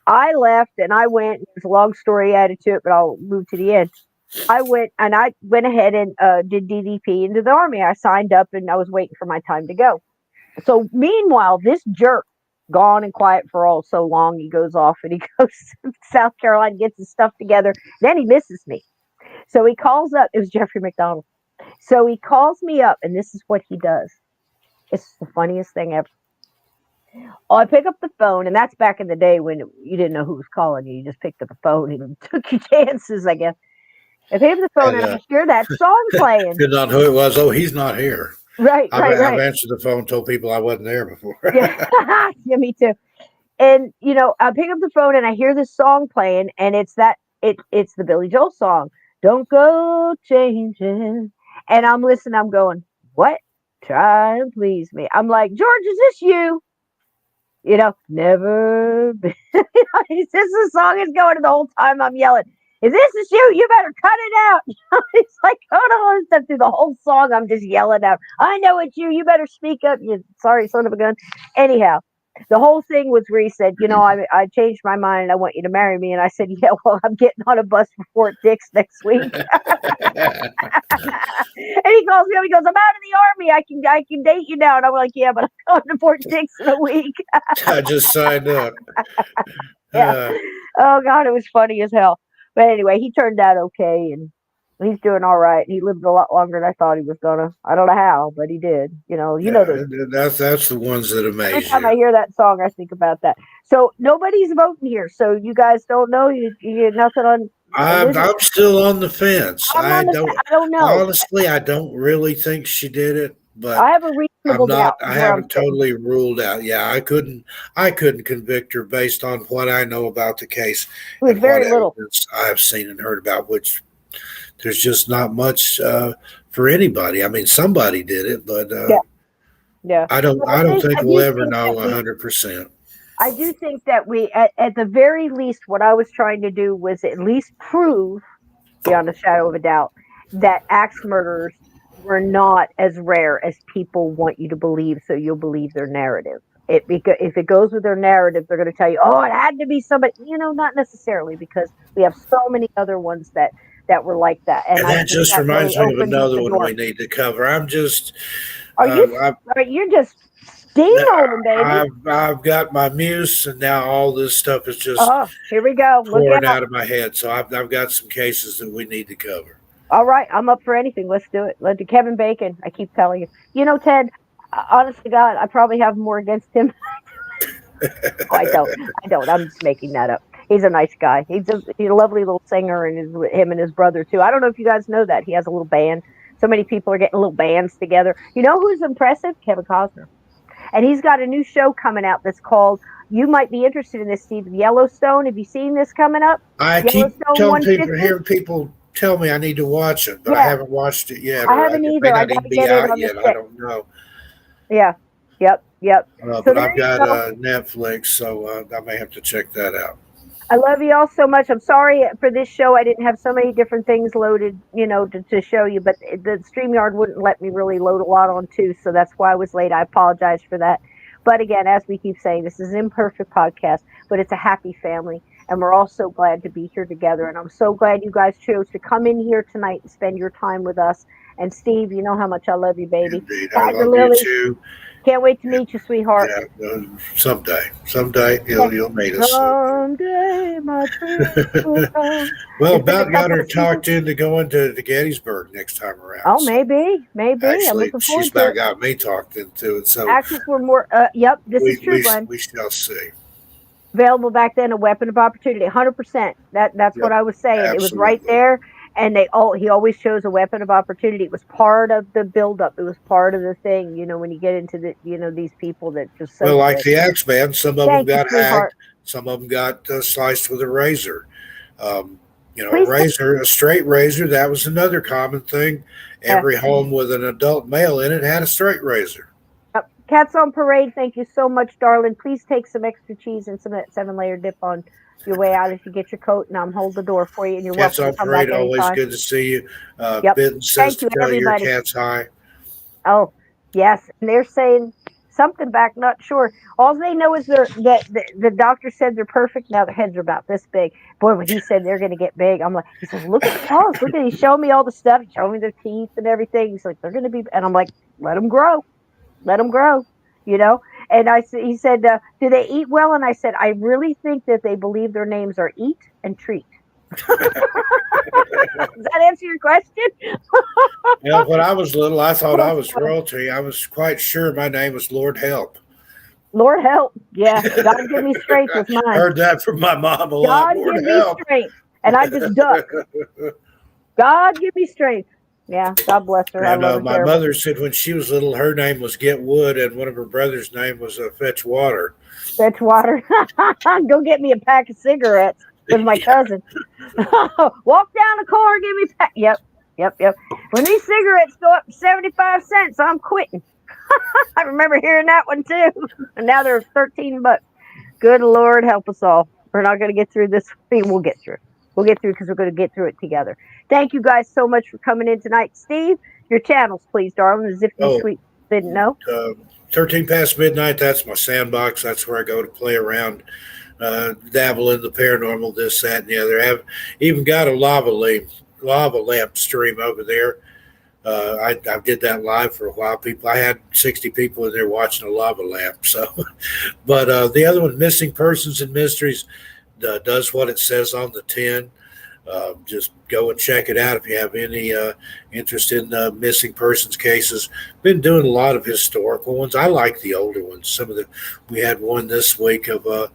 I left and I went. There's a long story added to it, but I'll move to the end. I went ahead and did DDP into the Army. I signed up and I was waiting for my time to go. So meanwhile, this jerk, gone and quiet for so long, he goes off and he goes to South Carolina, gets his stuff together. Then he misses me. So he calls up. It was Jeffrey McDonald. So he calls me up, and this is what he does. It's the funniest thing ever. I pick up the phone, and that's back in the day when you didn't know who was calling you. You just picked up the phone and took your chances, I guess. I pick up the phone and I hear that song playing. Did not know who it was. Oh, he's not here. Right. I've answered the phone, told people I wasn't there before. Yeah, me too. And I pick up the phone and I hear this song playing, and it's the Billy Joel song. Don't go changing. And I'm listening. I'm going, what? Try and please me. I'm like, George, is this you? Never been. The song is going, and the whole time I'm yelling, if this is you, you better cut it out. It's like, hold on, through the whole song, I'm just yelling out, I know it's you. You better speak up, you sorry son of a gun. Anyhow, the whole thing was where he said, I changed my mind and I want you to marry me. And I said, yeah, well, I'm getting on a bus for Fort Dix next week. And he calls me up. He goes, I'm out of the Army. I can date you now. And I'm like, yeah, but I'm going to Fort Dix in a week. I just signed up. Yeah. Oh God, it was funny as hell. But anyway, he turned out okay, and he's doing all right. He lived a lot longer than I thought he was gonna. I don't know how, but he did. That's the ones that amaze every time you. I hear that song, I think about that. So nobody's voting here. So you guys don't know. You nothing on. I'm still on the fence. I don't know. Honestly, I don't really think she did it. but I have a reasonable doubt. I Where I'm haven't totally ruled out. Yeah, I couldn't convict her based on what I know about the case it was and what very little. evidence I've seen and heard about, which there's just not much for anybody. I mean, somebody did it, but Yeah, yeah. But I don't I think we'll do ever think know that 100%. I do think that at the very least, what I was trying to do was at least prove, beyond a shadow of a doubt, that axe murders were not as rare as people want you to believe, so you'll believe their narrative. If it goes with their narrative, they're going to tell you, "Oh, it had to be somebody." Not necessarily, because we have so many other ones that were like that, and And I that think just that really reminds me of opens up another the one door. we need to cover. I'm just, Are you? I've, You're just steamrolling, baby. I've got my muse, and now all this stuff is just Oh, here we go. Look pouring out. out of my head. So I've got some cases that we need to cover. All right, I'm up for anything. Let's do it. Let's do Kevin Bacon. I keep telling you. Ted, honest to God, I probably have more against him. Oh, I don't. I don't. I'm just making that up. He's a nice guy. He's a lovely little singer, and him and his brother too. I don't know if you guys know that he has a little band. So many people are getting little bands together. You know who's impressive? Kevin Costner, and he's got a new show coming out that's called. You might be interested in this, Steve. Yellowstone. Have you seen this coming up? I keep Yellowstone telling people, 150. hearing people tell me I need to watch it, but I Yeah, haven't watched it yet, I or haven't it may either. I not got even to be get it out on the yet. I stick. don't know. Yeah. Yep. Yep. So But there I've you got go. Netflix, so I may have to check that out. I love you all so much. I'm sorry for this show. I didn't have so many different things loaded, to show you, but the StreamYard wouldn't let me really load a lot on too. So that's why I was late. I apologize for that. But again, as we keep saying, this is an imperfect podcast, but it's a happy family. And we're all so glad to be here together. And I'm so glad you guys chose to come in here tonight and spend your time with us. And Steve, you know how much I love you, baby. Indeed, I Pastor love you Lily, too. can't wait to meet you, sweetheart. Yeah, someday you'll meet us. Someday my prince will come. Well, It's been a about got couple her of seasons. talked into going to Gettysburg next time around. Oh, So maybe. I'm actually, looking she's forward to about it. got me talked into it. So Axis were more. Yep, this is true, Glenn. we shall see. Available back then, a weapon of opportunity, 100%. That's what Yep, I was saying. It was right absolutely. there, and he always chose a weapon of opportunity. It was part of the buildup. It was part of the thing. When you get into these people that just so Well, like good. the Axeman, some of them Thank you, got hacked, sweetheart. some of them got sliced with a razor. Um, a Please. razor, a straight razor, that was another common thing. Every home with an adult male in it had a straight razor. Cats on Parade, thank you so much, darling. Please take some extra cheese and some of that 7-layer dip on your way out as you get your coat, and I'm hold the door for you, and you're Cats welcome to on come back Parade, always anytime. good to see you. Yep. Benton says Thank to you, tell your everybody. cats hi. Oh, yes. And they're saying something back, not sure. All they know is the doctor said they're perfect. Now their heads are about this big. Boy, when he said they're going to get big, I'm like, he says, look at the paws. Look at, he's showing me all the stuff. He's showing me their teeth and everything. He's like, they're going to be, and I'm like, let them grow. Let them grow. And he said, do they eat well? And I said, I really think that they believe their names are Eat and Treat. Does that answer your question? When I was little, I thought I Oh, was royalty. I was quite sure my name was Lord Help. Lord help. Yeah. God give me strength was mine. Heard that from my mom a lot. God Lord give help. me strength. And I just duck. God give me strength. Yeah. God bless her. I And love her my terrible. mother said when she was little, her name was Get Wood, and one of her brother's name was Fetch Water. Fetch water. Go get me a pack of cigarettes with my cousin. Walk down the corner, give me a pack. Yep. When these cigarettes go up to 75 cents, I'm quitting. I remember hearing that one too. And now they're $13. Good Lord, help us all. We're not going to get through this. We'll get through. We'll get through because we're going to get through it together. Thank you guys so much for coming in tonight. Steve, your channels, please, darling, as if you sweet didn't know. 13 past midnight, that's my sandbox. That's where I go to play around, dabble in the paranormal, this, that, and the other. I've even got a lava lamp stream over there. I did that live for a while. I had 60 people in there watching a lava lamp. So, but the other one, Missing Persons and Mysteries, does what it says on the tin. Just go and check it out if you have any interest in missing persons cases. Been doing a lot of historical ones. I like the older ones. We had one this week of a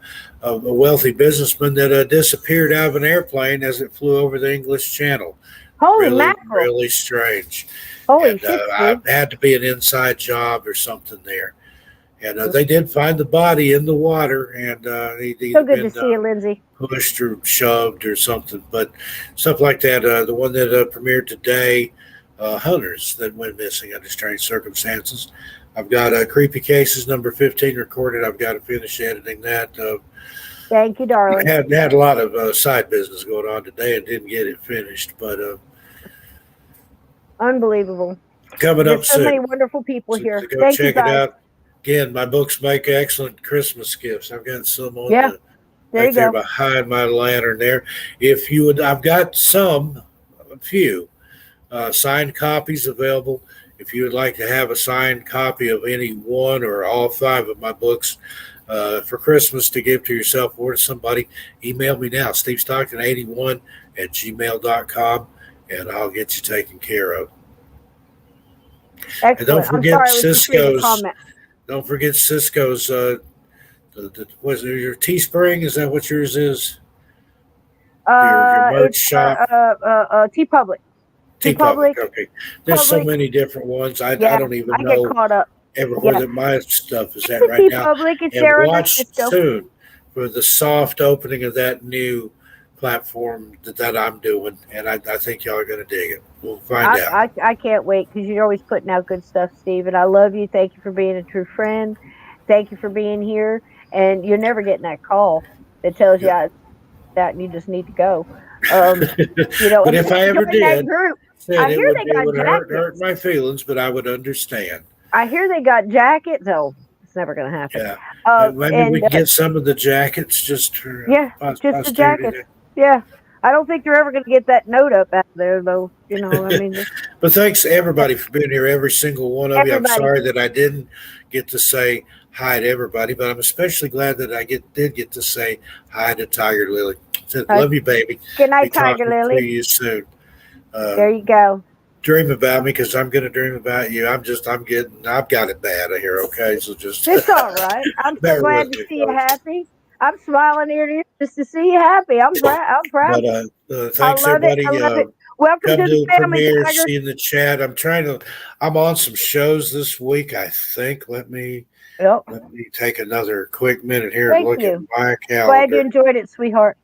wealthy businessman that disappeared out of an airplane as it flew over the English Channel. Holy Really, mackerel! really strange. Holy And shit, I Steve! had to be an inside job or something there. And they did find the body in the water, and he'd So either good to been see you, Lindsay. pushed or shoved or something. But stuff like that. The one that premiered today, hunters that went missing under strange circumstances. I've got Creepy Cases number 15 recorded. I've got to finish editing that. Thank you, darling. I had a lot of side business going on today and didn't get it finished, but Unbelievable. coming up There's so many soon. wonderful people So here. go Thank you, check it guys. out. Again, my books make excellent Christmas gifts. I've got some on Yeah, the there right you there go. behind my lantern there. If you would, I've got a few signed copies available. If you would like to have a signed copy of any one or all five of my books for Christmas to give to yourself or to somebody, email me now, stevesstockton81@gmail.com, and I'll get you taken care of. And don't Excellent. I'm forget sorry, I was just reading the Cisco's. comment. Don't forget Cisco's. Was it your Teespring? Is that what yours is? Your merch It's shop. T Public. TeePublic. Okay. There's so Public. many different ones. I Yeah, don't even I get know caught up. everywhere Yeah, that my stuff is it's at a right T now. Public. It's And there under watch Cisco. soon for the soft opening of that new platform that I'm doing. And I think y'all are going to dig it. We'll find out. I can't wait because you're always putting out good stuff, Steve. And I love you. Thank you for being a true friend. Thank you for being here. And you're never getting that call that tells you Yeah. that you just need to go. You know, But if I ever join that did, group. said I it hear would, they it got would hurt jackets. my feelings, but I would understand. I hear they got jackets. Oh, it's never going to happen. Yeah. Maybe we can get some of the jackets just for yeah, just the jackets. Yeah. I don't think they're ever going to get that note up out there, though. You know, I mean. But thanks to everybody for being here, every single one of you. I'm sorry that I didn't get to say hi to everybody, but I'm especially glad that I did get to say hi to Tiger Lily. Said, love you, baby. Good night, Be Tiger talking Lily. to you soon. There you go. Dream about me because I'm going to dream about you. I've got it bad here. Okay, so just it's all right. I'm so glad to see you happy. I'm smiling ear to ear just to see you happy. I'm proud. But thanks everybody. I love it. Welcome come to the family, premiere. Tiger. See you in the chat. I'm on some shows this week. I think. Let me take another quick minute here and look at my calendar. Glad you enjoyed it, sweetheart.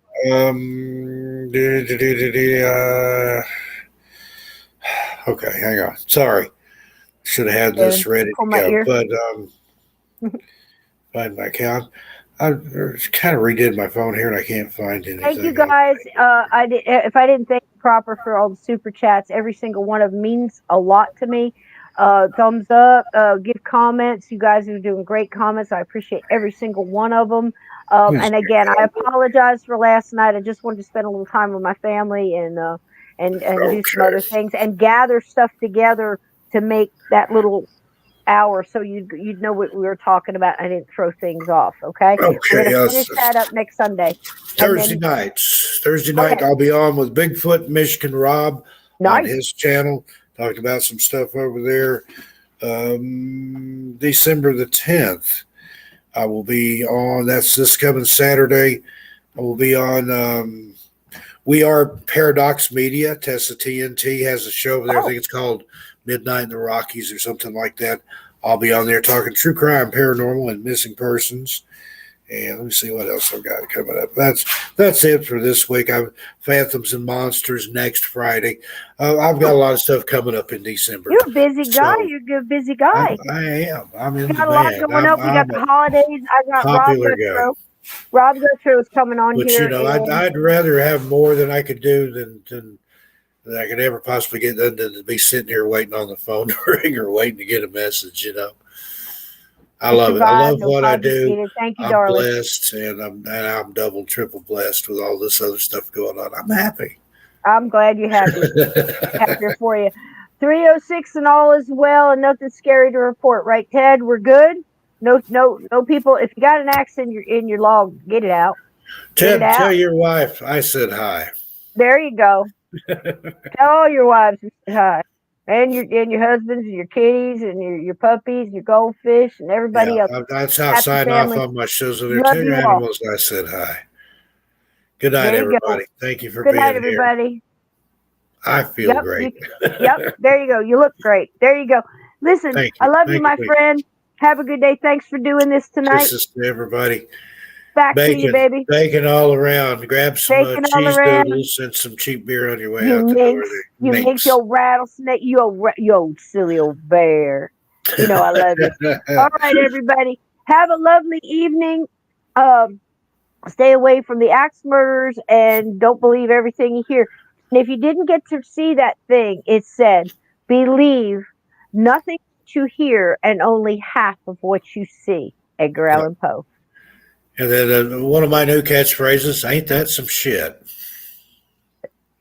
Okay, hang on. Sorry. Should have had this ready to go. But find my account. I kind of redid my phone here and I can't find anything. Thank you guys. If I didn't thank you proper for all the super chats, every single one of them means a lot to me. Thumbs up, give comments. You guys are doing great comments. I appreciate every single one of them. And again, I apologize for last night. I just wanted to spend a little time with my family and do some other things and gather stuff together to make that little hour so you'd know what we were talking about. I didn't throw things off. Okay. We're gonna finish that up next Sunday. Thursday night, I'll be on with Bigfoot Michigan Rob on his channel. Talked about some stuff over there. December the 10th, I will be on. That's this coming Saturday. I will be on. We Are Paradox Media. Tessa TNT has a show over there. I think it's called Midnight in the Rockies or something like that. I'll be on there talking true crime, paranormal, and missing persons. And let me see what else I've got coming up. That's it for this week. I've Phantoms and Monsters next Friday. I've got a lot of stuff coming up in December. You're a busy guy. You're a busy guy. I am. I'm in the band. Got a lot going up. We got the holidays. I got popular guy. Rob Gotro is coming on here. But you know, I'd rather have more than I could do than I could ever possibly get done than to be sitting here waiting on the phone to ring or waiting to get a message. You know. I love it. I love what I do. Thank you, I'm darling. blessed, and I'm double, triple blessed with all this other stuff going on. I'm happy. I'm glad you're happy. Happier for you. 306 and all is well, and nothing scary to report, right, Ted? We're good. No people. If you got an accident in your log, get it out. Ted, tell your wife I said hi. There you go. Tell all your wives you said hi. And your husbands and your kitties and your puppies, your goldfish and everybody else. That's how I sign off on my shows. Tell your animals I said hi. Good night, everybody. Thank you for being here. Good night, everybody. I feel great. Yep. There you go. You look great. There you go. Listen, Thank I you. love you, Thank my you. friend. Have a good day. Thanks for doing this tonight. Kisses to everybody. Back to you, baby. Bacon all around. Grab some Bacon all cheese around. doodles and some cheap beer on your way You out the door. You minx your rattlesnake. You old silly old bear. You know I love you. All right, everybody. Have a lovely evening. Stay away from the axe murders and don't believe everything you hear. And if you didn't get to see that thing, it said, believe nothing that you hear and only half of what you see. Edgar Allan Poe. And then one of my new catchphrases, ain't that some shit?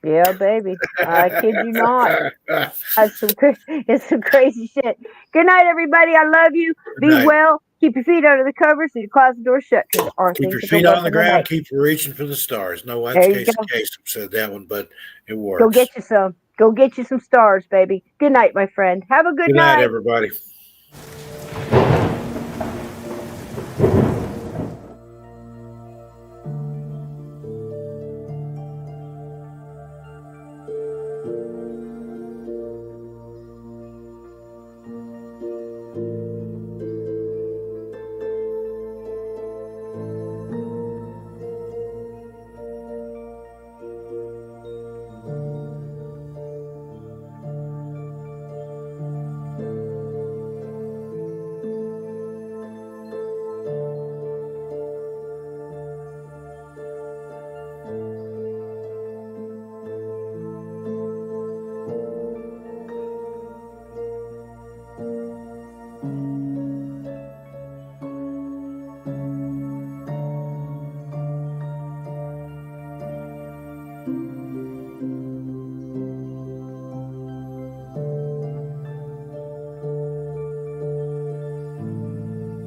Yeah, baby. I kid you not. It's some crazy shit. Good night, everybody. I love you. Be well. Keep your feet under the covers and your closet door shut because there are Keep things your that feet go on bump the in the ground. night. Keep reaching for the stars. No, that's There you Casey go. Kasem said that one, but it works. Go get you some. Go get you some stars, baby. Good night, my friend. Have a good night, night. everybody.